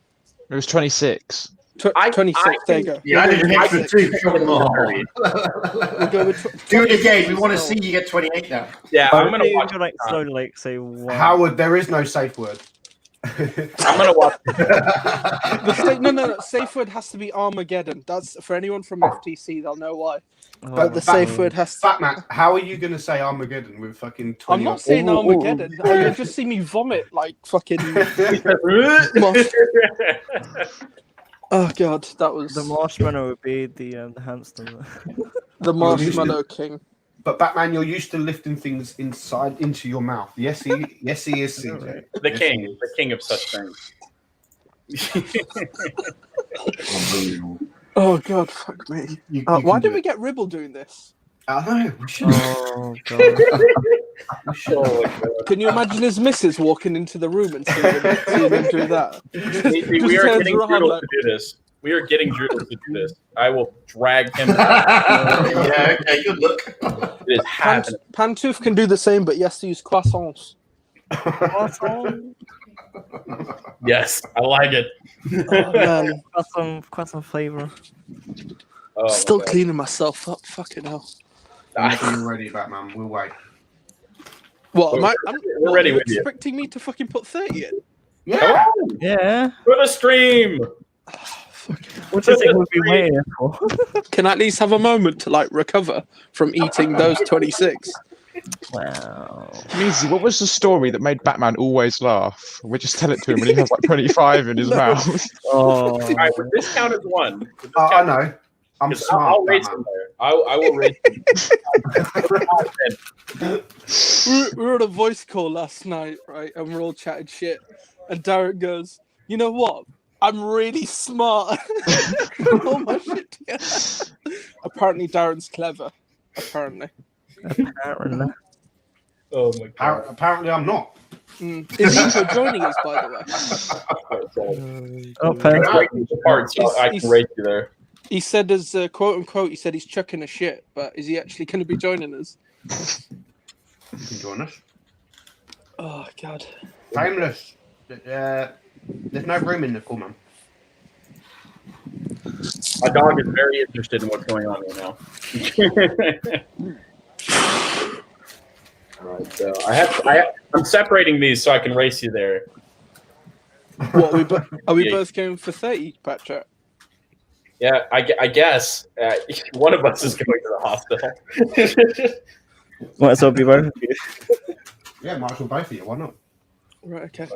It was 26. 26, there you go. Yeah, I did an extra 2. Come on. We'll go with Do it again. We want to see you get 28 now. Yeah, I'm gonna Maybe watch. you like slowly like say one. Howard, there is no safe word. I'm gonna watch. No. Safe word has to be Armageddon. That's for anyone from FTC. They'll know why. Oh, But the safe word has to. Batman, how are you going to say Armageddon with fucking 20? I'm not saying Armageddon. You'll just see me vomit like fucking. Oh god, that was the marshmallow would be the hamster. the Marshmallow King. But Batman, you're used to lifting things inside into your mouth. Yes, he is, CJ. The king of such things. Unbelievable. Oh god, fuck me. Why did we get Ribble doing this? I know. We should. Oh god. Oh, my God. Can you imagine his missus walking into the room and seeing him do that? We are turns getting around Droodle like- to do this. We are getting Droodle to do this. I will drag him. Yeah, okay, good look. It is happening. Pantouf can do the same, but he has to use croissants. Yes, I like it. Oh, man. Quite some flavor. Oh, my Still God. cleaning myself up. Fucking hell. Whenever you're ready, Batman, we'll wait. What, We're ready with you. expecting me to fucking put 30 in? Yeah. Yeah. For the stream. What do you think we'll be waiting for? Can I at least have a moment to like recover from eating those 26? Wow. Measy, what was the story that made Batman always laugh? We just tell it to him when he has like 25 in his mouth. Oh. All right, but this count as one. Does this I count? know. I'm 'Cause smart. I'll race Batman. him there. I will race him. We were on a voice call last night, right? And we're all chatting shit. And Darren goes, you know what? I'm really smart. Put all my shit together. Apparently Darren's clever. Apparently. Apparently. Oh my god. Apparently, I'm not. Is Eco joining us, by the way? Oh, Can Panther. I break the part so I can rate you there? He said, as quote unquote, he said he's chucking a shit, but is he actually going to be joining us? You can join us. Oh god. Timeless. There's no room in the call, man. My dog is very interested in what's going on right now. All right, so I'm separating these so I can race you there. What are we both going for 30, Patrick? Yeah, I guess one of us is going to the hospital. Might as well be both of you. Yeah, might as well both of you. Why not? Right, okay.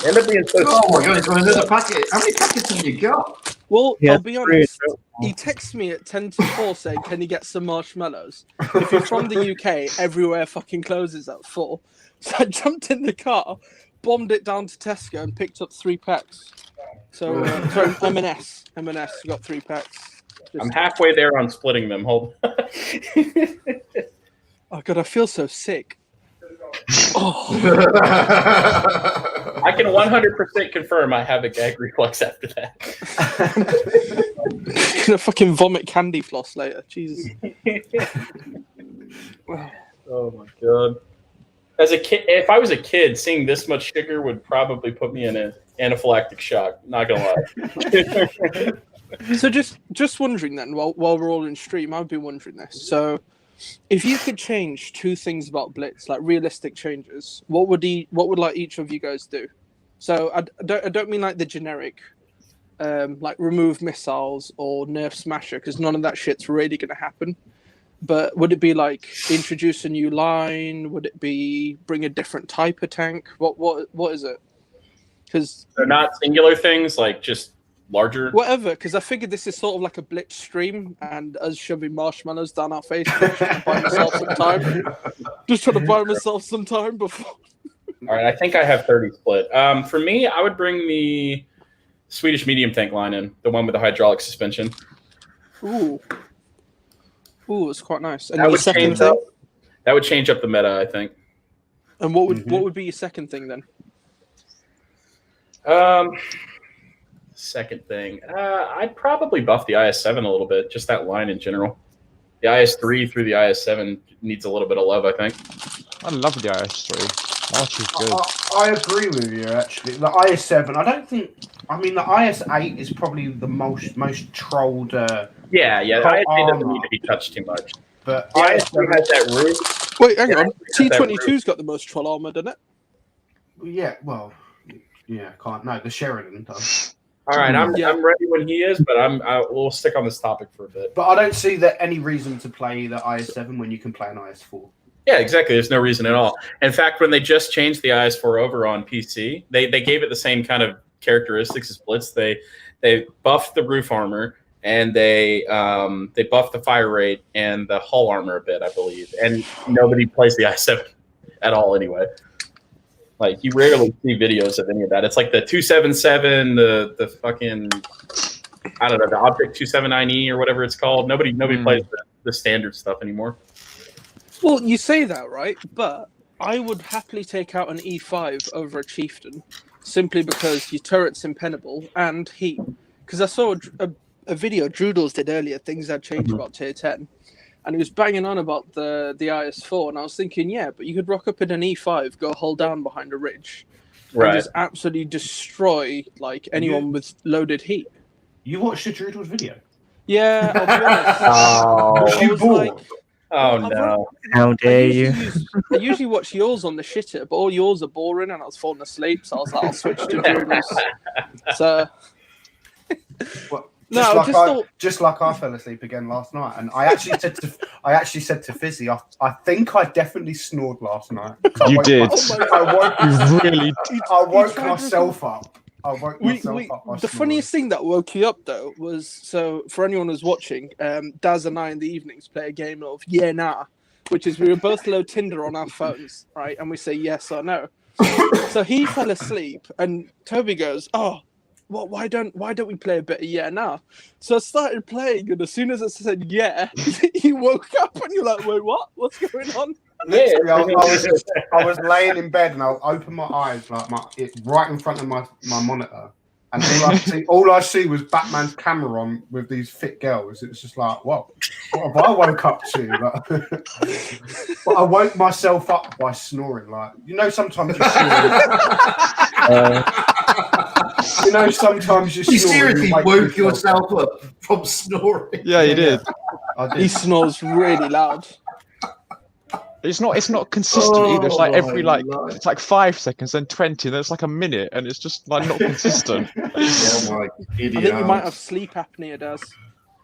End up being so Oh my god, it's got another packet. How many packets have you got? Well, Yeah, I'll be honest. He texted me at 10 to 4 saying, "Can you get some marshmallows?" If you're from the UK, everywhere fucking closes at 4. So I jumped in the car, bombed it down to Tesco, and picked up 3 packs. So, sorry, M&S. M&S got 3 packs. I'm halfway there on splitting them. Hold on. Oh god, I feel so sick. Oh. I can 100% confirm I have a gag reflex after that. I'm gonna fucking vomit candy floss later. Jesus. Oh my god. As a kid, if I was a kid, seeing this much sugar would probably put me in an anaphylactic shock. Not gonna lie. So just wondering then, while we're all in stream, I've been wondering this. So, if you could change 2 things about Blitz, like realistic changes, what would like each of you guys do? So I don't mean like the generic, like remove missiles or nerf Smasher, because none of that shit's really gonna happen. But would it be like introduce a new line? Would it be bring a different type of tank? What is it? Because they're not singular things, like just larger. Whatever, because I figured this is sort of like a Blitz stream and us shoving marshmallows down our face. Just trying to buy myself some time. Just trying to buy myself some time before. All right, I think I have 30 split. For me, I would bring the Swedish medium tank line in, the one with the hydraulic suspension. Ooh, it's quite nice. And That your would second change thing? up. That would change up the meta, I think. And what would be your second thing then? Second thing, I'd probably buff the IS-7 a little bit, just that line in general. The IS-3 through the IS-7 needs a little bit of love, I think. I love the IS-3. March is good. I agree with you, actually. The IS-7, I don't think... I mean, the IS-8 is probably the most trolled... Yeah, the IS-8 doesn't need to be touched too much. But the IS-3 has that roof. Wait, hang on. T-22's got the most troll armor, doesn't it? Yeah, well... Yeah, can't... No, the Sheridan does. All right, I'm ready when he is, but we'll stick on this topic for a bit. But I don't see that any reason to play the IS-7 when you can play an IS-4. Yeah, exactly. There's no reason at all. In fact, when they just changed the IS-4 over on PC, they gave it the same kind of characteristics as Blitz. They buffed the roof armor and they buffed the fire rate and the hull armor a bit, I believe. And nobody plays the IS-7 at all anyway. Like, you rarely see videos of any of that. It's like the 277, the fucking, I don't know, the Object 279E or whatever it's called. Nobody plays the standard stuff anymore. Well, you say that, right? But I would happily take out an E5 over a Chieftain, simply because your turret's impenetrable and heat. Because I saw a video Droodles did earlier, things had changed about tier 10. And he was banging on about the IS-4, and I was thinking, yeah, but you could rock up in an E5, go hold down behind a ridge, and just absolutely destroy like anyone with loaded heat. You watched the Droodles video? Yeah, I'll be honest. No. How dare you? I usually watch yours on the shitter, but all yours are boring, and I was falling asleep, so I was like, I'll switch to Droodles. So... Well, just like I fell asleep again last night, and I actually said to Fizzy, I think I definitely snored last night. You did. I really. I woke myself up. The funniest thing that woke you up though was, so for anyone who's watching, Daz and I in the evenings play a game of yeah nah, which is we were both load Tinder on our phones, right, and we say yes or no. So he fell asleep, and Toby goes, "Oh, well, why don't we play a bit of Yeah Now? So I started playing, and as soon as I said yeah, he woke up, and you're like, wait, what? What's going on? Literally, I was laying in bed and I'll open my eyes like right in front of my monitor, and all I see was Batman's camera on with these fit girls. It's just like, what have I woke up to? Like, but I woke myself up by snoring. Like, sometimes you snore. Sometimes you seriously woke yourself up from snoring. Yeah, you did. He snores really loud. It's not consistent either. It's like every it's like 5 seconds, then 20, then it's like a minute, and it's just like not consistent. Oh my idiot. I think you might have sleep apnea, Daz.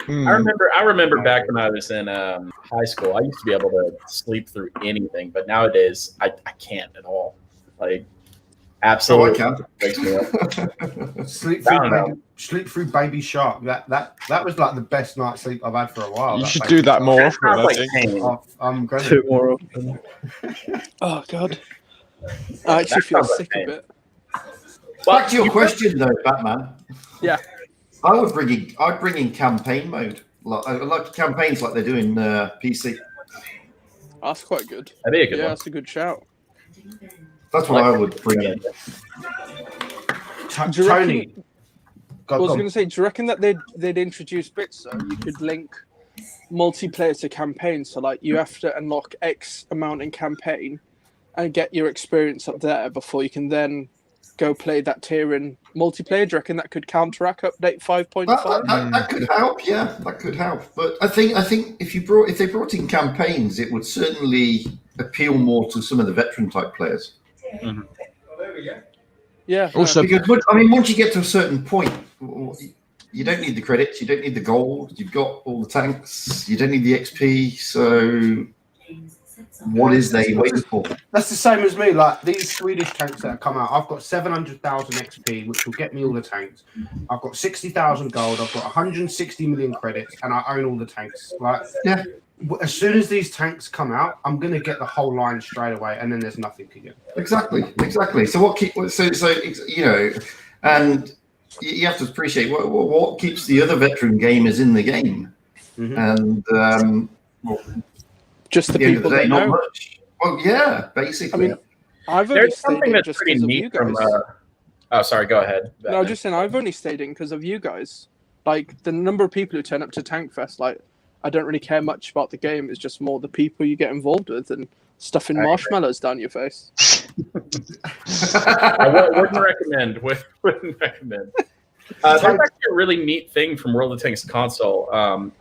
I remember back when I was in high school, I used to be able to sleep through anything, but nowadays I can't at all. Like, absolutely, wakes me up. Sleep through Baby Shark. That was like the best night's sleep I've had for a while. You should do that more often. I think. I'm going to more often. Oh God, I actually feel sick a bit. Back to your question though, Batman. Yeah, I'd bring in campaign mode, like campaigns like they do in PC. That's quite good. That'd be a good one. That's a good shout. That's what I would bring in. Tony. I was going to say, do you reckon that they'd introduce bits so you could link multiplayer to campaign? So like you have to unlock X amount in campaign and get your experience up there before you can then go play that tier in multiplayer. Do you reckon that could counteract update 5.5? That could help, yeah, that could help. But I think if they brought in campaigns, it would certainly appeal more to some of the veteran type players. Mm-hmm. Yeah. Also, because once you get to a certain point, you don't need the credits, you don't need the gold, you've got all the tanks, you don't need the XP. So, what is they waiting for? That's the same as me. Like these Swedish tanks that have come out, I've got 700,000 XP, which will get me all the tanks. I've got 60,000 gold. I've got 160 million credits, and I own all the tanks. Like, yeah. As soon as these tanks come out, I'm gonna get the whole line straight away, and then there's nothing again. Exactly. So and you have to appreciate what keeps the other veteran gamers in the game, and just the people that not know. Much. Well, yeah, basically. There's something that's pretty neat from. Oh, sorry. Go ahead. No, just saying. I've only stayed in because of you guys. Like the number of people who turn up to Tank Fest, like. I don't really care much about the game. It's just more the people you get involved with and stuffing marshmallows down your face. I wouldn't recommend. Wouldn't recommend. There's actually a really neat thing from World of Tanks console,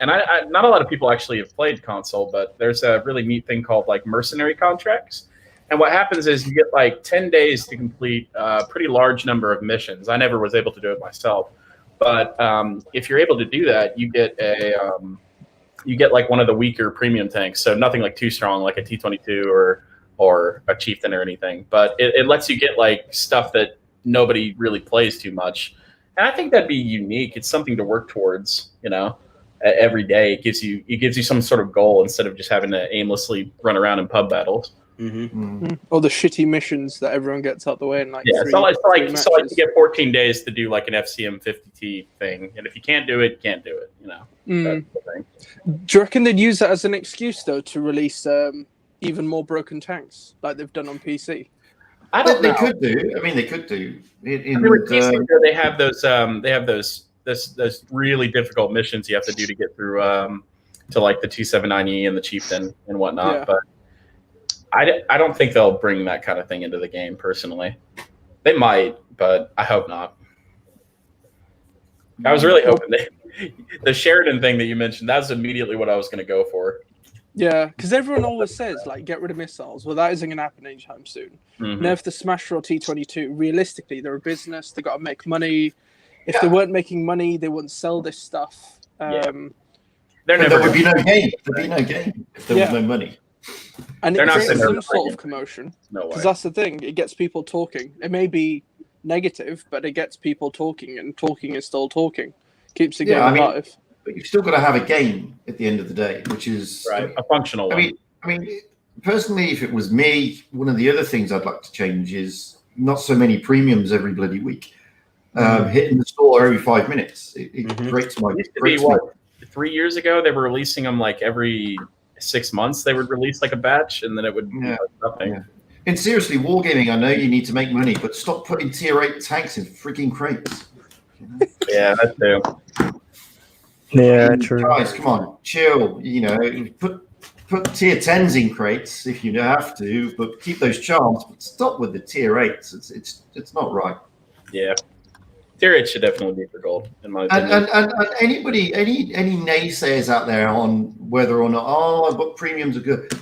and I not a lot of people actually have played console, but there's a really neat thing called like mercenary contracts. And what happens is you get like 10 days to complete a pretty large number of missions. I never was able to do it myself, but if you're able to do that, you get like one of the weaker premium tanks, so nothing like too strong, like a T-22 or a Chieftain or anything. But it lets you get like stuff that nobody really plays too much, and I think that'd be unique. It's something to work towards, every day. It gives you some sort of goal instead of just having to aimlessly run around in pub battles. Or the shitty missions that everyone gets out the way in like so you get 14 days to do like an FCM 50T thing, and if you can't do it, you can't do it. That's the thing. Do you reckon they'd use that as an excuse though to release even more broken tanks like they've done on PC? I don't know. They could do. I mean, they could do. They have those really difficult missions you have to do to get through to like the 279E and the Chieftain and whatnot, but. I don't think they'll bring that kind of thing into the game, personally. They might, but I hope not. I was really hoping the Sheridan thing that you mentioned, that was immediately what I was going to go for. Yeah, because everyone always says, like, get rid of missiles. Well, that isn't going to happen anytime soon. Nerf the Smasher or T-22. Realistically, they're a business. They got to make money. If they weren't making money, they wouldn't sell this stuff. There would be no game. There'd be no game if there was no money. And it creates some sort of commotion. Because that's the thing. It gets people talking. It may be negative, but it gets people talking, and talking is still talking. Keeps the game alive. But you've still got to have a game at the end of the day, which is a functional one. I mean, personally, if it was me, one of the other things I'd like to change is not so many premiums every bloody week. hitting the store every 5 minutes. It breaks my. It used to be what 3 years ago they were releasing them like every 6 months. They would release like a batch, and then it would be nothing. Yeah. And seriously, Wargaming, I know you need to make money, but stop putting tier 8 tanks in freaking crates. Yeah, that's true. Yeah, true. Guys, come on, chill. Put tier 10s in crates if you have to, but keep those charms. But stop with the tier 8s. It's not right. Yeah, tier 8 should definitely be for gold, in my opinion. And anybody, any naysayers out there on whether or not but premiums are good,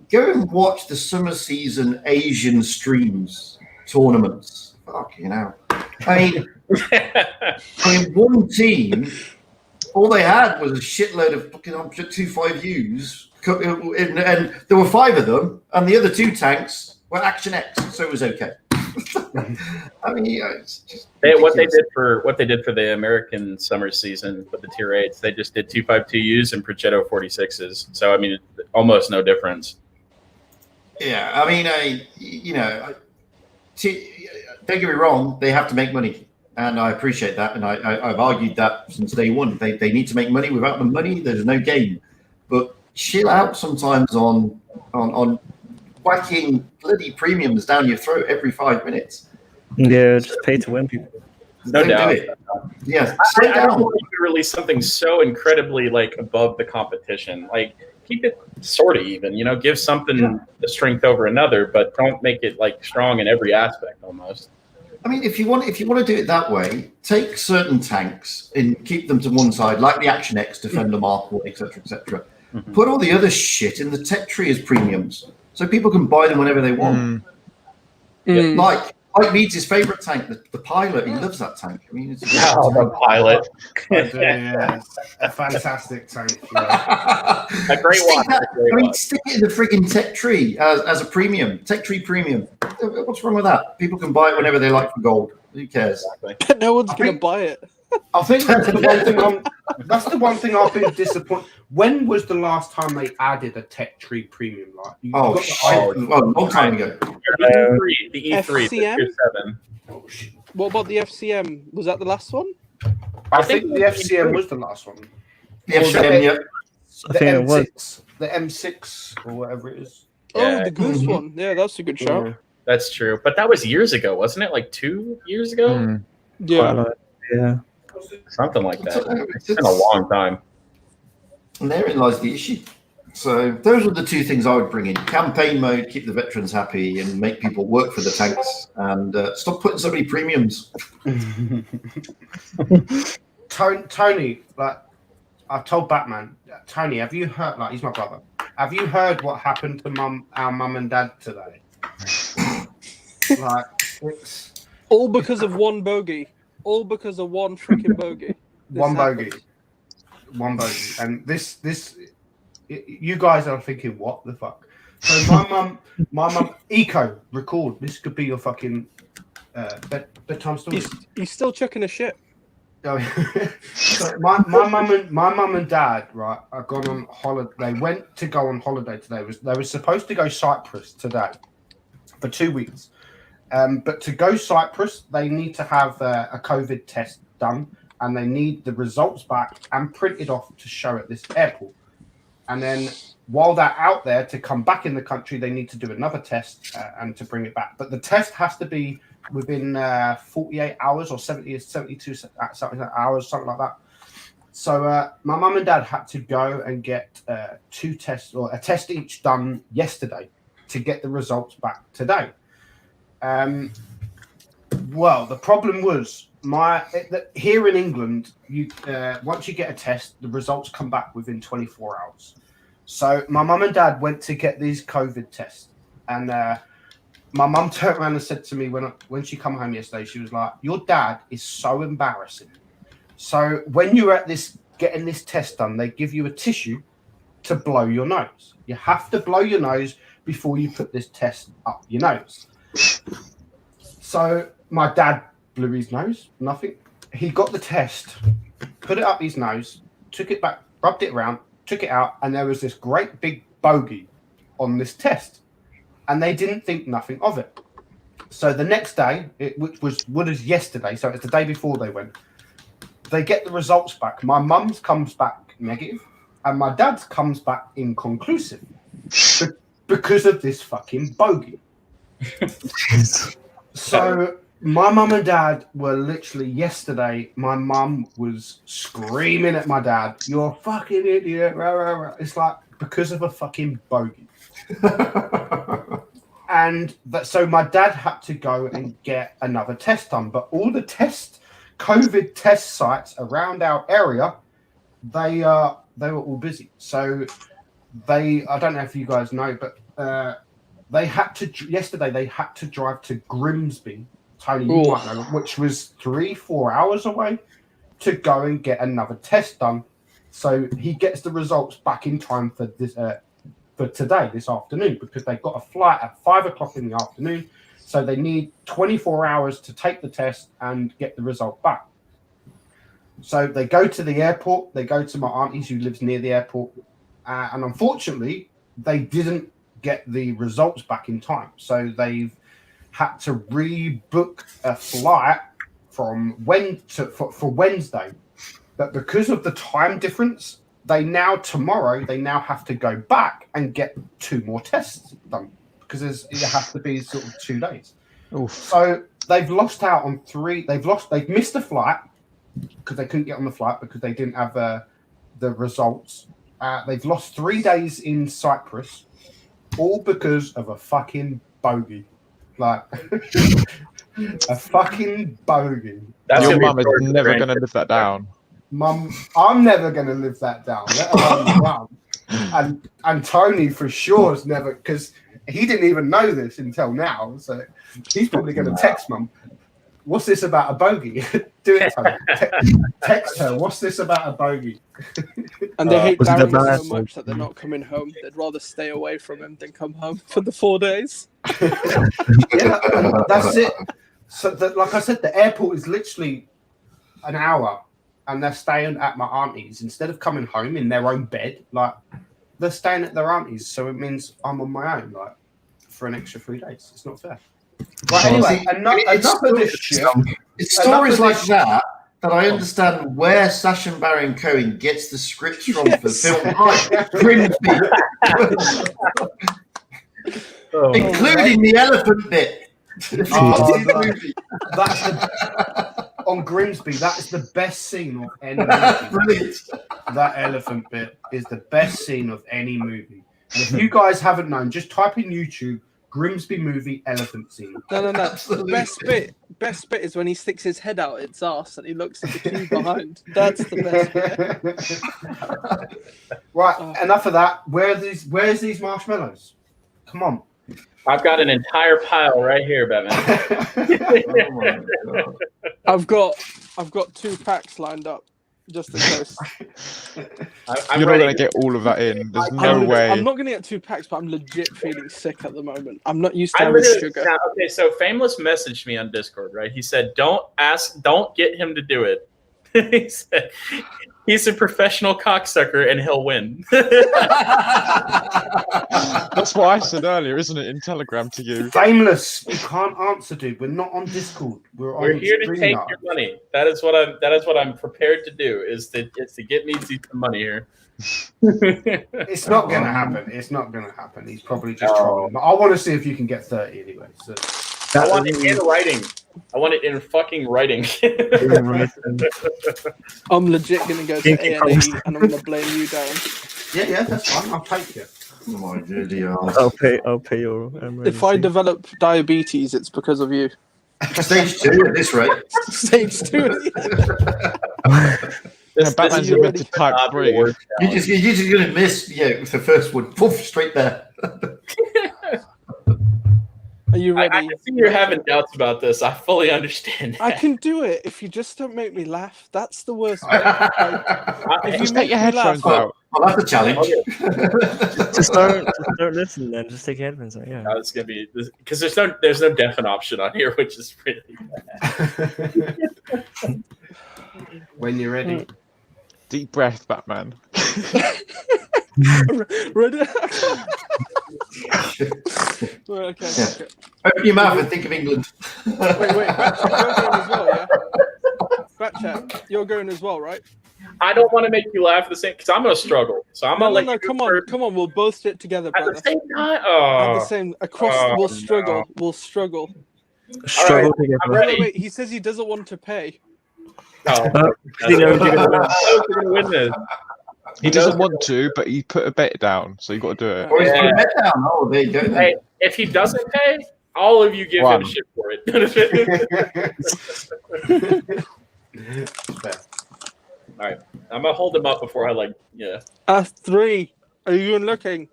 go and watch the summer season Asian streams tournaments. Fucking hell. I mean, one team, all they had was a shitload of fucking 25Us, and there were 5 of them, and the other 2 tanks were Action X, so it was okay. I mean, it's just what they did for the American summer season with the tier 8s, they just did 252Us and Progetto 46s. So I mean, almost no difference. Yeah, I mean, don't get me wrong, they have to make money, and I appreciate that, and I've argued that since day one. They need to make money. Without the money, there's no game. But chill out sometimes on whacking bloody premiums down your throat every 5 minutes. Yeah, just pay to win people. No doubt. Yeah, I don't want you to release something so incredibly like above the competition. Like, keep it sort of even. Give something the strength over another, but don't make it like strong in every aspect almost. I mean, if you want to do it that way, take certain tanks and keep them to one side, like the Action X, Defender Mark 1, etc., etc. Put all the other shit in the tech tree as premiums, so people can buy them whenever they want. Like Meads' favorite tank, the Pilot. He loves that tank. I mean, the Pilot. Yeah, a fantastic tank. A great one. Stick it in the frigging tech tree as a premium, tech tree premium. What's wrong with that? People can buy it whenever they like for gold. Who cares? No one's going to buy it. I think that's the one thing I've been disappointed. When was the last time they added a tech tree premium? Like, long time ago. The E3, the FCM? Tier 7. Oh shit! What about the FCM? Was that the last one? I think the FCM was the last one. The FCM, yeah. I think it was. The M6 or whatever it is. Oh, the Goose one. Yeah, that's a good shout. Yeah. That's true, but that was years ago, wasn't it? Like 2 years ago? Yeah. Yeah. Something like that. It's been a long time. And therein lies the issue. So those are the 2 things I would bring in: campaign mode, keep the veterans happy, and make people work for the tanks, and stop putting so many premiums. Tony, like I've told Batman, Tony, have you heard? Like, he's my brother. Have you heard what happened to our mum and dad today? Like, it's all because of one bogey. All because of one freaking bogey. One bogey, and this. You guys are thinking, what the fuck? So my mum, Eco, record. This could be your fucking bedtime story. He's still chucking a shit. So my mum and dad, right, are gone on holiday. They went to go on holiday today. They were supposed to go Cyprus today for 2 weeks. But to go Cyprus, they need to have a COVID test done, and they need the results back and printed off to show at this airport. And then while they're out there, to come back in the country, they need to do another test and to bring it back. But the test has to be within 48 hours or 72 hours, something like that. So my mum and dad had to go and get 2 tests, or a test each, done yesterday to get the results back today. Well, the problem was here in England, you once you get a test, the results come back within 24 hours. So my mum and dad went to get these COVID tests, and my mum turned around and said to me when she come home yesterday, she was like, "Your dad is so embarrassing." So when you're at getting this test done, they give you a tissue to blow your nose. You have to blow your nose before you put this test up your nose. So my dad blew his nose, nothing. He got the test, put it up his nose, took it back, rubbed it around, took it out, and there was this great big bogey on this test. And they didn't think nothing of it. So the next day, which was yesterday, so it's the day before they went, they get the results back. My mum's comes back negative, and my dad's comes back inconclusive because of this fucking bogey. So my mum and dad were literally yesterday. My mum was screaming at my dad, "You're a fucking idiot!" Rah, rah, rah. It's like because of a fucking bogey. And so my dad had to go and get another test done. But all the COVID test sites around our area, they were all busy. So I don't know if you guys know, but yesterday they had to drive to Grimsby, Tony, you might know, which was 3-4 hours away, to go and get another test done. So he gets the results back in time for this for today, this afternoon, because they've got a flight at 5 o'clock in the afternoon. So they need 24 hours to take the test and get the result back. So they go to the airport. They go to my auntie's who lives near the airport. And unfortunately, they didn't get the results back in time. So they've had to rebook a flight for Wednesday. But because of the time difference, tomorrow they now have to go back and get 2 more tests done, because it has to be sort of 2 days. Oof. So they've lost out on 3. They've missed the flight because they couldn't get on the flight because they didn't have the results. They've lost 3 days in Cyprus, all because of a fucking bogey. Like a fucking bogey. Your mum is never going to live that down. Mum, I'm never going to live that down. Let alone Mum. And Tony for sure is never, because he didn't even know this until now. So he's probably going to text Mum, "What's this about a bogey?" Do it, Tony. Text her, "What's this about a bogey?" And they hate Darren so much that they're not coming home. They'd rather stay away from him than come home for the 4 days. Yeah, that's it. So, like I said, the airport is literally an hour. And they're staying at my auntie's instead of coming home in their own bed. Like they're staying at their auntie's, so it means I'm on my own, like for an extra 3 days. It's not fair. Right, anyway, enough of this shit. It's stories like that I understand where Sacha and Baron Cohen gets the scripts from for film like Grimsby, including the elephant bit. On Grimsby, that is the best scene of any movie. That elephant bit is the best scene of any movie. And if you guys haven't known, just type in YouTube Grimsby movie elephant scene. No. The best bit is when he sticks his head out its arse and he looks at the queue behind. That's the best bit. Right, enough of that. Where's these marshmallows? Come on. I've got an entire pile right here, Batman. Oh my God. I've got 2 packs lined up just in case. You're not going to get all of that in. There's no way. I'm not going to get 2 packs, but I'm legit feeling sick at the moment. I'm not used to having sugar. Now, okay, so Fameless messaged me on Discord, right? He said, "Don't get him to do it." He said, "He's a professional cocksucker and he'll win." That's what I said earlier, isn't it, in Telegram to you? Fameless, we can't answer, dude. We're not on Discord. We're here to take your money. That is what I'm prepared to do. Is to get me some money here. It's not gonna happen. It's not gonna happen. He's probably just trolling. But I want to see if you can get 30 anyway. So. I want it in writing. I want it in fucking writing. I'm legit going to go to A&E and I'm going to blame you, Darren. Yeah, that's fine. I'll take it. Oh my goodness. I'll pay your. If I develop diabetes, it's because of you. Stage 2 at this rate. Stage 2. Batman's invented type 3. You're just going to miss the first one. Poof, straight there. Are you ready? I can see you're having doubts about this. I fully understand that. I can do it if you just don't make me laugh. That's the worst bit. If you take your headphones out. Well, that's a challenge. just don't listen then. Just take your headphones out. Yeah. No, it's gonna be because there's no deafen option on here, which is really bad. When you're ready. Deep breath, Batman. Ready? Well, okay, Yeah. okay. Open your mouth and think of England. Wait, Backchat, you're going as well, yeah? Backchat, you're going as well, right? I don't want to make you laugh at the same because I'm gonna struggle. So I'm No, gonna let no, you come go on, first. come on. We'll both sit together, At brother. the same time. At the Oh, same across, Oh, we'll struggle. no. We'll struggle. Struggle I'm together. ready. Wait. He says he doesn't want to pay. Oh, He knows you're gonna win. you're gonna win this. He doesn't want to, but he put a bet down, so you got to do it. Or he's Yeah. put a bet down. Oh, there you go. Then. Hey, if he doesn't pay, all of you give One. him shit for it. Fair. All right, I'm gonna hold him up before I yeah. F3. Are you even looking?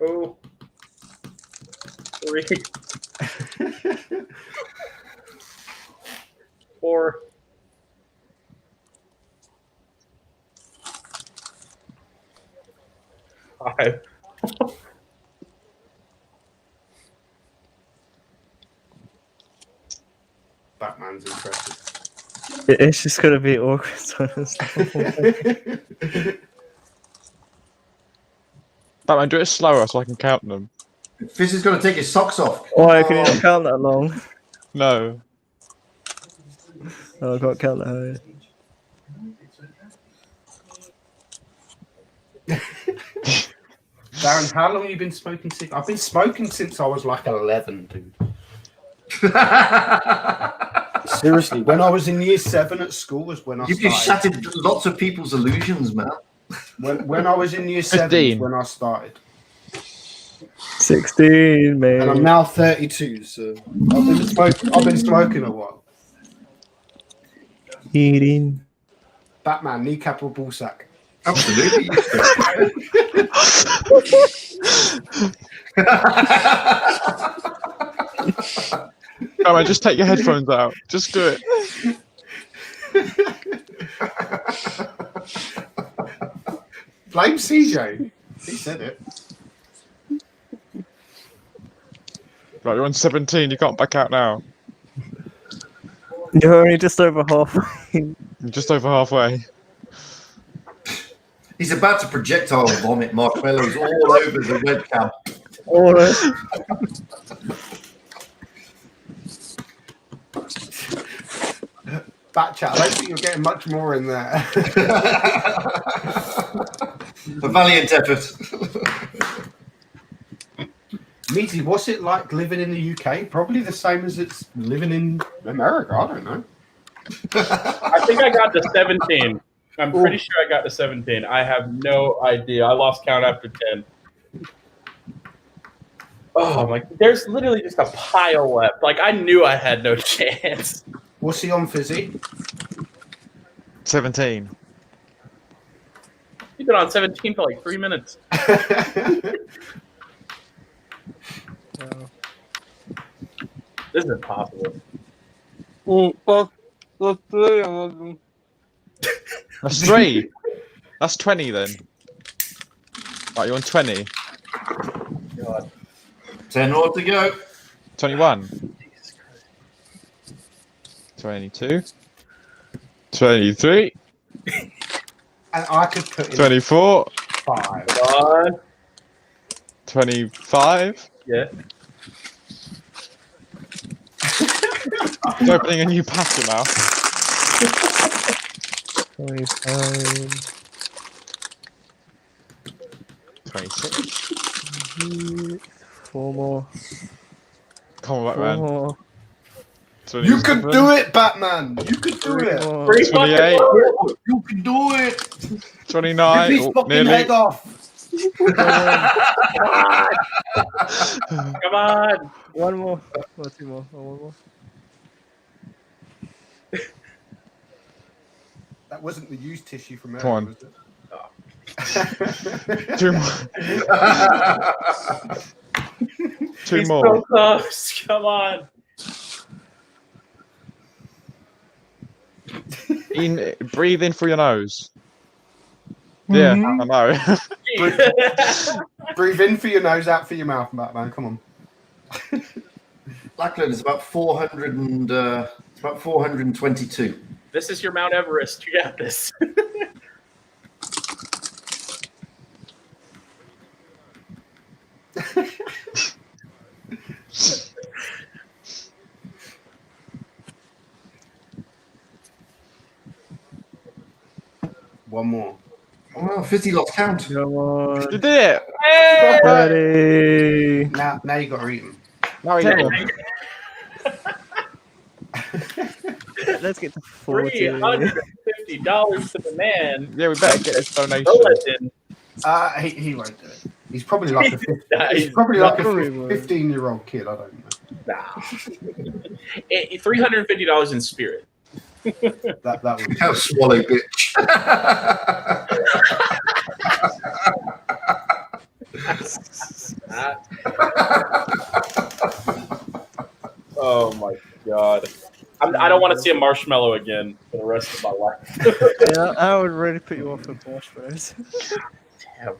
Oh. 3. 4. 5. Batman's impressive. It's just gonna be awkward. Honestly. Batman, do it slower so I can count them. Fizz is going to take his socks off. Why can you not count that long? No. Oh, I can't count that high. Darren, how long have you been smoking cigarettes? I've been smoking since I was like 11, dude. Seriously, when I was in year 7 at school was when I You've started. just shattered lots of people's illusions, man. When I was in year 7 is when I started. 16, man. And I'm now 32, so I've been smoking a while. Eating. Batman, kneecap or ballsack? Absolutely. Batman, just take your headphones out. Just do it. Blame CJ. He said it. Right, you're on 17. You can't back out now. You're only just over halfway. You're just over halfway. He's about to projectile vomit marshmallows all over the webcam. All right. Back chat. I don't think you're getting much more in there. A valiant effort. Meaty, what's it like living in the UK? Probably the same as it's living in America. I don't know. I think I got to 17. I'm pretty sure I got to 17. I have no idea. I lost count after 10. Oh my! There's literally just a pile left. Like I knew I had no chance. What's he on, Fizzy? 17. You've been on 17 for like 3 minutes. This is impossible. That's 3. That's 20 then. Right, you're on 20. God. 10 more to go. 21. 22. 23. And I could put in 24. 5. Come on. 25. Yeah. Oh. He's opening a new packet now. 25. 26. 4 more. Come on, 4 Batman. more. You can do it, Batman. You can do 3 it. more. 28. You can do it. 29. Rip his Oh, fucking nearly. head off. Come on. 1 more. Or 2 more. Or 1 more. That wasn't the used tissue from Come on. was it? 2 more. 2 He's more. so close. Come on. Breathe in through your nose. Yeah, I know. Breathe in for your nose, out for your mouth, Batman. Come on. Lackland is about 400 and it's about 422. This is your Mount Everest. You got this. One more. Oh, Fizzy lost count. Come on. You did it. Ready. Now you got to eat them. Now he Let's get to 40. $350 to the man. Yeah, we better get this donation. He won't do it. He's probably like a 15-year-old kid. I don't know. Nah. $350 in spirit. That was How swallow, bitch. Oh my god. I don't want to see a marshmallow again for the rest of my life. Yeah, I would really put you off with marshmallows. Damn.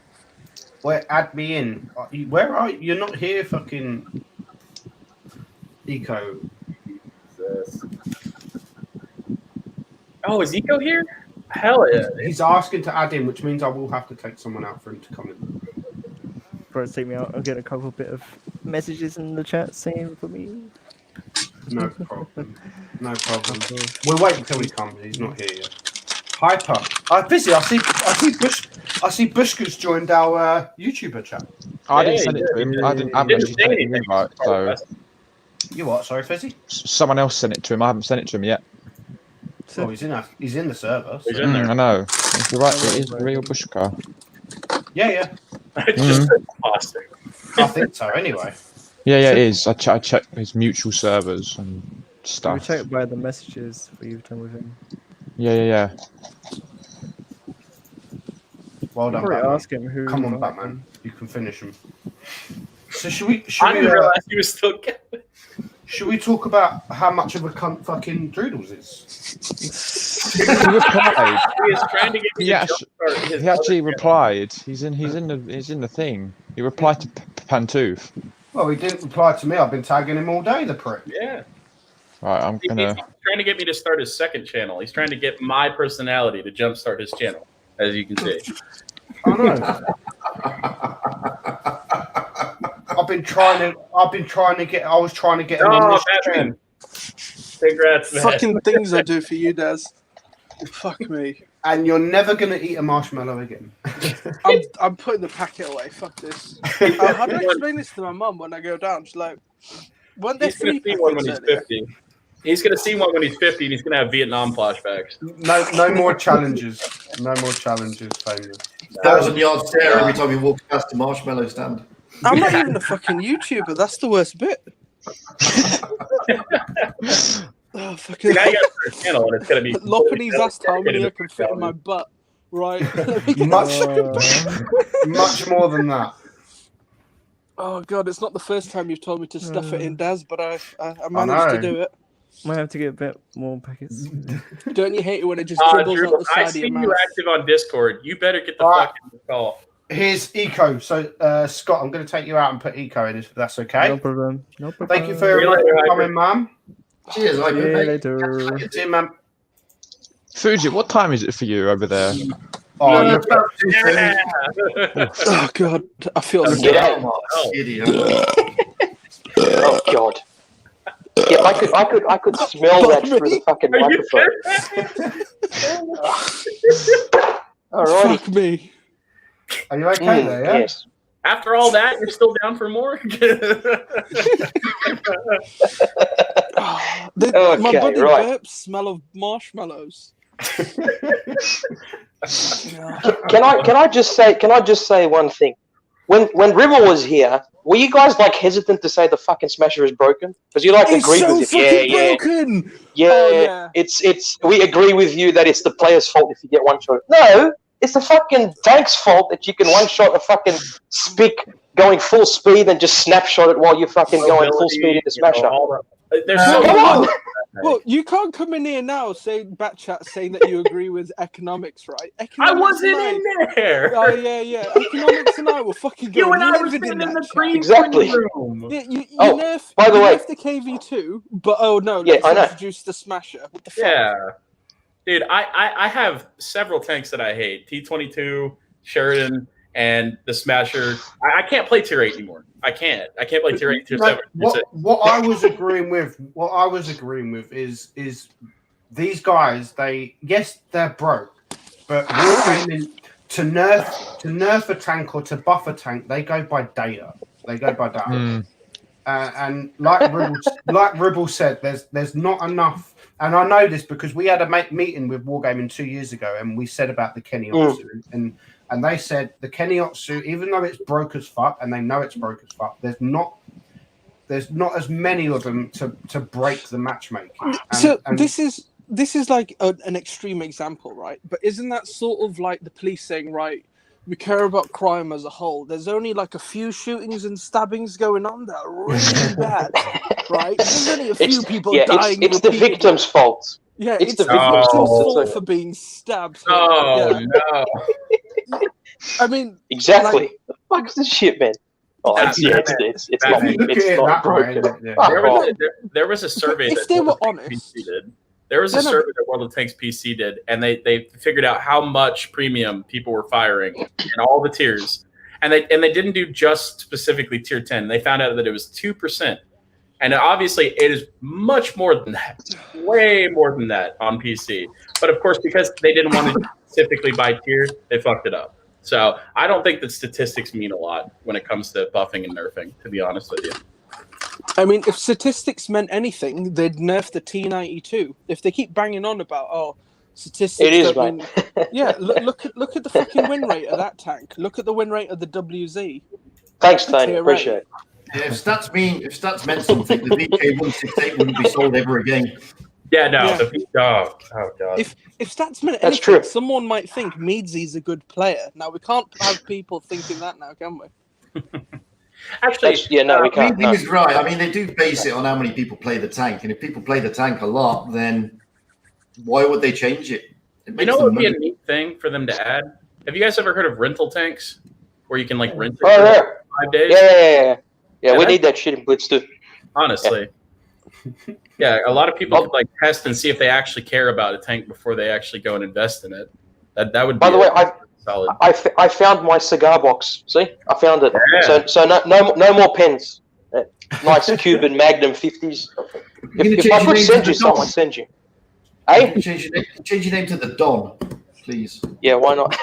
Wait, add me in. Where are you? You're not here, fucking Eco. Jesus. Oh, is Eco here? Hell yeah. He's asking to add in, which means I will have to take someone out for him to come in. Bro, take me out. I'll get a couple bit of messages in the chat saying for me. No problem. No problem. We'll wait until he comes. He's not here yet. Hyper. Fizzy, I see Bushka's joined our YouTuber chat. I didn't send it to him. I haven't actually sent it to him, right? So You what? Sorry, Fizzy? someone else sent it to him. I haven't sent it to him yet. Oh, he's in the server. He's in there. I know. You're right. It is the real Bushka. Yeah. It's just imposter. I think so. Anyway. Yeah, it is. I checked his mutual servers and We stuff. check by the messages that you've done with him. Yeah. Well done, Probably Batman. ask him who. Come on, Batman. You can finish him. So should we I didn't realize he was still getting. should we talk about how much of a cunt fucking Droodles is? He replied. He is trying to get me He to actually, jumpstart his he actually other replied. He's in the thing. He replied to Pantoof. Well, he didn't reply to me. I've been tagging him all day, the prick. channel. Yeah. Right, I'm He's gonna. trying to get me to start his second channel. He's trying to get my personality to jumpstart his channel, as you can see. I know. I've been trying to get. I was trying to get him on Oh, this Batman. stream, Congrats, man. Fucking things I do for you, Des. Fuck me. and you're never gonna eat a marshmallow again. I'm putting the packet away. Fuck this. How do I explain this to my mum when I go down? She's like, "Weren't there He's going three to see one when packets he's earlier?" 50. He's going to see one when he's 50, and he's going to have Vietnam flashbacks. No more challenges. No more challenges, famous. 1,000 yards stare every time you walk past the marshmallow stand. I'm not even a fucking YouTuber. That's the worst bit. Oh, fucking. Now you got a channel, and it's going to be. Lopanese asked how many I can fit in my butt. Right. Much more than that. Oh god, it's not the first time you've told me to stuff it in, Daz, but I managed to do it. Might have to get a bit more packets. Don't you hate it when it just dribbles Drew, out the I side of see your you mouth? active on Discord. You better get the Alright. fucking call. Here's Eco. So, Scott, I'm going to take you out and put Eco in if that's okay. No problem. No problem. Thank you very much for coming, ma'am. Cheers, I See you later. See you, ma'am. Fuji, what time is it for you over there? Oh, No, look, Yeah. Oh god, I feel Get sick. out, idiot. Oh god. Yeah, I could smell that through the fucking Are you microphone. Alrighty. Fuck me. are you okay there, yeah? Yes. After all that, you're still down for more? My Okay, body right. burps smell of marshmallows. Can I just say one thing? When River was here, were you guys like hesitant to say the fucking Smasher is broken? Because you like It's agreed so with him. fucking Yeah. broken. Yeah, Oh, yeah. It's we agree with you that it's the player's fault if you get one shot. No, it's the fucking tank's fault that you can one shot a fucking spick going full speed and just snapshot it while you're fucking going full speed into Smasher. There's so Come on! Well, you can't come in here now saying back chat saying that you agree with economics, right? I Economics wasn't and in there. Oh yeah. Economics and I were fucking going You and I were livid sitting in that the chat. green Exactly. room. Yeah, you Oh, nerfed, by the you way- nerfed the KV2, but oh no, Yeah, let's I know. introduce the Smasher. What the fuck? Yeah. Dude, I have several tanks that I hate. T-22, Sheridan, and the Smasher. I can't play tier 8 anymore. I can't play tier 8, tier 7. What I was agreeing with is these guys, they're broke, but But Wargaming, to nerf a tank or to buff a tank, they go by data. They go by data. And like Ribble said, there's not enough. And I know this because we had a meeting with Wargaming 2 years ago, and we said about the Kenny Otsu, and they said the Kenny Otsu, even though it's broke as fuck, and they know it's broke as fuck, there's not as many of them to break the matchmaking. And this is like an extreme example, right? But isn't that sort of like the police saying, right, we care about crime as a whole. There's only like a few shootings and stabbings going on that are really bad, right? There's only a few people dying. It's the victim's fault. Yeah, it's the victim's fault for being stabbed. So, no. I mean, exactly. The fuck's this shit, man? Oh, it's not broken. There was a survey if they were honest. There was a survey that World of Tanks PC did, and they figured out how much premium people were firing in all the tiers, and they didn't do just specifically tier 10. They found out that it was 2%, and obviously it is much more than that, way more than that on PC. But of course, because they didn't want to specifically by tier, they fucked it up. So I don't think that statistics mean a lot when it comes to buffing and nerfing, to be honest with you. I mean, if statistics meant anything, they'd nerf the T92. If they keep banging on about statistics, it is, man. Yeah, look at the fucking win rate of that tank. Look at the win rate of the WZ. Thanks, Tony. Appreciate it. Yeah, if stats meant something, the VK168 wouldn't be sold ever again. Yeah, no. Yeah. Oh god. If stats meant anything, someone might think Meadsy's a good player. Now we can't have people thinking that now, can we? Actually, we can't. Meadsy is right. I mean, they do base it on how many people play the tank, and if people play the tank a lot, then why would they change it? You know what would be a neat thing for them to add? Have you guys ever heard of rental tanks, where you can like rent it for 5 days? Yeah. We need that shit in Blitz too. Honestly, yeah, a lot of people could like test and see if they actually care about a tank before they actually go and invest in it. That would. By the way, solid. I found my cigar box. See, I found it. Yeah. So no more pens. Nice Cuban Magnum 50s. If I could send you some, I'd send you. Hey, change your name to the Don, please. Yeah, why not?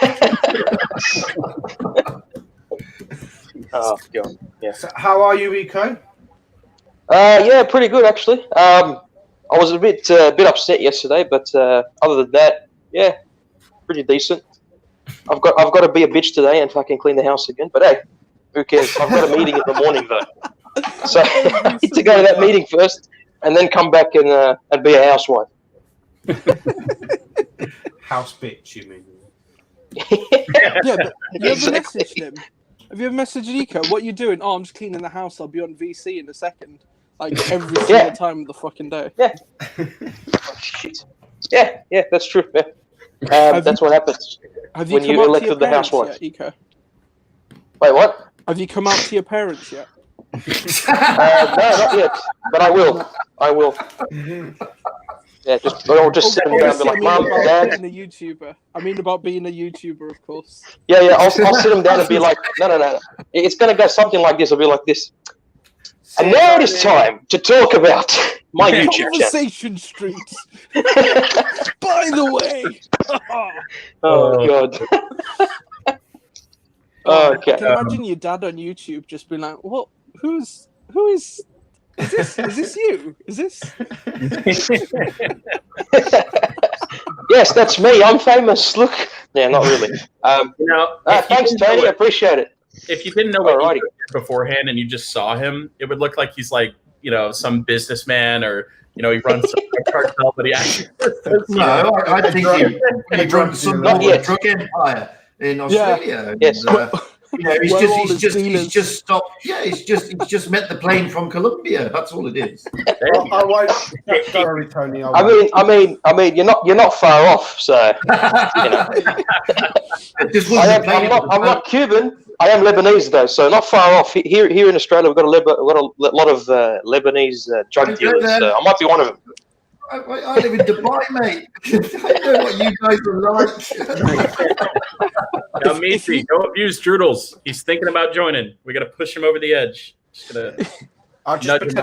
Oh god. Yeah. So how are you, Eco? Yeah, pretty good actually. I was a bit upset yesterday, but other than that, yeah, pretty decent. I've got to be a bitch today and fucking clean the house again. But hey, who cares? I've got a meeting in the morning though, so I need to go to that meeting first and then come back and be a housewife. House bitch, you mean? Yeah, but you ever messaged him? Have you ever messaged Eco? What you doing? Oh, I'm just cleaning the house. I'll be on VC in a second. Like every single time of the fucking day. Yeah. Oh, shit. Yeah, that's true. Yeah. That's what happens when you elected the housewife. Yet, Eco? Wait, what? Have you come out to your parents yet? No, not yet. But I will. Yeah, I'll just sit them down and be like, Mom, Dad. Being a YouTuber. I mean about being a YouTuber, of course. Yeah. I'll sit them down and be like, no. It's going to go something like this. I'll be like this. And now it is time to talk about my YouTube channel. Conversation Street. By the way. Oh god. Okay. I can imagine your dad on YouTube just being like, "What? Who is this you? Is this?" Yes, that's me. I'm famous. Look. Yeah, not really. Thanks, Tony. I appreciate it. If you didn't know what he did beforehand and you just saw him, it would look like he's like, some businessman or, he runs some cartel, but he actually... No, I think he runs some drug empire in Australia. Yeah. Yes. He's just stopped. Yeah, he's just met the plane from Colombia. That's all it is. I won't. Sorry, Tony. I mean, you're not far off. So, I'm not Cuban. I am Lebanese though, so not far off. Here in Australia, we've got a lot of Lebanese drug dealers. So I might be one of them. I live in Dubai, mate. I know what you guys are like. Now, Mitri, don't abuse Droodles. He's thinking about joining. We got to push him over the edge. I'll just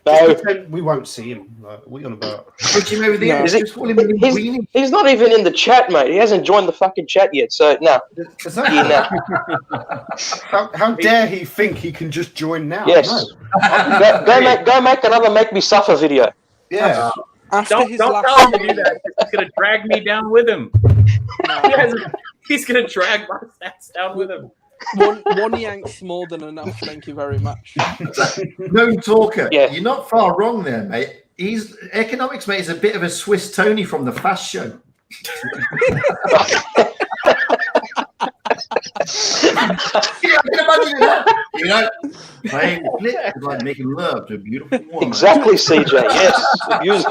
No. We won't see him. Like, what are you on about? What do you know with the No. Just call him a weenie. He's not even in the chat, mate. He hasn't joined the fucking chat yet. So no. How dare he think he can just join now? Yes. No. go make another make me suffer video. Yeah. Don't tell him to do that. He's gonna drag me down with him. He's gonna drag my stats down with him. One yank's more than enough. Thank you very much. No talker. Yeah. You're not far wrong there, mate. Economics, mate, is a bit of a Swiss Tony from the Fast Show. I can imagine that. You know, playing Blitz is like making love to a beautiful woman. Exactly, CJ. Yes.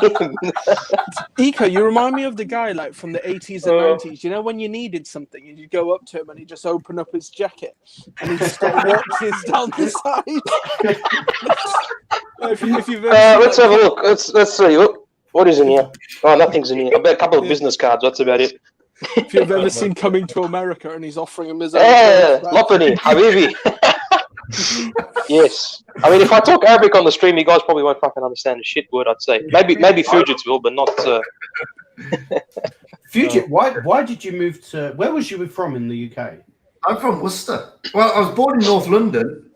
Ika, you remind me of the guy like from the 80s and 90s. You know when you needed something and you go up to him and he just open up his jacket and he just got watches down the side. if you've ever Let's have a look. Let's see. What is in here? Oh, nothing's in here. I bet a couple of business cards. That's about it. If you've ever seen Coming to America and he's offering him his own. Lopani, Habibi. Yes. I mean, if I talk Arabic on the stream, you guys probably won't fucking understand a shit word, I'd say. Maybe Fugits will, but not... Fugit, why did you move to... Where was you from in the UK? I'm from Worcester. Well, I was born in North London,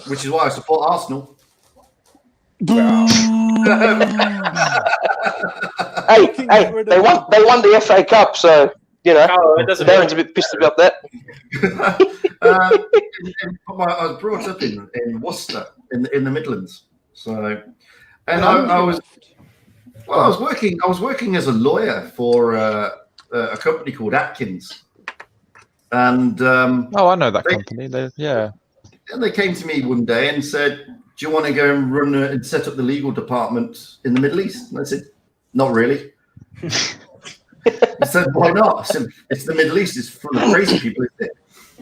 which is why I support Arsenal. Hey, they won the FA Cup, so you know Darren's a bit pissed about that. I was brought up in Worcester, in the Midlands. So, and I was working as a lawyer for a company called Atkins, and I know that company. And they came to me one day and said, "Do you want to go and run and set up the legal department in the Middle East?" And I said, "Not really." I said, "Why not?" I said, "It's the Middle East. It's full of crazy people, isn't it?"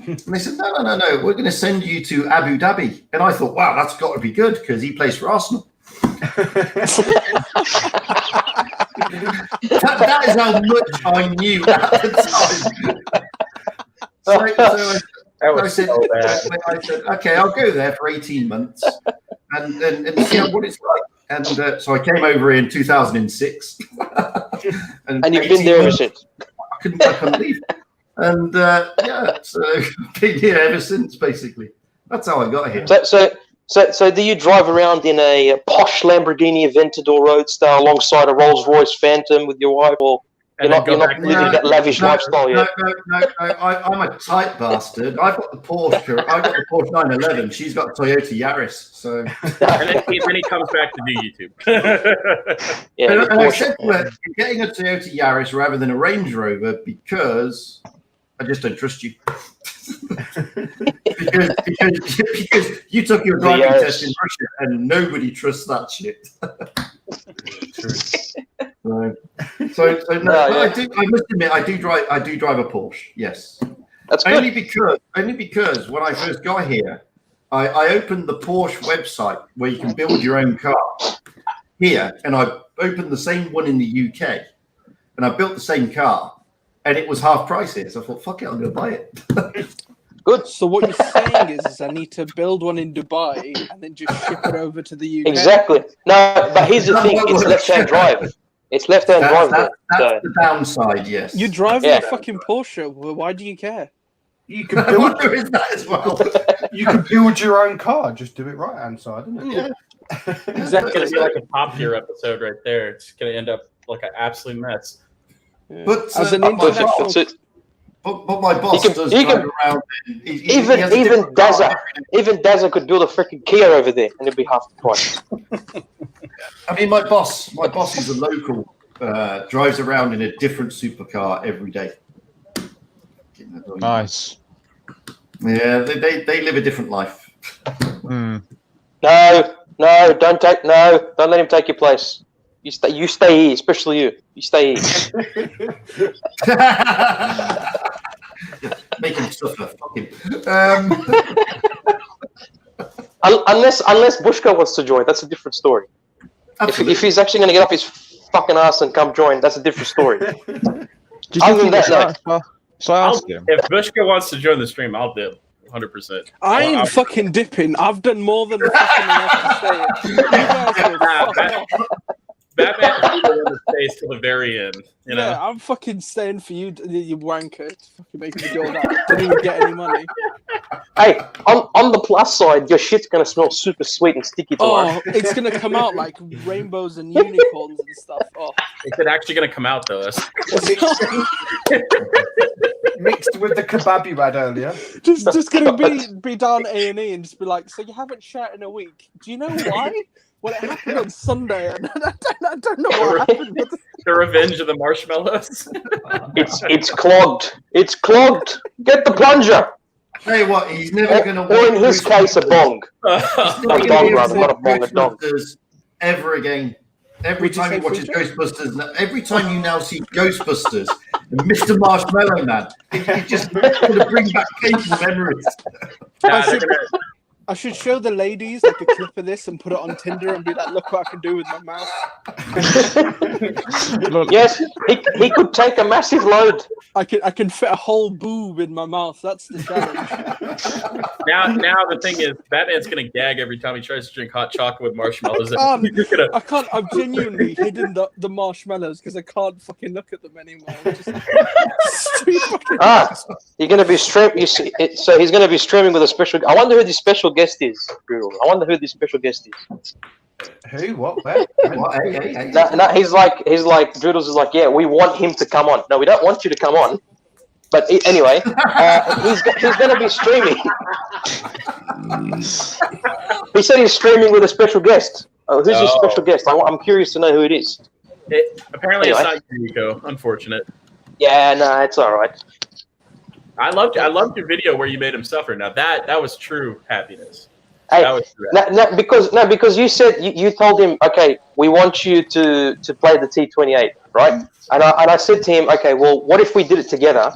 And they said, No. We're going to send you to Abu Dhabi." And I thought, wow, that's got to be good because he plays for Arsenal. that is how much I knew at the time. I said, okay, I'll go there for 18 months and see what it's like. And so I came over in 2006. and you've been there ever since. I couldn't leave. And so I've been here ever since, basically. That's how I got here. So do you drive around in a posh Lamborghini Aventador Roadster alongside a Rolls Royce Phantom with your wife, or you're not living that lavish lifestyle yet? No. I'm a tight bastard. I've got the Porsche. I've got the Porsche 911. She's got the Toyota Yaris. So. And then he comes back to do YouTube. And I said to her, "You're getting a Toyota Yaris rather than a Range Rover because I just don't trust you." because you took your driving test in Russia and nobody trusts that shit. I must admit, I do drive a Porsche. Yes, that's good. Only because when I first got here, I opened the Porsche website where you can build your own car here, and I opened the same one in the UK, and I built the same car, and it was half price here. So I thought, fuck it, I'm going to buy it. Good. So what you're saying is I need to build one in Dubai and then just ship it over to the UK. Exactly. No, but here's the thing: it's left-hand drive. It's left-hand drive. That's the downside. Yes. You drive a fucking Porsche. Well, why do you care? You can build that as well. You can build your own car. Just do it right hand side, isn't it? Yeah. Exactly. It's gonna be like a Top Gear episode right there. It's gonna end up like an absolute mess. Yeah. But as an international. But my boss does drive around. Even Dazza could build a freaking Kia over there, and it'd be half the price. I mean, my boss is a local. Drives around in a different supercar every day. Nice. Yeah, they live a different life. Mm. No, don't let him take your place. You stay here, especially you. You stay here. Make him suffer. Fuck him. Unless Bushka wants to join, that's a different story. If he's actually going to get off his fucking ass and come join, that's a different story. Other than that, no. So I ask him. If Bushka wants to join the stream, I'll do. 100%. I ain't fucking dipping. I've done more than fucking enough to say it. You guys will fuck off. Batman's the one that stays till the very end. You know? Yeah, I'm fucking staying for you, you wanker. To fucking make me do all that. Didn't even get any money. Hey, on the plus side, your shit's gonna smell super sweet and sticky tomorrow. Oh, it's gonna come out like rainbows and unicorns and stuff. Oh, is it actually gonna come out though? Mixed with the kebab you had earlier. Just gonna be down A&E and just be like, so you haven't shat in a week? Do you know why? Well, it happened on Sunday, and I don't know what happened. The revenge of the marshmallows. It's clogged. It's clogged. Get the plunger. Tell you what, he's never going to. Or in his case, a bong. He's never A bong, rather, not a bong, a dong. Ever again. Every time he watches Ghostbusters, every time you now see Ghostbusters, and Mr. Marshmallow Man, it's just going to bring back painful memories. I should show the ladies like a clip of this and put it on Tinder and be like, look what I can do with my mouth. Yes, he could take a massive load. I can fit a whole boob in my mouth. That's the challenge. Now the thing is, Batman's gonna gag every time he tries to drink hot chocolate with marshmallows. I can't. I've genuinely hidden the marshmallows because I can't fucking look at them anymore. You're gonna be streaming. So he's gonna be streaming with a special. I wonder who this special guest is. Brutal. I wonder who this special guest is. Who? What? Where? No, he's like Doodles is like, yeah, we want him to come on. No, we don't want you to come on. But anyway, he's going to be streaming. He said he's streaming with a special guest. Oh, who's his special guest? I'm curious to know who it is. Apparently, it's not you, Nico. Unfortunate. Yeah, no, it's all right. I loved your video where you made him suffer. Now that was true happiness. Hey, because you said you told him, okay, we want you to play the T28, right? And I said to him, okay, well, what if we did it together?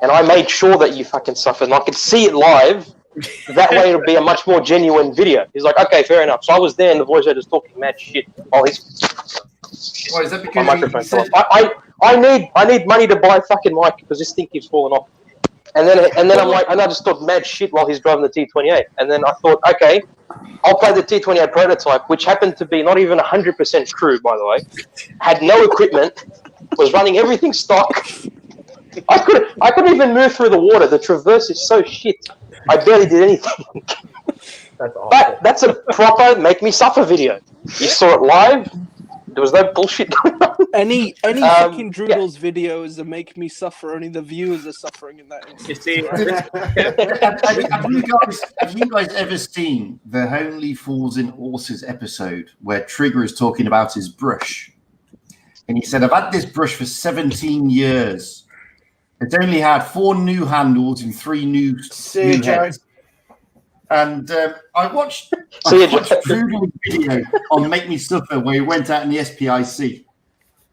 And I made sure that you fucking suffered, and I could see it live. That way, it'll be a much more genuine video. He's like, okay, fair enough. So I was there, and the voice actor's talking mad shit. Oh, he's. Why is that? Because my microphone fell off. I need money to buy a fucking mic because this thing keeps falling off. And then I'm like, and I just thought mad shit while he's driving the T28. And then I thought, okay, I'll play the T28 prototype, which happened to be not even 100% true, by the way. Had no equipment, was running everything stock. I couldn't even move through the water. The traverse is so shit. I barely did anything. That's awful. But that's a proper make me suffer video. You saw it live. There was no bullshit going on. Any fucking Droodles videos that make me suffer, only the viewers are suffering in that instance. You see, have you guys ever seen the Only Fools in Horses episode where Trigger is talking about his brush? And he said, I've had this brush for 17 years. It's only had 4 new handles and 3 new heads. And I watched Droodle's video on Make Me Suffer where he went out in the SPIC.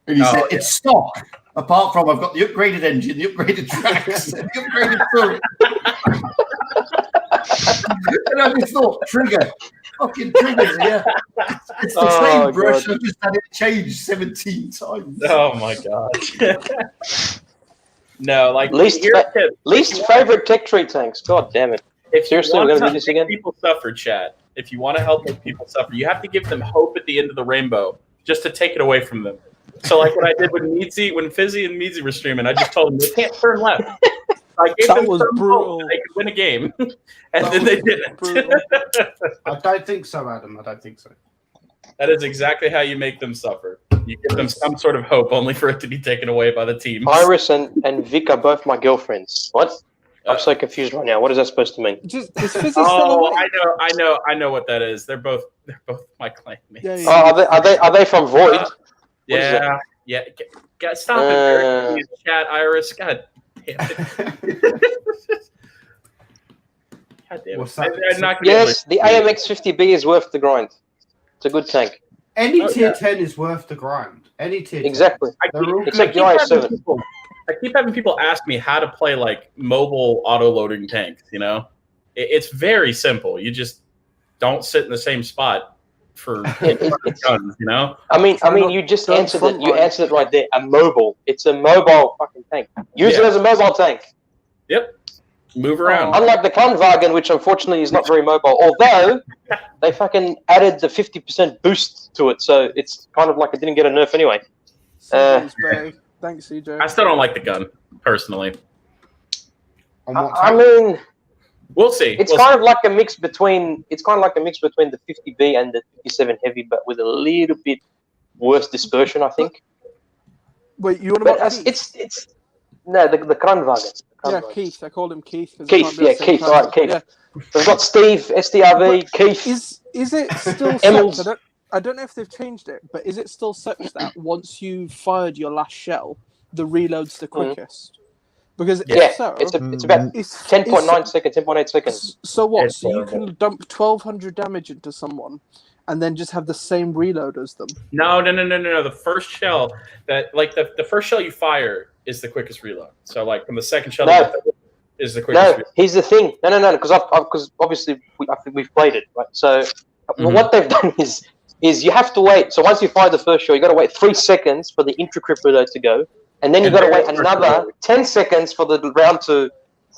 And he said, it's stock. Apart from I've got the upgraded engine, the upgraded tracks, the upgraded turret. And I just thought, Trigger, fucking Triggers, yeah. It's the same brush, I've just had it changed 17 times. Oh my god. No, like least favorite tech tree tanks. God damn it. Seriously, we're going to do this again? People suffer, chat. If you want to help make people suffer, you have to give them hope at the end of the rainbow, just to take it away from them. So, like what I did when Fizzy and Meezy were streaming, I just told them they can't turn left. I gave them some hope that they could win a game, and then they didn't. I don't think so, Adam. I don't think so. That is exactly how you make them suffer. You give them some sort of hope, only for it to be taken away by the team. Iris and Vic are both my girlfriends. What? I'm so confused right now. What is that supposed to mean? Is Fizzy still awake? I know what that is. They're both my classmates. Yeah. Oh, are they from Void? Yeah. Stop it, chat, Iris. God damn it. God damn it. Yes, the AMX 50B is worth the grind. It's a good tank. Any tier 10 is worth the grind. Any tier 10. Exactly. Except the IS7. I keep having people ask me how to play like mobile auto-loading tanks, you know? It's very simple. You just don't sit in the same spot for guns, you know? I mean, you just answered it. You answered it right there. It's a mobile fucking tank. Use it as a mobile tank. Yep. Move around. Unlike the Kleinwagen, which unfortunately is not very mobile, although they fucking added the 50% boost to it, so it's kind of like it didn't get a nerf anyway. CJ's big. Thanks, CJ. I still don't like the gun personally. I mean, we'll see. It's kind of like a mix between the 50B and the 57 Heavy, but with a little bit worse dispersion, I think. Wait, you want But to? it's no the Kleinwagen. Yeah, Keith. I called him Keith. Keith, yeah, Keith. All right, Keith. Yeah. We've got Steve, SDRV, Keith. Is it still Emmels. such? I don't know if they've changed it, but is it still such that once you've fired your last shell, the reload's the quickest? Because if so, it's about 10.9 seconds, 10.8 seconds. So what? So you can dump 1,200 damage into someone, and then just have the same reload as them. No. The first shell the first shell you fire is the quickest reload. So like from the second shell is the quickest reload. Here's the thing. No, because obviously I think we've played it, right? So what they've done is you have to wait. So once you fire the first shell, you got to wait 3 seconds for the intricrypt reload to go, and then you got to wait another 10 seconds for the round to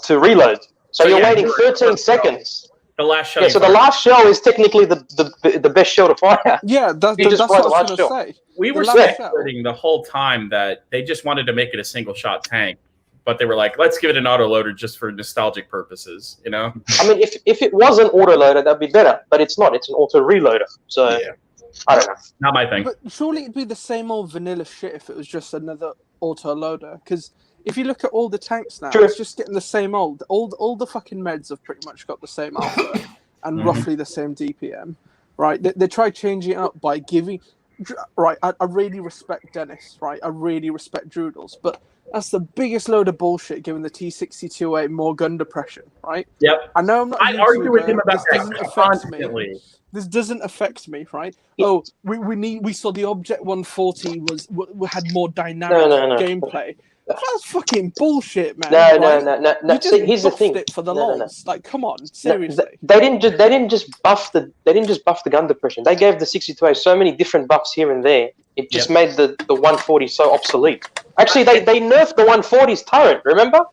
reload. So you're waiting 13 seconds. The last shell. Yeah, so the last shell is technically the best shell to fire. Yeah, that's what I was going to say. We were speculating the whole time that they just wanted to make it a single shot tank, but they were like, let's give it an autoloader just for nostalgic purposes, you know? I mean, if it was an autoloader, that'd be better, but it's not. It's an auto reloader. So I don't know. Not my thing. But surely it'd be the same old vanilla shit if it was just another auto loader. Because if you look at all the tanks now, it's just getting the same old. All the fucking meds have pretty much got the same alpha and roughly the same DPM, right? They try changing it up by giving. Right, I really respect Dennis, right? I really respect Droodles, but that's the biggest load of bullshit giving the T62A more gun depression, right? Yep. I know I'm not. I argue with him about that constantly. This doesn't affect me, right? Oh, we saw the Object 140 had more dynamic gameplay. That's fucking bullshit, man. No. You just here's the thing. It for the lols. Like, come on, seriously. They didn't just buff the gun depression. They gave the 62A so many different buffs here and there. It just made the 140 so obsolete. Actually, they nerfed the 140's turret. Remember?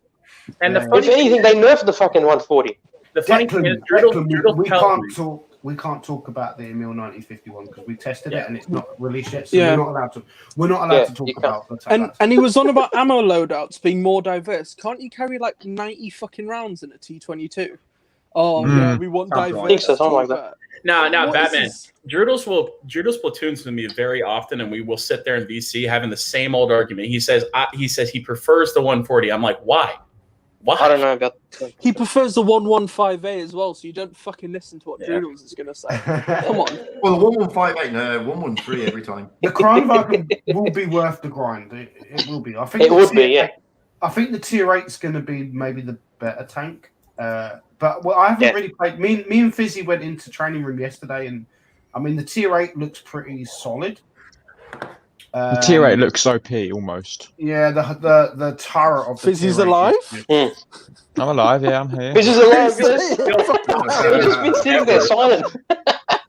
And if anything, they nerfed the fucking 140. The funny thing is, we can't talk about the Emil 9051 because we tested it and it's not released yet, so we're not allowed to talk about the and he was on about ammo loadouts being more diverse. Can't you carry like 90 fucking rounds in a T22? Oh yeah, we want diverse. I think so, something like that. No, Batman. Droodles platoons with me very often, and we will sit there in VC having the same old argument. He says he prefers the 140. I'm like, why? What? I don't know about. He prefers the 115A as well, so you don't fucking listen to what Droodles is going to say. Come on. Well, the 1158, no, 113 every time. The Kleinwagen will be worth the grind. It will be. I think it would be, yeah. I think the tier 8 is going to be maybe the better tank. But I haven't really played. Me and Fizzy went into training room yesterday, and I mean the tier 8 looks pretty solid. The tier 8 looks OP almost. Yeah, the turret of the Fizzy's alive? I'm alive, yeah, I'm here. Fizzy's alive, yes. He's just been sitting there silent.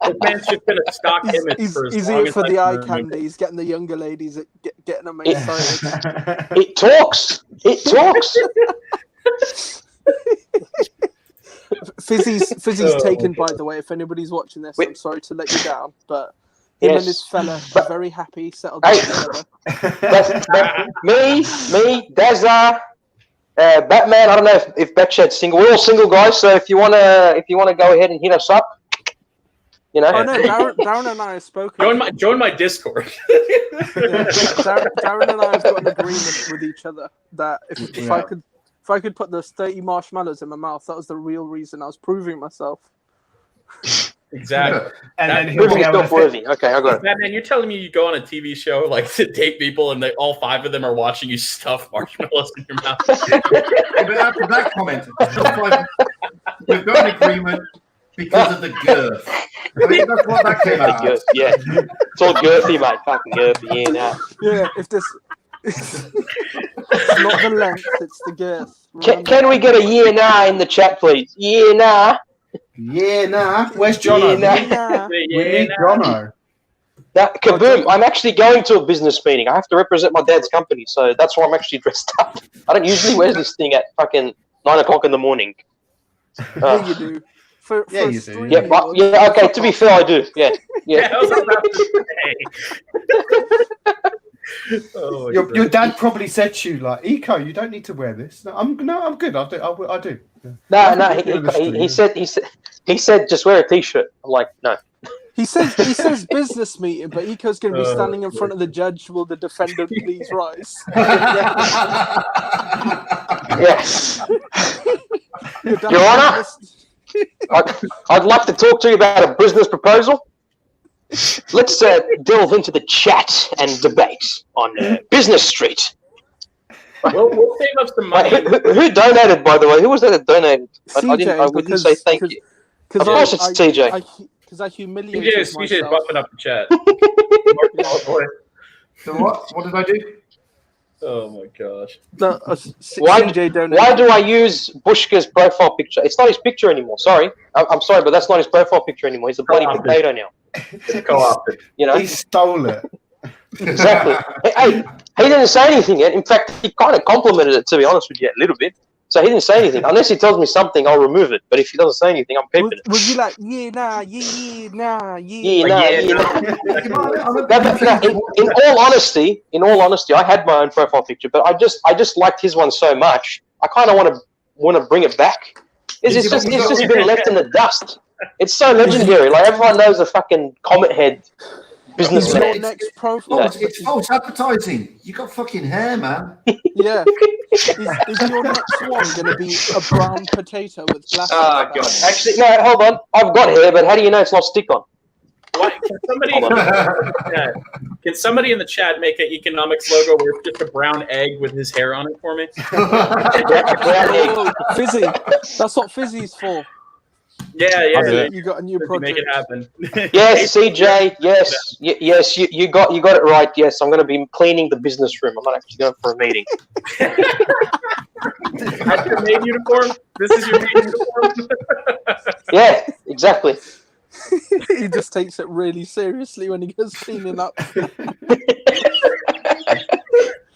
This man's just been a stock image He's here for the eye candy. He's getting the younger ladies getting them excited. It talks. Fizzy's taken, by the way. If anybody's watching this, I'm sorry to let you down, but him and his fella are very happy, settled down together. Me, Dazza, Batman. I don't know if Batshed's single. We're all single guys, so if you wanna go ahead and hit us up, you know. Oh no, Darren and I have spoken. Join my Discord. Darren and I have got an agreement with each other that if I could put those 30 marshmallows in my mouth, that was the real reason I was proving myself. Exactly. And then he'll be worthy. Okay, I got it. Batman, you're telling me you go on a TV show like to date people and all 5 of them are watching you stuff marshmallows in your mouth? But after that comment, we've got an agreement because of the girth. I mean, that's what that came out. Yeah, it's all girthy, mate. Fucking girthy, Yeah, if this. It's not the length, it's the girth. Can we get a yeah nah in the chat, please? Yeah nah. Yeah nah. Where's Jono? We need Jono. Kaboom! I'm actually going to a business meeting. I have to represent my dad's company, so that's why I'm actually dressed up. I don't usually wear this thing at fucking 9 o'clock in the morning. Yeah, you do. For Yeah, a you do. streamer, Yeah, you but, would. yeah. Okay, to be fair, I do. Yeah, yeah. I was about to say. Oh, Your dad probably said to you like, "Eco, you don't need to wear this." No, I'm good. I do. No, he said just wear a t-shirt. I'm like, no. He says business meeting, but Eco's going to be standing in front of the judge. Will the defendant please rise? Yes. Your Honor, I'd like to talk to you about a business proposal. Let's delve into the chat and debate on Business Street. We'll save up some money. Who donated, by the way? Who was that donated? CJ, I didn't say thank you. Of course it's CJ. Because I humiliated myself. CJ's buffing up the chat. So what did I do? Oh my gosh. Why do I use Bushka's profile picture? It's not his picture anymore. Sorry. I'm sorry, but that's not his profile picture anymore. He's a bloody potato now. Co-opted. You know? He stole it. Exactly. Hey, he didn't say anything yet. In fact, he kind of complimented it, to be honest with you, a little bit. So he didn't say anything. Unless he tells me something, I'll remove it. But if he doesn't say anything, I'm keeping it. Would you like, yeah, nah, yeah, nah, Yeah, in all honesty, I had my own profile picture, but I just liked his one so much. I kind of want to bring it back. It's just been left in the dust. It's so legendary. Like everyone knows the fucking Comet Head businessman. Next profile. It's false advertising. You got fucking hair, man. Yeah. Is your next one going to be a brown potato with glasses? Oh god. Actually, no. Hold on. I've got hair, but how do you know it's not stick-on? What? Can somebody in the chat make an economics logo where it's just a brown egg with his hair on it for me? Oh, Fizzy. That's what Fizzy's for. Yeah. You got a new project. Make it happen. Yes, CJ. Yes, yes. You got it right. Yes, I'm going to be cleaning the business room. I'm not actually going for a meeting. That's your maid uniform. This is your maid uniform. Yeah, exactly. He just takes it really seriously when he goes cleaning up.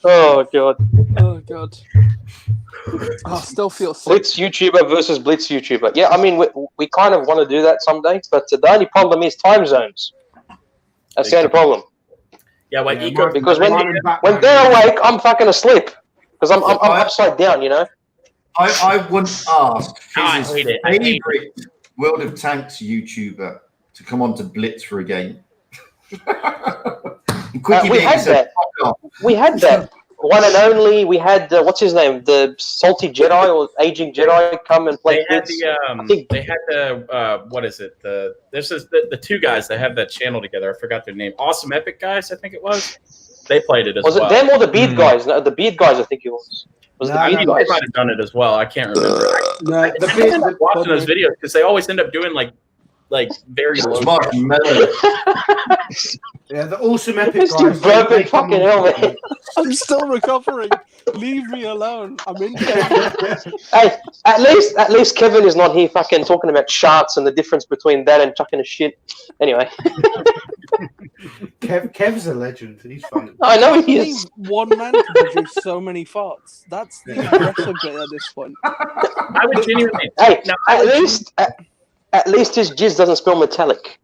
Oh god. Oh god. I still feel sick. Blitz YouTuber versus Blitz YouTuber. Yeah, I mean, we kind of want to do that someday, but the only problem is time zones. That's the only problem. Yeah, because when they're awake, I'm fucking asleep because I'm upside down, you know. I once asked I hate it. I hate favorite World of Tanks YouTuber to come on to Blitz for a game. We had that. We had that. One and only. We had what's his name, the Salty Jedi or Aging Jedi, come and play. They had the what is it? The two guys that have that channel together. I forgot their name. Awesome Epic guys, I think it was. They played it as well. Was it them or the Beard guys? No, the Beard guys, I think it was. Was it the Beard guys? They might have done it as well. I can't remember. No, I ended up watching those videos because they always end up doing like very low. Yeah, the awesome epic It's guys. burping fucking hell, man. I'm still recovering. Leave me alone. I'm in there. Hey, at least Kevin is not here fucking talking about charts and the difference between that and chucking a shit. Anyway. Kev's a legend. He's funny. I know he is. One man can produce so many farts. That's the impressive bit at this point. I would genuinely. Hey, at least his jizz doesn't smell metallic.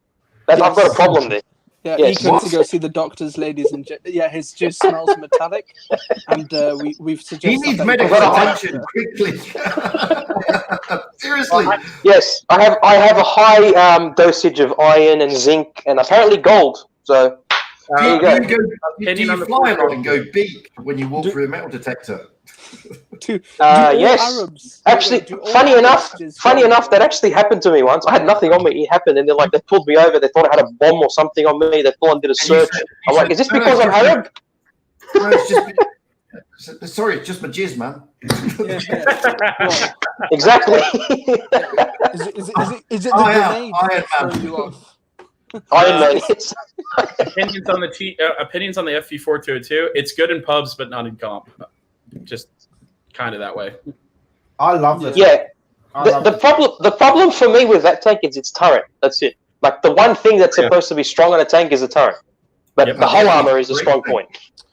I've got a problem there. Yeah, yes. He went to go see the doctors, ladies and gentlemen. His jizz smells metallic, and we've suggested. He needs medical attention quickly. Seriously. Yes, I have a high dosage of iron and zinc and apparently gold. So do you fly a lot and go beak when you walk through a metal detector? Yes. Arabs, actually, funny enough, that actually happened to me once. I had nothing on me. It happened, and they pulled me over. They thought I had a bomb or something on me. They pulled and did a search. I'm like, is this because I'm Arab? No, it's sorry, it's just my jizz, man. Well, exactly. Is it the grenade throwing you off? Iron Man. Opinions on the FV4202. It's good in pubs, but not in comp. Just kind of that way. I love this. Yeah. The problem for me with that tank is its turret. That's it. Like the one thing that's supposed to be strong on a tank is a turret. But the whole armor is a strong point.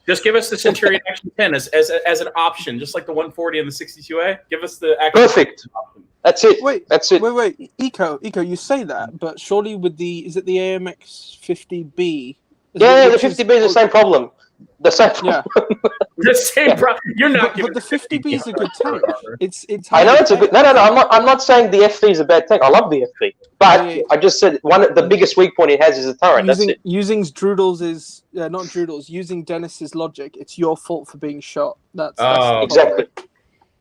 Just give us the Centurion Action 10 as an option, just like the 140 and the 62A. Give us the Action Perfect. option. That's it. That's it. Wait. Eco, you say that, but surely with is it the AMX 50B? Yeah, the 50B is the same problem. The same problem. Yeah. The same problem. You're not. But the 50B is a good tank. It's. I know it's a good. No. I'm not saying the FV is a bad tank. I love the FV, but I just said the biggest weak point it has is the turret. That's it. Using Droodles is not Droodles. Using Dennis's logic, it's your fault for being shot. That's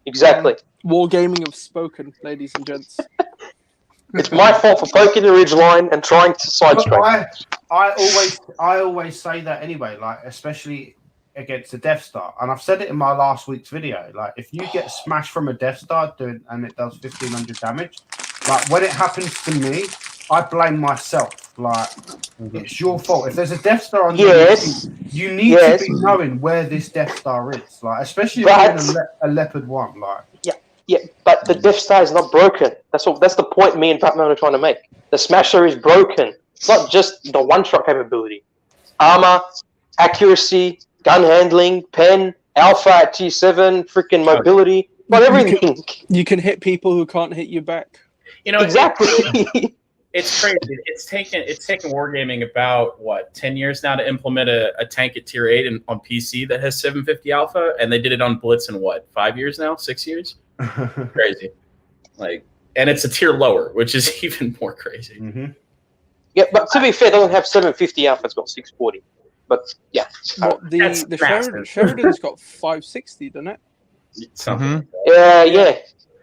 exactly. Wargaming have spoken, ladies and gents. It's my fault for poking the ridgeline and trying to sidestrack. I always say that anyway, like especially against the Death Star, and I've said it in my last week's video. Like if you get smashed from a Death Star and it does 1500 damage, like when it happens to me, I blame myself. Like it's your fault. If there's a Death Star on you need to be knowing where this Death Star is. Like especially if you're a Leopard 1. Like Yeah, but the Death Star is not broken. That's the point me and Batman are trying to make. The Smasher is broken. It's not just the one-shot capability. Armor, accuracy, gun handling, pen, alpha at T7, freaking mobility, but everything. You can hit people who can't hit you back. You know exactly. It's crazy. It's taken Wargaming about 10 years now to implement a tank at tier 8 on PC that has 750 alpha, and they did it on Blitz in 5 years now, 6 years. Crazy, and it's a tier lower, which is even more crazy. Mm-hmm. Yeah, but to be fair, it doesn't have 750 alpha; it's got 640. But yeah, the Sheridan's got 560, doesn't it?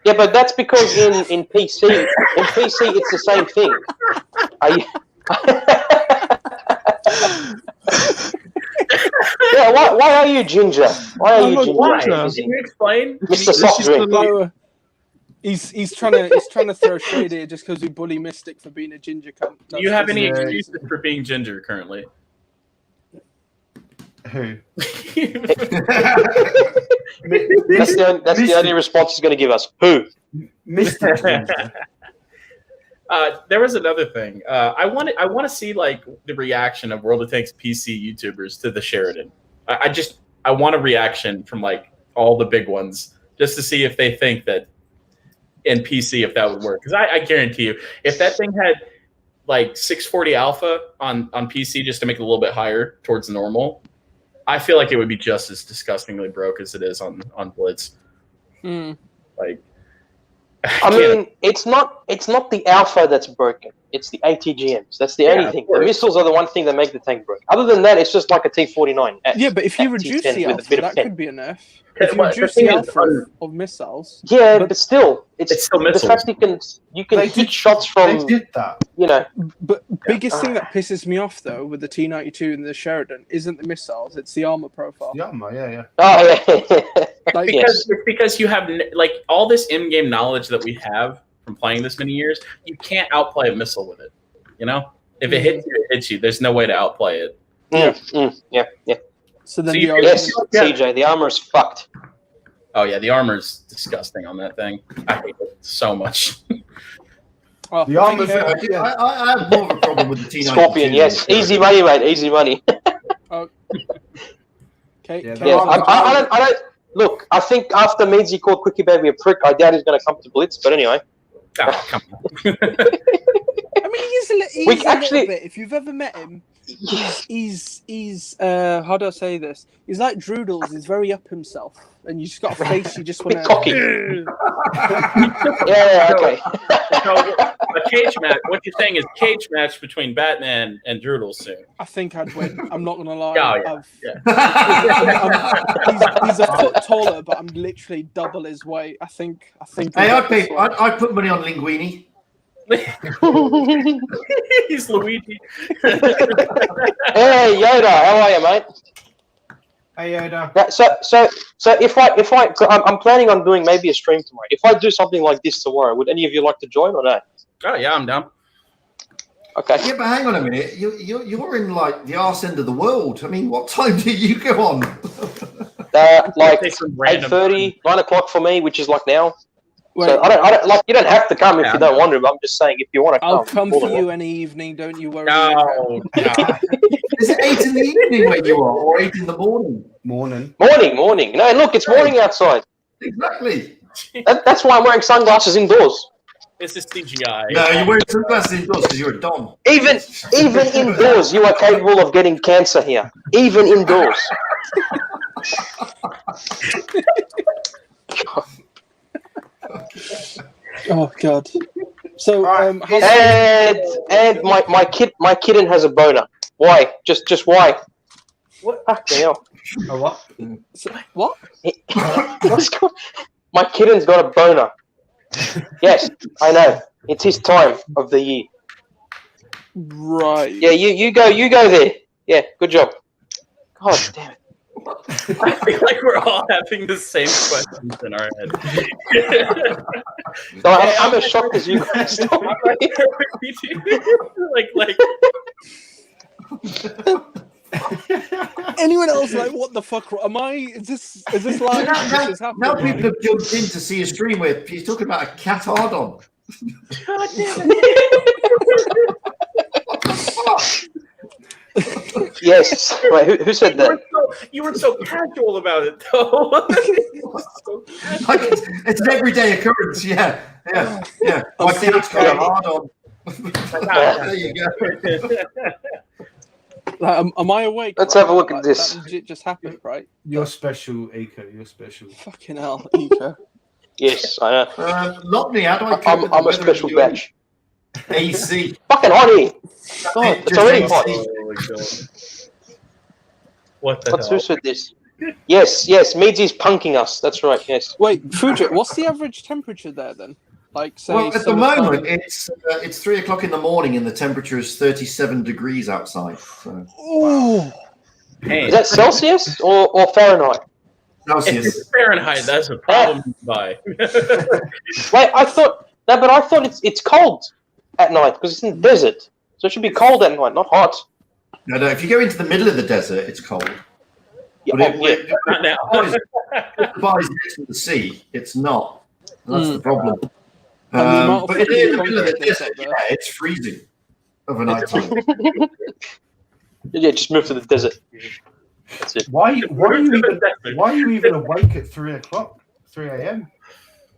Yeah. But that's because in PC, it's the same thing. Yeah, why are you ginger? Why are you ginger? Can you explain? Mr. Soft Drink. He's trying to throw shade here just because we bully Mystic for being a ginger cunt. Do you have any excuses for being ginger currently? Who? That's the only response he's going to give us. Who? Mr. Ginger. There was another thing. I want to see the reaction of World of Tanks PC YouTubers to the Sheridan. I want a reaction from all the big ones just to see if they think that in PC if that would work. Because I guarantee you, if that thing had 640 alpha on PC just to make it a little bit higher towards normal, I feel like it would be just as disgustingly broke as it is on Blitz. Mm. I mean, it's not the alpha that's broken. It's the ATGMs. That's the only thing. The missiles are the one thing that make the tank broke. Other than that, it's just like a T49. But if you reduce the alpha, that could be a nerf. If you Well, reduce the the thing is, alpha of missiles, but still, it's still missiles. The fact you can hit shots from. They did that. But biggest thing that pisses me off though with the T92 and the Sheridan isn't the missiles; it's the armor profile. The armor, yeah. Oh yeah. Because you have all this in-game knowledge that we have from playing this many years, you can't outplay a missile with it. If it hits you, it hits you. There's no way to outplay it. Yeah. So then CJ, the armor is fucked. Oh yeah, the armor's disgusting on that thing. I hate it so much. The armor's. I have more of a problem with the T92. Scorpion, yes, easy money, mate. Easy money. Okay. I don't. Look, I think after Meadsy called Quickie Baby a prick, I doubt he's going to come to Blitz. But anyway. Oh, come on. I mean, he's a little bit. If you've ever met him, he's how do I say this? He's like Droodles. He's very up himself, and you just got a face. You just want to cocky. Yeah. Okay. So a cage match. What you're saying is cage match between Batman and Droodles soon. I think I'd win. I'm not gonna lie. Oh, yeah. He's a foot taller, but I'm literally double his weight. I think. Hey, I'd put money on Linguini. He's Luigi. Hey Yoda, how are you, mate? Hey Yoda. Yeah, so if I'm planning on doing maybe a stream tomorrow. If I do something like this tomorrow, would any of you like to join or not? Oh yeah, I'm down. Okay. Yeah, but hang on a minute. You're in the arse end of the world. I mean, what time do you go on? 8:30, 9 o'clock for me, which is now. So I don't like. You don't have to come if you don't want to. I'm just saying if you want to come. I'll come more for than you welcome. any evening. Don't you worry. No, God. Is it 8 in the evening where you are, or 8 in the morning? Morning. Morning. No, look, it's morning outside. Exactly. That's why I'm wearing sunglasses indoors. This is CGI. No, you're wearing sunglasses indoors because you're a Dom. Even indoors, you are capable of getting cancer here. Even indoors. Oh God. So and my kitten has a boner. Why? Just why? What? Fucking hell. A what? What? What's going? My kitten's got a boner. Yes, I know. It's his time of the year. Right. Yeah, you go there. Yeah, good job. God damn it. I feel like we're all having the same questions in our head. So I'm as shocked as you guys. like. Anyone else like what the fuck? Am I? Is this live? This is happening. Now people have jumped in to see a stream where he's talking about a cat hard-on. God damn it. What the fuck? Yes. Wait, who said that? You were so casual about it, though. Like it's an everyday occurrence. Yeah. My cat's got a hard-on. There you go. Am I awake? Let's have a look at this. That legit just happened, right? You're special, Eco. You're special. Fucking hell, Eco. Yes, I know. Lotney, how do I cope with the I'm a weather special in your batch. AC? Fucking hot here. God, Just it's already AC. hot. Oh my God. What the Who hell? said this? Yes, Meadsy's punking us. That's right. Yes. Wait, Fujit, what's the average temperature there then? Like, say, Well, at the summertime- moment, it's 3 o'clock in the morning, and the temperature is 37 degrees outside. So. Oh, Hey, Is that Celsius or Fahrenheit? if Celsius. it's Fahrenheit, that's a problem to buy. Wait, I thought it's cold at night because it's in the desert, so it should be cold at night, not hot. No, if you go into the middle of the desert, it's cold. Yeah, But yeah. if the bar is next to the sea, it's not. That's the problem. And the amount of But in fucking the middle of the concrete that's desert, up there. yeah, it's freezing of a night time. Yeah, just move to the desert. That's it. Why are you even awake at 3 o'clock? 3 a.m.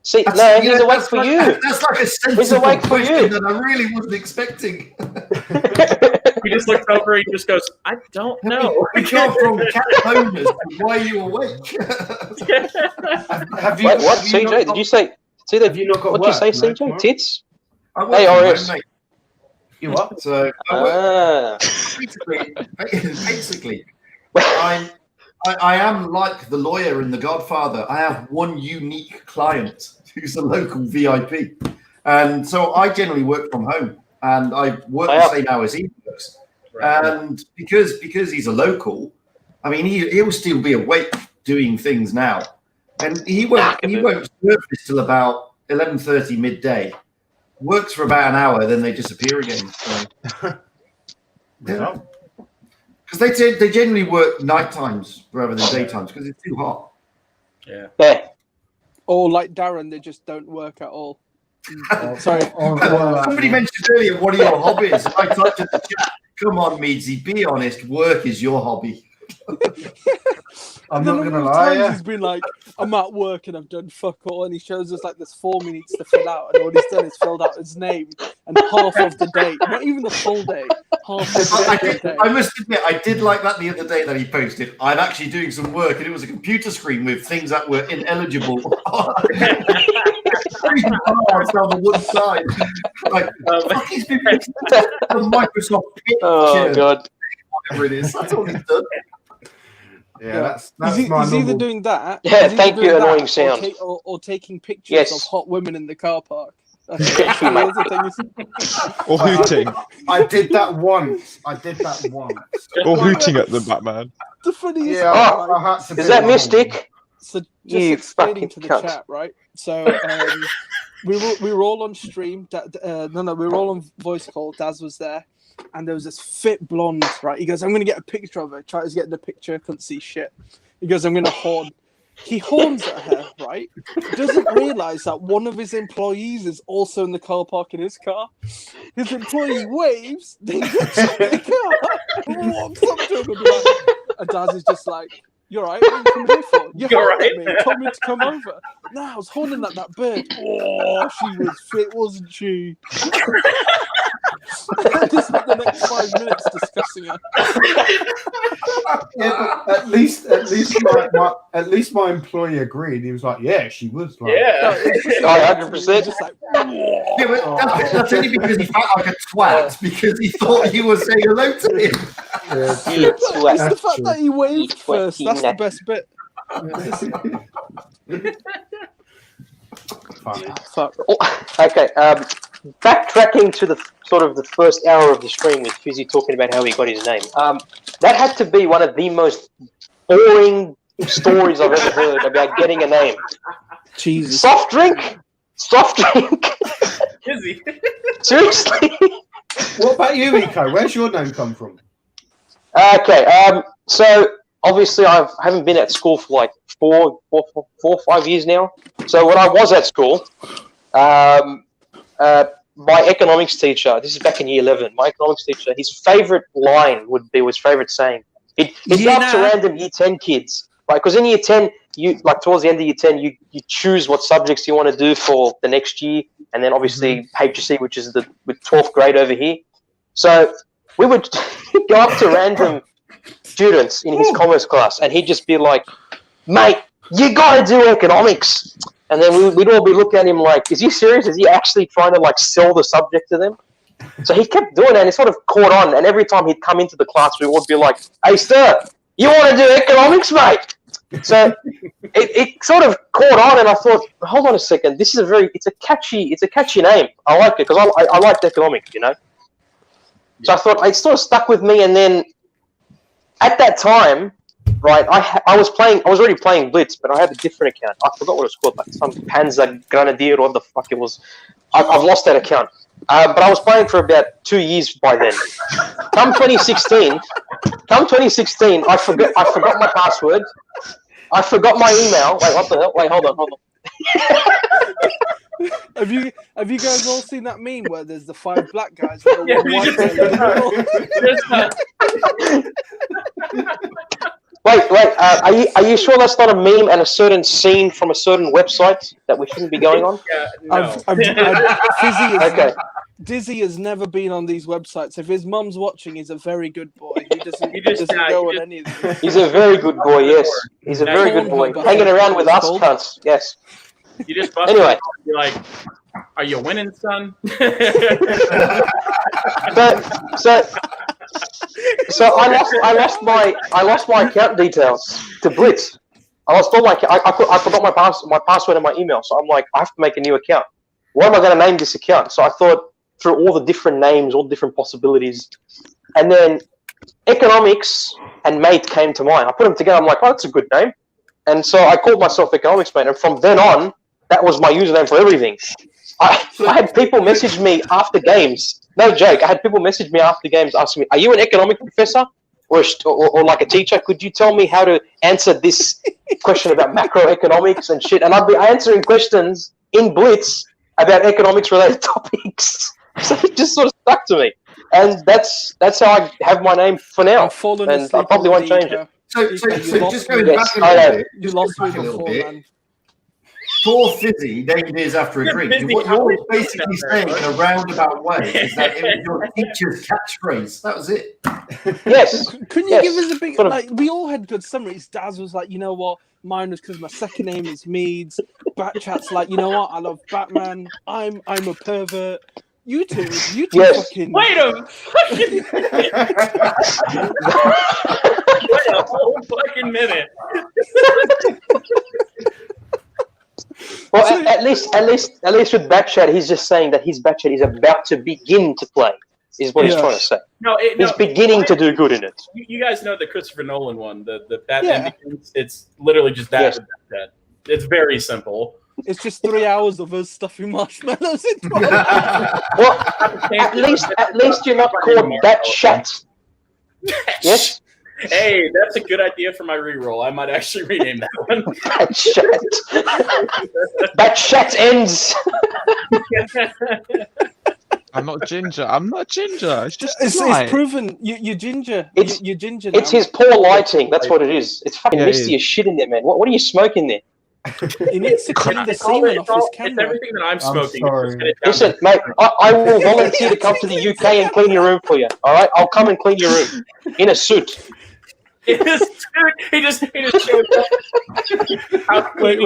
See, That's- no, you he's know, awake that's for like- you. That's like a sensible awake for question you. that I really wasn't expecting. He just looks over. He just goes, "I don't know." We go from cat owners to why are you awake? Have you, Wait, what? have you not CJ, got- did you say? See that? Have you not got What did you say, work, no, CJ? tomorrow? Tits? I work Hey, from home, RS. mate. You what? So I work, Ah. basically, I am like the lawyer in The Godfather. I have one unique client who's a local VIP, and so I generally work from home, and I work the same hours he works. And because he's a local, I mean he'll still be awake doing things now, and he won't surface till about 11:30 midday. Works for about an hour, then they disappear again. So. Yeah. Because they generally work night times rather than daytimes because it's too hot. Yeah. Or like Darren, they just don't work at all. Sorry. Somebody mentioned earlier, what are your hobbies? And I typed in the chat, come on, Meadsy, be honest, work is your hobby. I'm The not number gonna of lie. times he's been like, I'm at work and I've done fuck all, and he shows us like this form he needs to fill out, and all he's done is filled out his name and half of the day, not even the full day, half of the day. I must admit, I did like that the other day that he posted. I'm actually doing some work, and it was a computer screen with things that were ineligible. On the one side, like he's been the Microsoft picture, Oh God! whatever it is. That's all he's done. Yeah, that's He's my either normal. doing that. Yeah, he's either thank you, doing that annoying sound. or taking pictures Yes. of hot women in the car park. Thank you, mate. Or hooting. I did that once. Or hooting at them, Batman. The funniest Yeah, part, I had to Is do that my Mystic? So just You explaining to fucking the cunt. chat, right? So we were all on stream. We were all on voice call. Daz was there, and there was this fit blonde, right? He goes, "I'm gonna get a picture of her." Tries getting the picture, couldn't see shit. He goes, "I'm gonna horn." He horns at her, right? Doesn't realise that one of his employees is also in the car park in his car. His employee waves, then gets out of the car, walks up to him and be like, and Daz is just like, "You're right, what are you come here for? You horned at me, told me to come over. No, I was horning at that bird. Oh, she was fit, wasn't she?" I just spent the next 5 minutes discussing her. Yeah, at least my employee agreed. He was like, "Yeah, she was." Like, Yeah, 100%. Just like, Yeah, but that's only because he felt like a twat because he thought you were saying hello to him. it's the fact that he waved first. That's the best bit. Fuck. Okay, backtracking to the sort of the first hour of the stream with Fizzy talking about how he got his name. That had to be one of the most boring stories I've ever heard about getting a name. Jesus. Soft drink. Fizzy. Seriously. What about you, Rico? Where's your name come from? Okay, so obviously I haven't been at school for like four, 5 years now. So when I was at school, my economics teacher, this is back in year 11, my economics teacher, his favourite line would be, his favourite saying, he'd go up to random year 10 kids, right? Because in year 10, you like towards the end of year 10, you choose what subjects you want to do for the next year, and then obviously HSC, which is the 12th grade over here. So we would go up to random students in his commerce class, and he'd just be like, "Mate, you got to do economics." And then we'd all be looking at him like, "Is he serious? Is he actually trying to like sell the subject to them?" So he kept doing it, and it sort of caught on. And every time he'd come into the class, we would be like, "Hey, sir, you want to do economics, mate?" So it sort of caught on, and I thought, hold on a second, this is it's a catchy name. I like it because I liked economics, you know. So I thought it sort of stuck with me, and then at that time, right, I was already playing Blitz, but I had a different account. I forgot what it was called, like some Panzer Grenadier or what the fuck it was. I've lost that account. But I was playing for about 2 years by then. Come 2016, I forgot my password. I forgot my email. Wait, what the hell? Wait, hold on. Have you guys all seen that meme where there's the 5 black guys with the one white guy? Wait. Are you sure that's not a meme and a certain scene from a certain website that we shouldn't be going on? Yeah, no. Okay. Dizzy has never been on these websites. If his mum's watching, he's a very good boy. He doesn't go on any of these. He's a very good boy, yes. He's a very good boy. Hanging around with us cunts, yes. You just bust anyway. You're like, "Are you winning, son?" So I lost my account details to Blitz. I lost all my I forgot my password and my email. So I'm like, I have to make a new account. What am I going to name this account? So I thought through all the different names, all the different possibilities, and then economics and mate came to mind. I put them together. I'm like, oh, that's a good name. And so I called myself economics mate, and from then on, that was my username for everything. I had people message me after games. No joke. I had people message me after games asking me, "Are you an economic professor or like a teacher? Could you tell me how to answer this question about macroeconomics and shit?" And I'd be answering questions in Blitz about economics related topics. So it just sort of stuck to me. And that's how I have my name for now. And I probably won't change it. So just going back a little bit. You lost me before, man. Poor Fizzy named his after a drink. What you're basically saying in a roundabout way is that it was your teacher's catchphrase. That was it. Yes. Couldn't you give us a big, like, we all had good summaries. Daz was like, you know what? Mine was because my second name is Meads. Batchat's like, you know what? I love Batman. I'm a pervert. You two yes. fucking... Wait a whole fucking minute. Well, at least with Batchat, he's just saying that his Batchat is about to begin to play. Is what he's trying to say. He's beginning to do good in it. You guys know the Christopher Nolan one, the Batman Begins. It's literally just that. Yes. With Batchat. It's very simple. It's just 3 hours of us stuffing marshmallows in. Well, at least you're not called Batchat. Yes. Hey, that's a good idea for my reroll. I might actually rename that one. That chat ends. I'm not ginger. I'm not ginger. It's just It's light. proven. You're ginger. It's- You're ginger now. It's his poor lighting. That's what it is. It's fucking Yeah, it misty is. as shit in there, man. What are you smoking there? He needs to clean the It's all- semen it's off his all- It's camera. everything that I'm smoking. sorry. It's just Listen, mate, I will volunteer to come to the UK and clean your room for you. All right, I'll come and clean your room in a suit. he just showed up. Wait.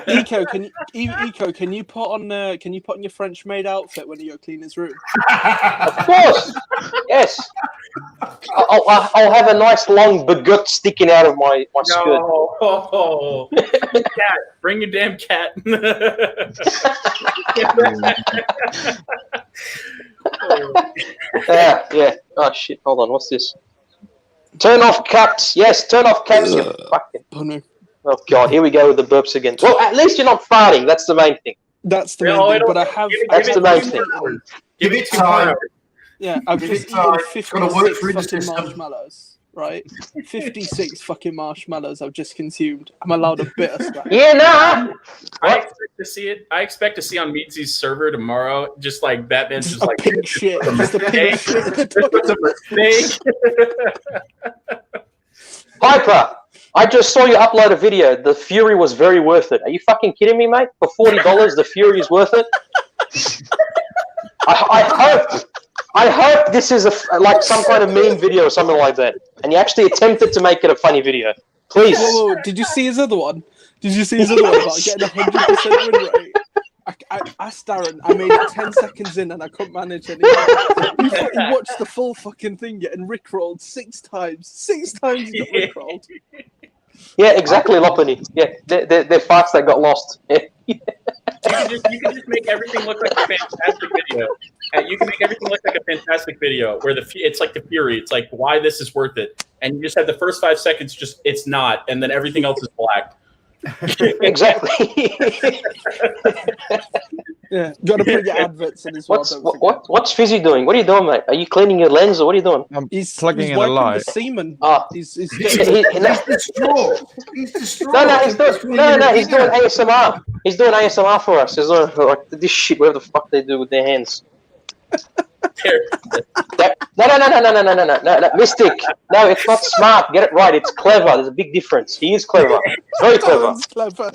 Eco, can you put on your French maid outfit when you go clean his room? Of course, yes. I'll have a nice long baguette sticking out of my skirt. No, cat, bring your damn cat. Yeah. Oh shit! Hold on. What's this? Turn off caps. Yes, turn off caps. You fucking. Oh god, here we go with the burps again. Well, at least you're not farting. That's the main thing. That's the main thing. But I have. That's the main thing. Give it time. Yeah, I've Give just it time. eaten It's gotta work 56 through the fucking system. marshmallows. Right, 56 fucking marshmallows I've just consumed. I'm allowed a bit of snack. Yeah, nah. I expect to see it. I expect to see on Meatsy's server tomorrow, just like Batman's just A like pink shit. Just a pink shit. It's a mistake. Piper, I just saw you upload a video. The Fury was very worth it. Are you fucking kidding me, mate? For $40, the Fury is worth it. I hope this is like some kind of meme video or something like that, and you actually attempted to make it a funny video. Please. Whoa, did you see his other one? Did you see his other one about getting 100% win rate? I asked Darren. I made it 10 seconds in and I couldn't manage anymore. He watched the full fucking thing getting rickrolled 6 times. 6 times he got rickrolled. Yeah, exactly, Loppany. Yeah, they're parts that got lost. Yeah. You can just make everything look like a fantastic video. You can make everything look like a fantastic video where it's like the Fury. It's like why this is worth it, and you just have the first 5 seconds just it's not, and then everything else is black. Exactly. Yeah, got to put your adverts in as well. What's Fizzy doing? What are you doing, mate? Are you cleaning your lens or what are you doing? I'm He's plugging in the wiping light. the semen. Ah. He's No, He's distraught. He's distraught. he's doing ASMR. He's doing ASMR for us. He's doing like this shit, whatever the fuck they do with their hands. No, Mystic. No, it's not smart. Get it right. It's clever. There's a big difference. He is clever. Very clever. He's clever.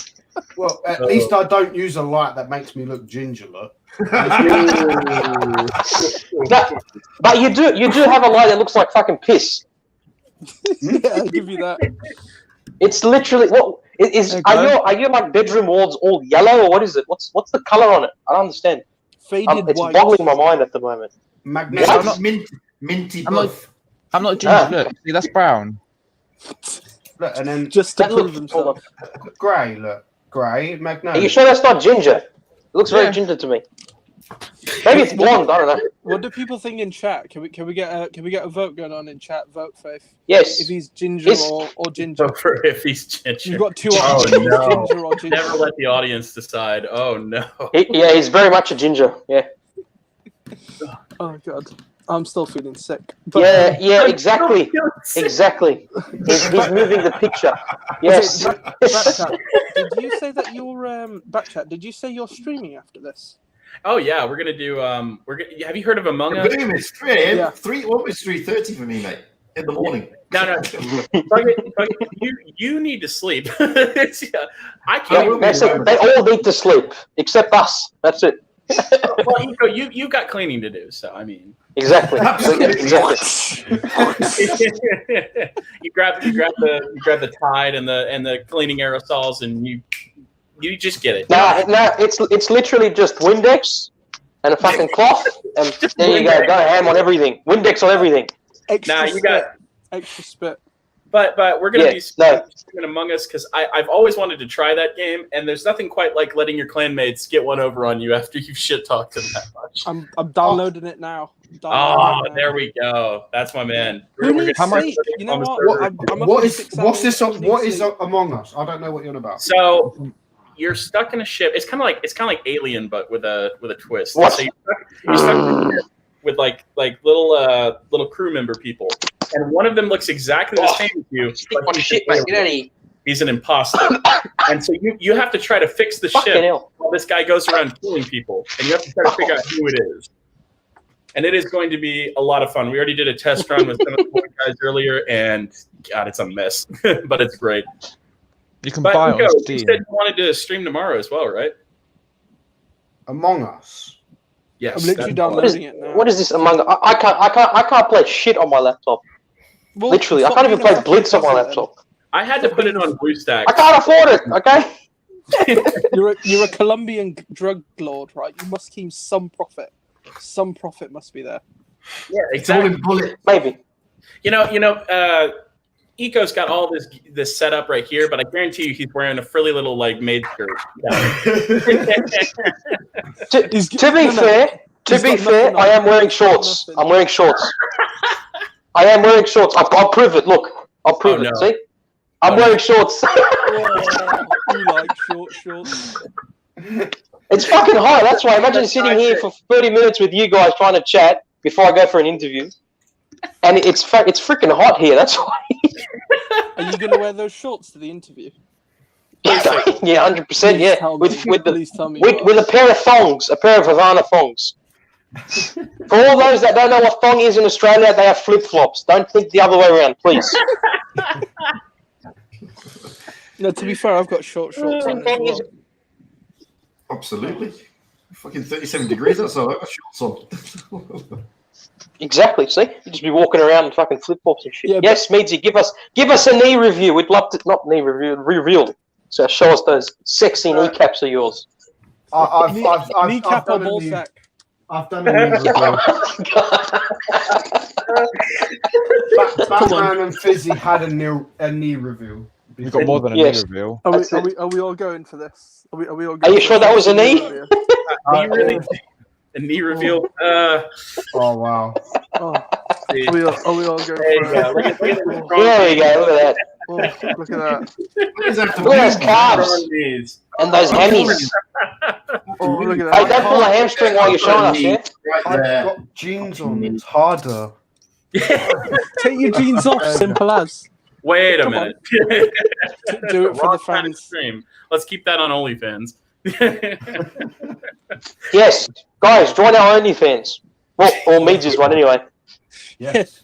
Well, at least I don't use a light that makes me look ginger. Look. No, but you do have a light that looks like fucking piss. Yeah, I'll give you that. It's literally what is. Are your like bedroom walls all yellow or what is it? What's the color on it? I don't understand. Faded It's white. boggling my mind at the moment. Magnetic. I'm not- minty I'm not- buff. I'm not ginger. Look, see, that's brown. Look, and then Just to That prove looks- himself. grey. Look, grey. Magnolia. Are you sure that's not ginger? It looks very Yeah. ginger to me. Maybe it's blonde. I don't know. What do people think in chat? Can we get a vote going on in chat? Vote Faith. Yes. If he's ginger It's- or ginger. So for if he's ginger. You've got 2 Oh, options. no. Ginger or ginger. Never let the audience decide. Oh no. Yeah, he's very much a ginger. Yeah. Oh god, I'm still feeling sick. But, Yeah, exactly. Exactly. He's moving the picture. Yes. Backchat, did you say that you're Backchat? Did you say you're streaming after this? Oh yeah, we're gonna do. Have you heard of Among Us? Boom, it's 3 a.m. Yeah. 3:30 for me, mate. In the morning. No. You need to sleep. I can't. They all need to sleep except us. That's it. Well, you've got cleaning to do, so I mean. Exactly. Exactly. you grab the Tide and the cleaning aerosols, and you just get it. No, it's literally just Windex and a fucking cloth, and there you go. Go ham on everything. Windex on everything. Extra you spit. got- Extra spit. But we're gonna Yeah, be no. streaming Among Us because I've always wanted to try that game, and there's nothing quite like letting your clanmates get one over on you after you've shit talked them that much. I'm downloading it now. Oh, there we go. That's my man. Who needs How much- sleep? You know what? What, I'm up what to is 6 what's hours. this? Who needs What is sleep? Among Us? I don't know what you're on about. So you're stuck in a ship. It's kind of like Alien, but with a twist. What? So you're stuck in a ship with like little crew member people, and one of them looks exactly the same as you. But Shit, mate, get out of here. He's an imposter. And so you have to try to fix the Fucking ship hell. while this guy goes around killing people. And you have to try to figure out who it is. And it is going to be a lot of fun. We already did a test run with some of the guys earlier, and God, it's a mess. But it's great. You can But buy it Nico, on you Steam. said you wanted to stream tomorrow as well, right? Among Us. Yes. I'm literally that's- downloading it now. What is this Among Us? I can't play shit on my laptop. Well, Literally, I stop can't even being a play Blitz on my fucking laptop. I had to put it on BlueStacks. I can't afford it. Okay. You're a Colombian drug lord, right? You must keep some profit. Some profit must be there. Yeah, It's all exactly. in bullet. Maybe. Eco's got all this set up right here, but I guarantee you he's wearing a frilly little like maid skirt. To be fair, I am wearing shorts. I'm wearing shorts. I am wearing shorts. I'll prove it. Look, I'll prove it. no. See, I'm wearing shorts. You like shorts. It's fucking hot. That's why. Imagine sitting here for 30 minutes with you guys trying to chat before I go for an interview, and it's freaking hot here. That's why. Are you going to wear those shorts to the interview? Yeah, 100%. Yeah, Please tell me. with a pair of thongs, a pair of Havana thongs. For all those that don't know what thong is in Australia, they have flip flops. Don't think the other way around, please. No, to be fair, I've got shorts on as well. Absolutely. Fucking 37 degrees outside. I've got shorts on. Exactly. See, you just be walking around in fucking flip flops and shit. Yeah, yes, Meadsy, give us a knee review. We'd love to not knee review, reveal. So show us those sexy kneecaps of yours. I've Kneecap or done a ball new- sack? I've done a new review. Batman and Fizzy had a knee review. We've got more than a Yes. knee reveal. Are we all going for this? Are we all going Are you for sure this? that was a knee? Knee really? A knee reveal? Oh wow! Oh, are we all going There you for go. it? Look at the There we go. Look at that. Oh, look at that. Look at those calves knees. and those hammies. Oh, look at Hey, that. don't pull a hamstring while you're showing us, yeah? Right I've there. got jeans on. It's harder. Take your jeans off, simple as. Wait a Come on. minute. Do it for Wrong the kind of fans. stream. Let's keep that on OnlyFans. Yes. Guys, join our OnlyFans. Well, or Meads' one anyway. Yes.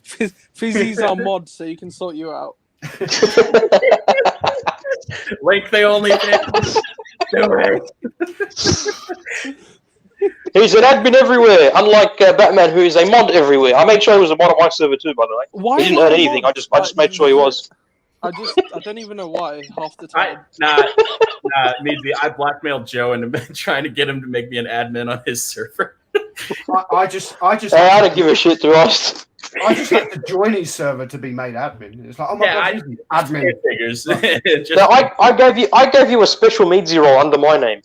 Fizzy's our mod, so you can sort you out. Link the OnlyFans. Do it. He's an admin everywhere, unlike Batman, who is a mod everywhere. I made sure he was a mod on my server too, by the way. Why He didn't am I earn a anything. mod? I just made sure he was. I don't even know why half the time. I blackmailed Joe into trying to get him to make me an admin on his server. I just. Hey, I don't give a shit, to be honest. I just had to join his server to be made admin. It's like, oh my Yeah, god, admin. Figures. So I gave you a special Meadsy role under my name.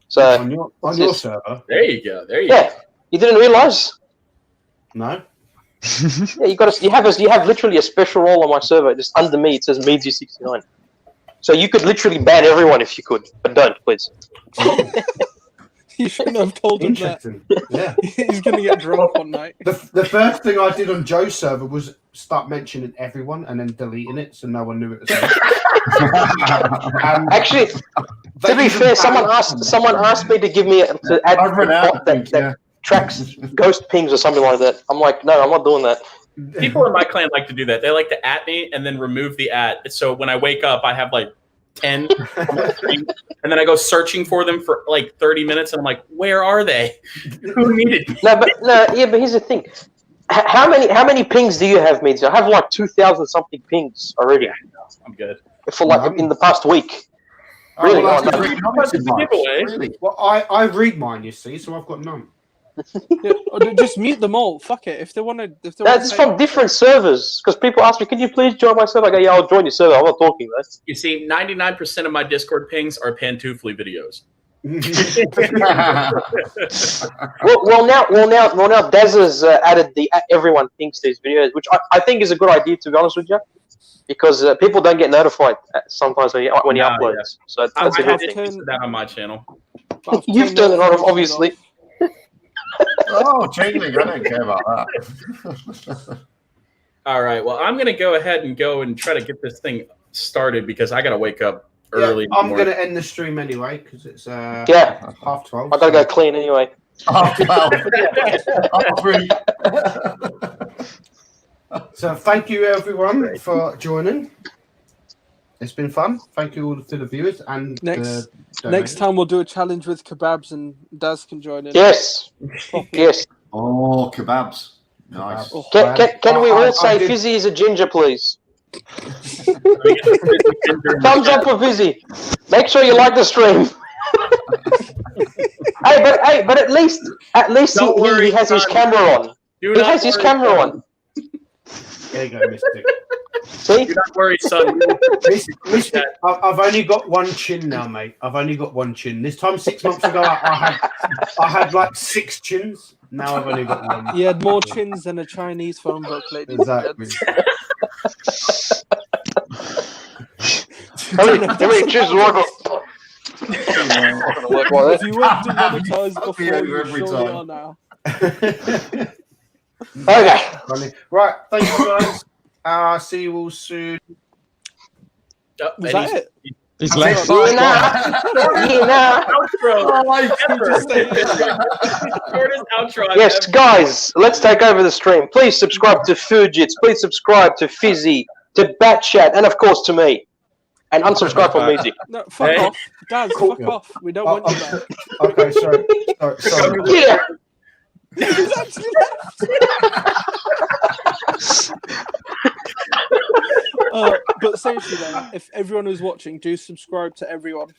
So on your server. There you go. There you yeah, go. you didn't realise? No. Yeah, you have literally a special role on my server. Just under me, it says Meadsy69. So you could literally ban everyone if you could, but don't, please. You shouldn't have told him that. Interesting. Yeah. He's gonna get drunk one night. The first thing I did on Joe's server was start mentioning everyone and then deleting it so no one knew it was me. Actually, to be fair, someone asked me to give me to add I've run out, that tracks ghost pings or something like that. I'm like, no, I'm not doing that. People in my clan like to do that. They like to at me and then remove the at. So when I wake up, I have like 10 on my screen, and then I go searching for them for like 30 minutes, and I'm like, where are they? Who needed me? But here's the thing. How many pings do you have, Meads? I have like 2,000 something pings already. I'm good. For like in the past week. Really? Well, Oh, no. Giveaway. Well, I read mine, you see, so I've got none. Yeah, or just mute them all. Fuck it. If they want to, That's from different servers. Because people ask me, "Can you please join my server?" I go, "Yeah, I'll join your server. I'm not talking, though." You see, 99% of my Discord pings are Pantoufly videos. well, now Daz has added the everyone thinks these videos, which I think is a good idea, to be honest with you, because people don't get notified sometimes when you upload. Yeah. So that's a good thing. I've that on my channel. You've done it on, obviously. Oh, Changeling, I don't care about that. All right. Well, I'm gonna go ahead and try to get this thing started because I gotta wake up early. Yeah, I'm gonna end the stream anyway because it's 12. I gotta go clean anyway. 12. So thank you everyone for joining. It's been fun. Thank you all to the viewers and next time we'll do a challenge with kebabs and Daz can join in. Yes. Yes. Oh, kebabs. Nice. Oh, can we all say Fizzy is a ginger, please? Thumbs up for Fizzy. Make sure you like the stream. but at least he has his camera on. He has his camera on. There you go, Mystic. See? Do not worry, son. Mystic, I've only got one chin now, mate. I've only got one chin. This time 6 months ago, I had like 6 chins. Now I've only got one. You had more chins than a Chinese phone book, ladies. Exactly. How many chins do I got? If you weren't demonetized before, you surely are now. Okay. Right, thank you guys. See you all soon. Was that it? He's left. Yes, guys, let's take over the stream. Please subscribe to Fujits. Please subscribe to Fizzy, to Batchat, and of course to me. And unsubscribe from Easy. No, fuck off. Daz, fuck off. We don't want you back. Okay, sorry. Yeah. He's actually left. But seriously, then, if everyone who's watching, do subscribe to everyone.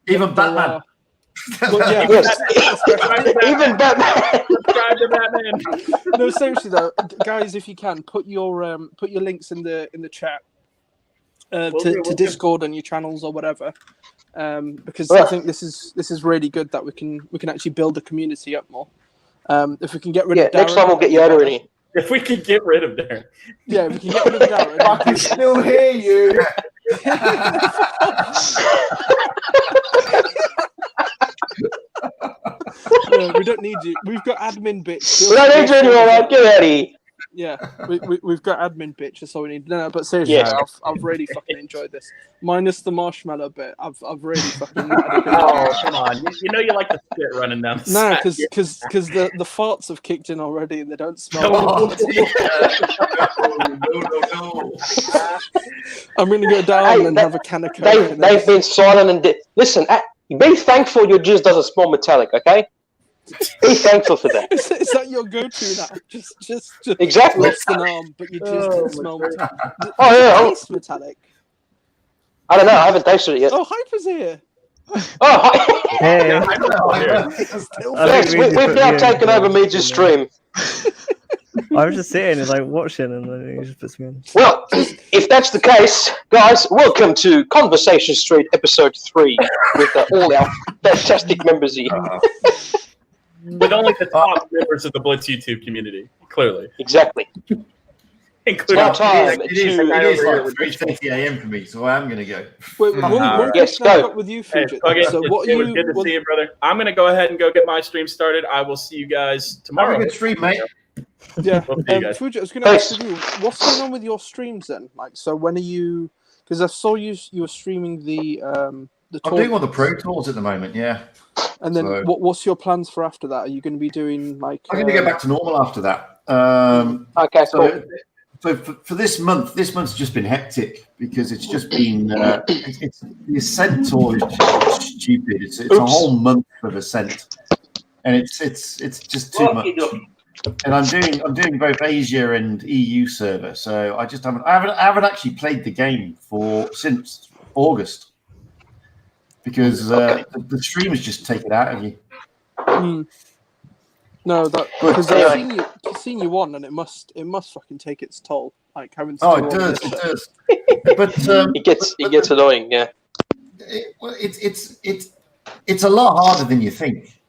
Even Batman. Even Batman. Subscribe to Batman. No, seriously though, guys, if you can, put your links in the chat to Discord and your channels or whatever. Because I think this is really good that we can actually build a community up more. If we can get rid of Darren, next time we'll get Yoda in here. If we could get rid of Darren. Yeah, if we can get rid of Darren. I can still hear you. We don't need you. We've got admin bitch. We don't need you anymore, man. Get out of here. Yeah, we've got admin bitch. That's all we need. No, but seriously, Yes. I've really fucking enjoyed this. Minus the marshmallow bit, I've really fucking. Oh, come on! You know you like the shit running down. The No, side. because the farts have kicked in already and they don't smell. No. I'm gonna go down and have a can of Coke. They've been silent and listen. Be thankful your jizz doesn't smell metallic, okay? Be thankful for that. Is that your go-to now? Just Exactly. less than arm, but you just didn't smell metallic. Oh, yeah. Taste metallic. I don't know. I haven't tasted it yet. Oh, Hyper's here. Oh, hi. Hey. Thanks. We've now taken over Meja's stream. I was just sitting and like watching, and then he just puts me on. Well, if that's the case, guys, welcome to Conversation Street episode 3 with all our fantastic members here. With only the top members of the Blitz YouTube community, clearly. Exactly. Including It's time It is like 3:30 a.m. for me, so I am going to go. Wait, one Yes, question I've go. got with you, Hey, Fujit. okay, So what it you? was good to see you, brother. I'm gonna go ahead and go get my stream started. I will see you guys Have tomorrow. a good stream, mate. Yeah, We'll see you guys. Fujit, I was going to ask you, what's going on with your streams then? Like, so when are you? Because I saw you were streaming the I'm doing all the pro tours at the moment, yeah. And then so- what's your plans for after that? Are you going to be doing like? I'm going to go back to normal after that. Okay, cool. So for this month's just been hectic because it's just been it's the Ascent tour is just stupid. It's a whole month of Ascent, and it's just too much. And I'm doing both Asia and EU server, so I haven't actually played the game since August because the streamers just take it out of you. No, because I've seen you on, and it must fucking take its toll. Like having to. Oh, it does. But it gets annoying, yeah. It's a lot harder than you think.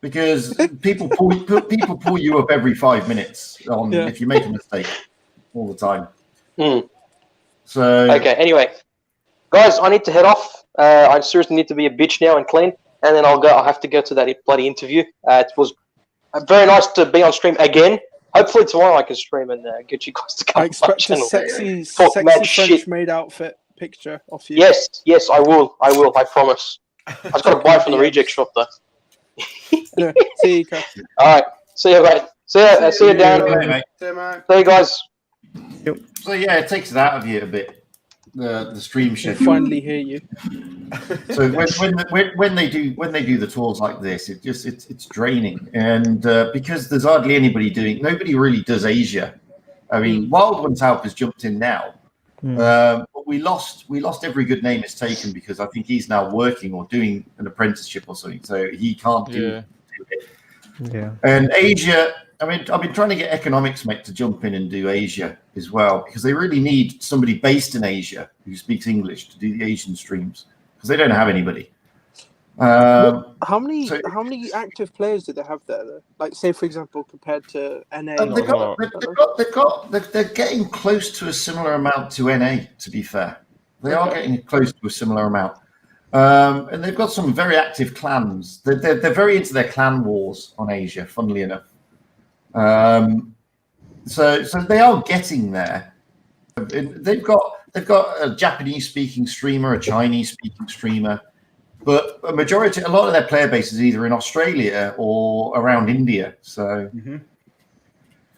Because people pull you up every 5 minutes if you make a mistake all the time. So okay. Anyway, guys, I need to head off. I seriously need to be a bitch now and clean, and then I'll have to go to that bloody interview. It was very nice to be on stream again. Hopefully tomorrow I can stream and get you guys to come I on my expect a channel. sexy, Talk mad sexy shit. French maid outfit picture of you. Yes, I will. I promise. I just got to buy from the reject shop though. Anyway, see you, Chris. All right. See you, mate. See you, Yeah, Darren. mate. See you guys. So yeah, it takes it out of you a bit. The stream I schedule. finally hear you. So when they do the tours like this, it's draining, and because there's hardly anybody nobody really does Asia. I mean, Wild Ones Help has jumped in now, but we lost every good name is taken because I think he's now working or doing an apprenticeship or something, so he can't do it. Yeah. And Asia, I mean, I've been trying to get Economics Mate to jump in and do Asia as well because they really need somebody based in Asia who speaks English to do the Asian streams because they don't have anybody. How many active players do they have there? Though? Like, say for example, compared to NA. They're getting close to a similar amount to NA. To be fair, they are getting close to a similar amount. And they've got some very active clans. They're very into their clan wars on Asia, funnily enough. So they are getting there. They've got a Japanese-speaking streamer, a Chinese-speaking streamer, but a lot of their player base is either in Australia or around India. So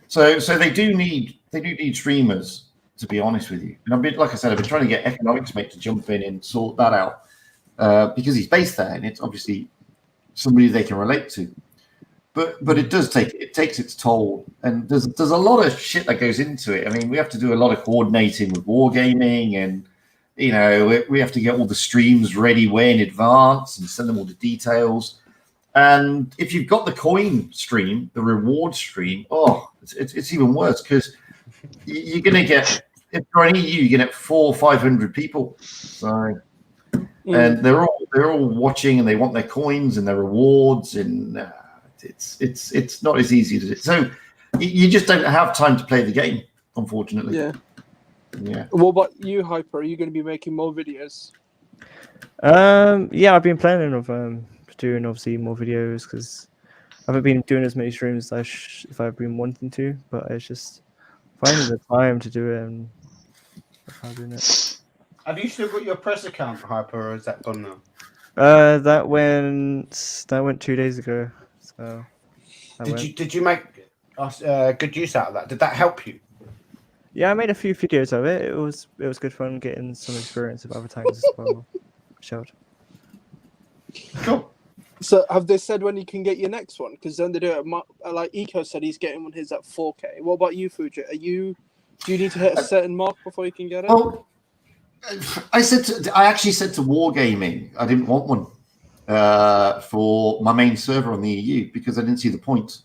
they do need streamers, to be honest with you. And like I said, I've been trying to get Economics Mate to jump in and sort that out. Because he's based there, and it's obviously somebody they can relate to. But it takes its toll, and there's a lot of shit that goes into it. I mean, we have to do a lot of coordinating with Wargaming, and we have to get all the streams ready way in advance and send them all the details. And if you've got the coin stream, the reward stream, it's even worse because you're going to get, if you're an EU, you get 400 or 500 people. So. And they're all watching, and they want their coins and their rewards, and it's not as easy as it. So you just don't have time to play the game, unfortunately. Yeah. What about you, Hyper? Are you going to be making more videos? Yeah, I've been planning of doing obviously more videos because I haven't been doing as many streams as if I've been wanting to, but it's just finding the time to do it and I'm doing it. Have you still got your press account, Hyper, or is that gone now? That went 2 days ago. So did you make good use out of that? Did that help you? Yeah, I made a few videos of it. It was good fun getting some experience of other times as well. Showed. Cool. So have they said when you can get your next one? Because then they do it. Like Eco said, he's getting his at 4K. What about you, Fuji? Do you need to hit a certain mark before you can get it? Well, I actually said to Wargaming I didn't want one for my main server on the EU because I didn't see the point.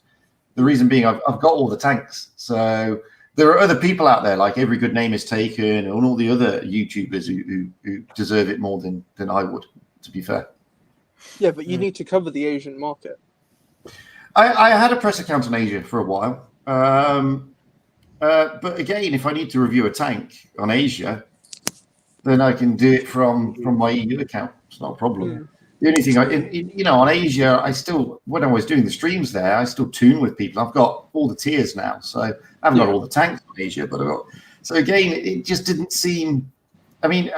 The reason being I've got all the tanks. So there are other people out there like Every Good Name Is Taken and all the other YouTubers who deserve it more than I would, to be fair. Yeah, but you need to cover the Asian market. I had a press account in Asia for a while. But again, if I need to review a tank on Asia, then I can do it from my EU account. It's not a problem. The only thing on Asia, when I was doing the streams there, I still tune with people. I've got all the tiers now, so I haven't got all the tanks on Asia, but I've got. So again, it just didn't seem. I mean,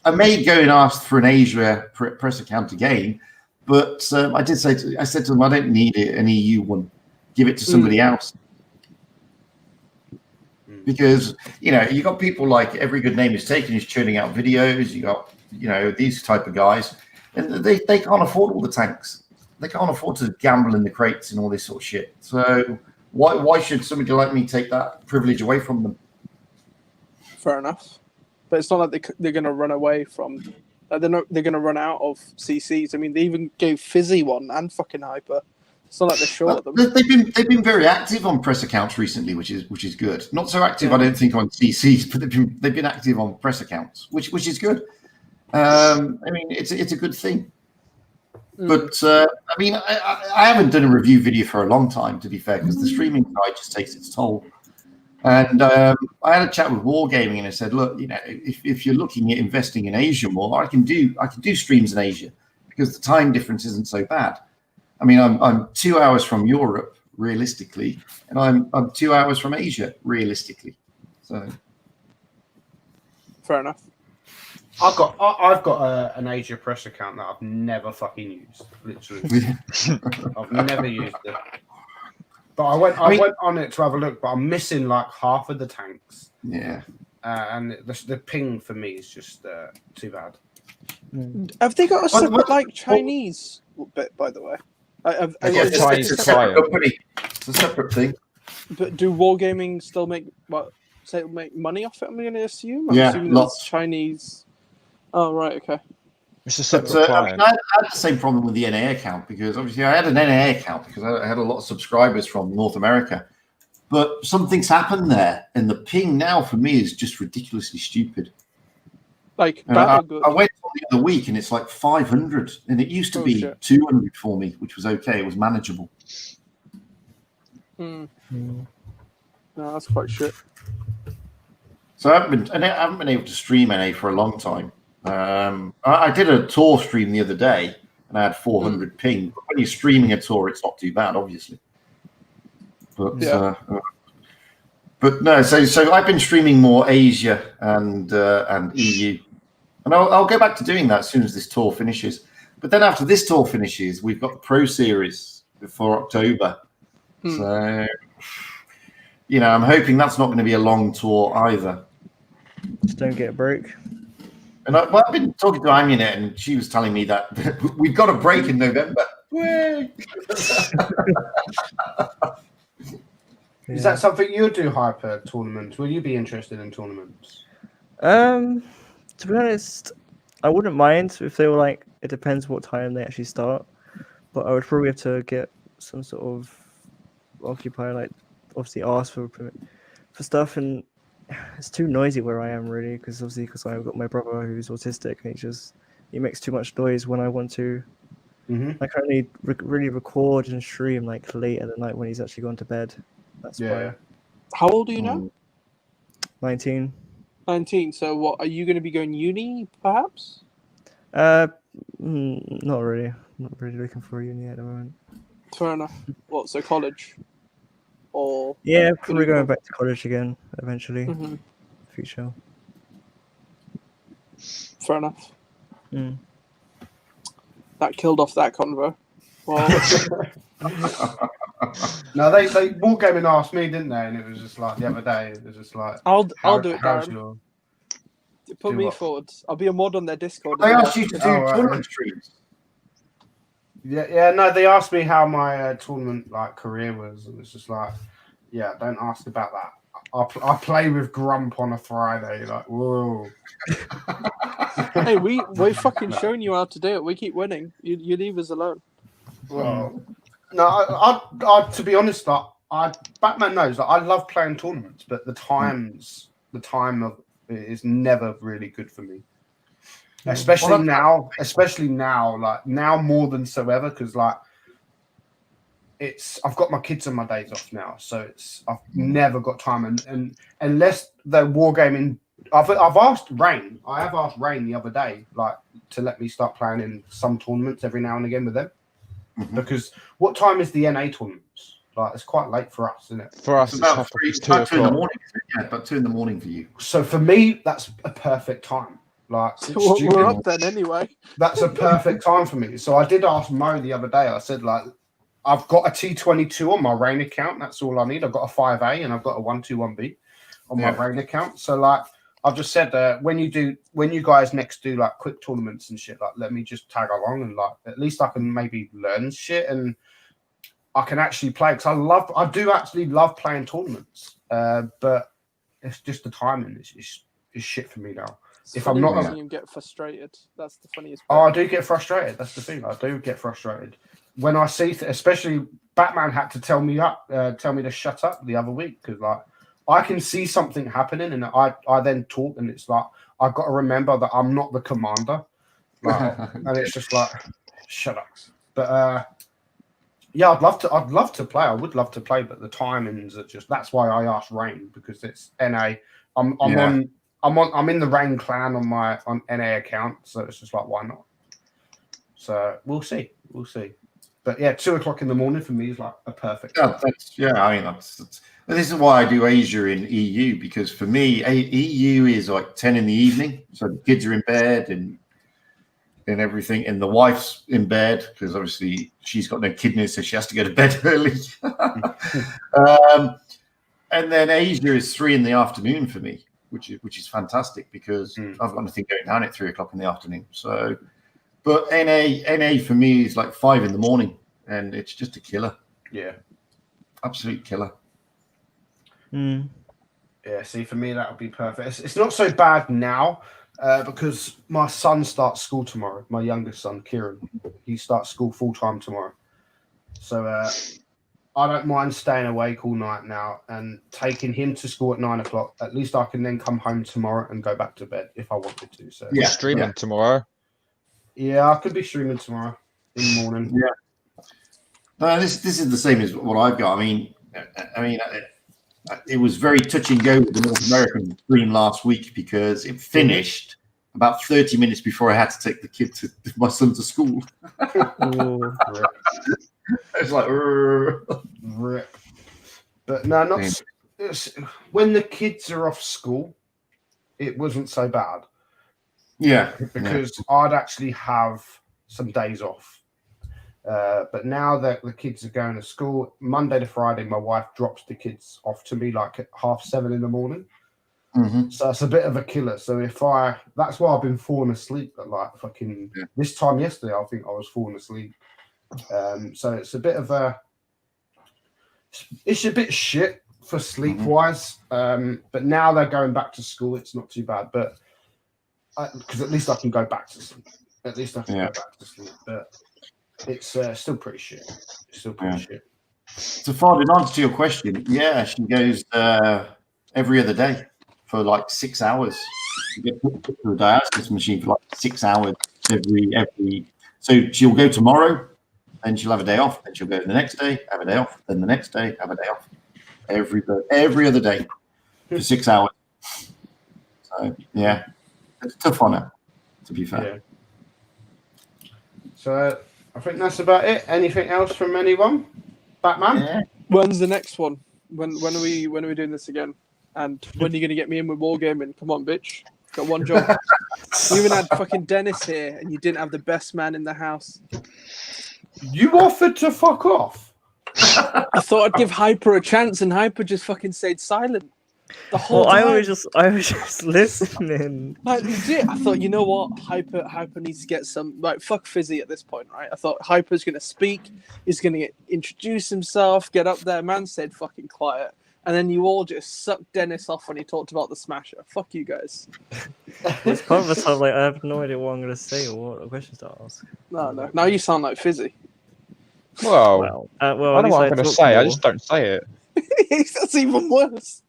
I may go and ask for an Asia press account again, but I said to them, I don't need an EU one. Give it to somebody else. Because you got people like Every Good Name Is Taken who's churning out videos. You got these type of guys, and they can't afford all the tanks. They can't afford to gamble in the crates and all this sort of shit. So why should somebody like me take that privilege away from them? Fair enough, but it's not like they're going to run away from. They're going to run out of CCs. I mean, they even gave Fizzy one and fucking Hyper. It's not like they're short of them. They've been very active on press accounts recently, which is good. Not so active, I don't think, on CCs, but they've been active on press accounts, which is good. I mean, it's a good thing. But I mean, I haven't done a review video for a long time, to be fair, because the streaming side just takes its toll. And I had a chat with Wargaming, and I said, look, if you're looking at investing in Asia more, I can do streams in Asia because the time difference isn't so bad. I mean, I'm 2 hours from Europe, realistically, and I'm 2 hours from Asia realistically. So Fair enough. I've got an Asia Press account that I've never fucking used. Literally, I've never used it. But I went on it to have a look, but I'm missing like half of the tanks. Yeah. And the ping for me is just too bad. Have they got a separate like Chinese bit, by the way? It's a separate company. It's a separate thing. But do Wargaming still make money off it? I'm going to assume. I'm Yeah, assuming lots. it's Chinese. Oh right, okay. It's a separate client. I had the same problem with the NA account because obviously I had an NA account because I had a lot of subscribers from North America. But something's happened there, and the ping now for me is just ridiculously stupid. Like I went on the other week and it's like 500, and it used to be 200 for me, which was okay. It was manageable. No, that's quite shit. So I haven't been able to stream NA for a long time. I did a tour stream the other day, and I had 400 ping. But when you're streaming a tour, it's not too bad, obviously. But but no, so I've been streaming more Asia and EU, and I'll go back to doing that as soon as this tour finishes. But then after this tour finishes, we've got the Pro Series for October. So I'm hoping that's not going to be a long tour either. Just don't get a break. And I've been talking to Amunet, and she was telling me that we've got a break in November. Is that something you do, Hyper, tournaments? Will you be interested in tournaments? To be honest, I wouldn't mind if they were like, it depends what time they actually start, but I would probably have to get some sort of occupier, like obviously ask for stuff, and it's too noisy where I am really, because I've got my brother who's autistic, and he makes too much noise when I want to. I can only really record and stream like late at the night when he's actually gone to bed. That's why. How old are you now? 19. 19. So what, are you going to be going uni perhaps? Not really. Not really looking for a uni at the moment. Fair enough. What, so college? Or yeah, probably going back to college again eventually. Future. Fair enough. That killed off that convo. Well, no, they Wargaming asked me, didn't they? And it was just like the other day. It was just like I'll do it, Darren. Put me forward. I'll be a mod on their Discord. They asked you to do tournament streams. Yeah. No, they asked me how my tournament career was, and it's just like, yeah, don't ask about that. I play with Grump on a Friday. Like, whoa. Hey, we've fucking shown you how to do it. We keep winning. You leave us alone. Well, no, I to be honest, Batman knows that I love playing tournaments, but the time of it is never really good for me. Especially now, like now more than so ever, because like I've got my kids on my days off now, so I've never got time, and unless the Wargaming, I've asked Rain. I have asked Rain the other day, like to let me start playing in some tournaments every now and again with them, because what time is the NA tournaments? Like it's quite late for us, isn't it? For us, it's about 2 in the morning. Yeah, about 2 in the morning for you. So for me, that's a perfect time. Like we're up then anyway. That's a perfect time for me. So I did ask Mo the other day. I said like, I've got a T22 on my Rain account. That's all I need. I've got a 5A and I've got a 121B on my Rain account. So like I've just said when you guys next do like quick tournaments and shit, like let me just tag along and like at least I can maybe learn shit and I can actually play, because I do actually love playing tournaments. But it's just the timing is shit for me now. If I'm not, you get frustrated. That's the funniest part. Oh, I do get frustrated. That's the thing. I do get frustrated when I see, especially Batman had to tell me to shut up the other week, because like I can see something happening and I then talk, and it's like I've got to remember that I'm not the commander, like, and it's just like shut up. But yeah, I'd love to play. I would love to play, but the timings are just. That's why I asked Rain, because it's NA. I'm in the Rain clan on NA account, so it's just like, why not? So we'll see. But yeah, 2 o'clock in the morning for me is like a perfect. I mean, this is why I do Asia in EU, because for me, EU is like 10 in the evening, so the kids are in bed and everything, and the wife's in bed because obviously she's got no kidneys, so she has to go to bed early. And then Asia is 3 in the afternoon for me, which is fantastic because I've got nothing going down at 3 o'clock in the afternoon. So, but NA for me is like 5 in the morning, and it's just a killer. Yeah, absolute killer. Yeah, see, for me that would be perfect. It's not so bad now because my son starts school tomorrow. My youngest son, Kieran, he starts school full time tomorrow. So I don't mind staying awake all night now and taking him to school at 9 o'clock. At least I can then come home tomorrow and go back to bed if I wanted to. So you're streaming tomorrow. Yeah, I could be streaming tomorrow in the morning. Yeah. No, this is the same as what I've got. I mean, it was very touch and go with the North American stream last week because it finished about 30 minutes before I had to take my son to school. It's like, rip. But no, not when the kids are off school, it wasn't so bad. Yeah, because I'd actually have some days off. But now that the kids are going to school, Monday to Friday, my wife drops the kids off to me like at 7:30 in the morning. So it's a bit of a killer. So that's why I've been falling asleep at like fucking this time yesterday. I think I was falling asleep. So it's a bit of it's a bit shit for sleep wise. But now they're going back to school. It's not too bad, but because at least I can go back to sleep. At least I can go back to sleep. But it's still pretty shit. It's still pretty shit. So far, in answer to your question, she goes every other day for like 6 hours. You get put to a dialysis machine for like 6 hours every. So she'll go tomorrow, then she'll have a day off. Then she'll go the next day, have a day off. Then the next day, have a day off. Every other day for 6 hours. So yeah, it's tough on her, to be fair. Yeah. So I think that's about it. Anything else from anyone? Batman? Yeah. When's the next one? When are we doing this again? And when are you gonna get me in with Wargaming? Come on, bitch. Got one job. You even had fucking Dennis here, and you didn't have the best man in the house. You offered to fuck off. I thought I'd give Hyper a chance, and Hyper just fucking stayed silent the whole time. I was just listening. Like legit, I thought, you know what, Hyper needs to get some fuck Fizzy at this point, right? I thought Hyper's gonna speak, he's gonna introduce himself, get up there. Man stayed fucking quiet, and then you all just sucked Dennis off when he talked about the Smasher. Fuck you guys. It's part of the time, like, I have no idea what I'm gonna say or what questions to ask. No. Now you sound like Fizzy. Well, I know what I'm gonna say. I just don't say it. That's even worse.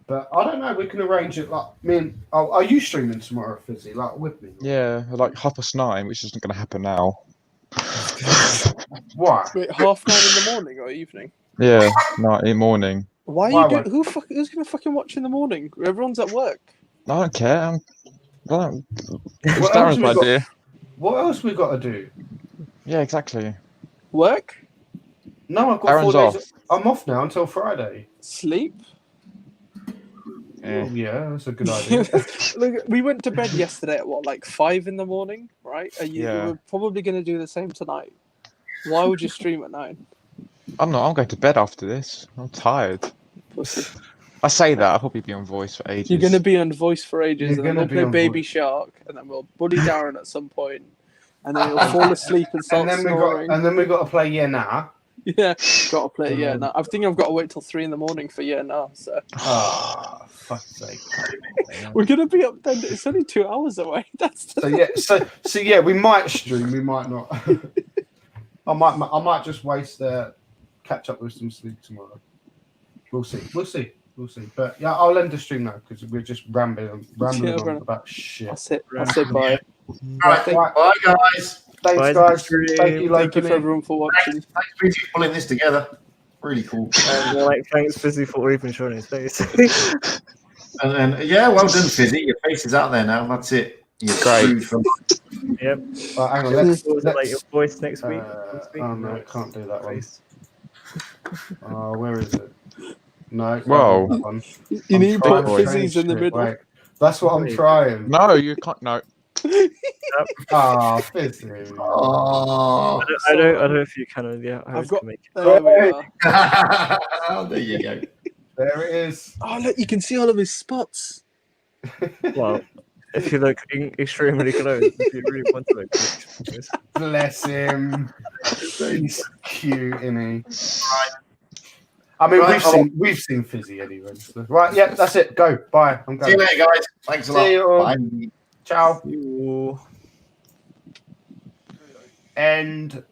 But I don't know. We can arrange it. Like, are you streaming tomorrow, Fizzy? Like with me? Yeah, like 9:30, which isn't going to happen now. Why? Wait, 9:30 in the morning or evening? Yeah, in the morning. Why are you doing? Who's gonna fucking watch in the morning? Everyone's at work. I don't care. It's What Darren's else idea. What else we got to do? Yeah, exactly. Work? No, I've got Darren's 4 days. off. I'm off now until Friday. Sleep? Oh, yeah, that's a good idea. Look, we went to bed yesterday at like 5 in the morning, right? You were probably going to do the same tonight. Why would you stream at 9? I'm not. I'm going to bed after this. I'm tired. Pussy. I say that. I'll probably be on voice for ages. You're going to be on voice for ages, and then we'll play on Baby voice. Shark, and then we'll bully Darren at some point, and then he'll fall asleep and start snoring. And then we got to play Nah. Yeah, got to play Nah. I think I've got to wait till 3 in the morning for Nah. So. Oh, fuck's sake! We're gonna be up then. It's only 2 hours away. That's So yeah, we might stream. We might not. I might just waste catch up with some sleep tomorrow. We'll see. But yeah, I'll end the stream now because we're just rambling on about shit. I'll say bye. Right, bye guys. Thanks, guys. Thank you, Thank you for everyone for watching. Thanks for pulling this together. Really cool. Thanks, Fizzy, for even showing his face. and yeah, well done, Fizzy. Your face is out there now. That's it. You're great. from Yep. Hang on, What was it like your voice next week? Oh no, I can't do that one. Oh, where is it? No, can't Whoa. do that one. You need to put boy. Fizzy's in the Shit, middle. wait. That's what I'm trying. No, you can't. No. Ah, Fizzy. Oh, I don't know if you can. Yeah, I I've got. can make it. There we are. there you go. There it is. Oh look, you can see all of his spots. Well, if you look extremely close, if you really want to look close. Bless him. He's cute, isn't he? I mean, Right, we've seen Fizzy anyway. So. Right, yeah, that's it. Go. Bye. I'm going. See you later, guys. Thanks a lot. See you all. Bye. Ciao. You. End.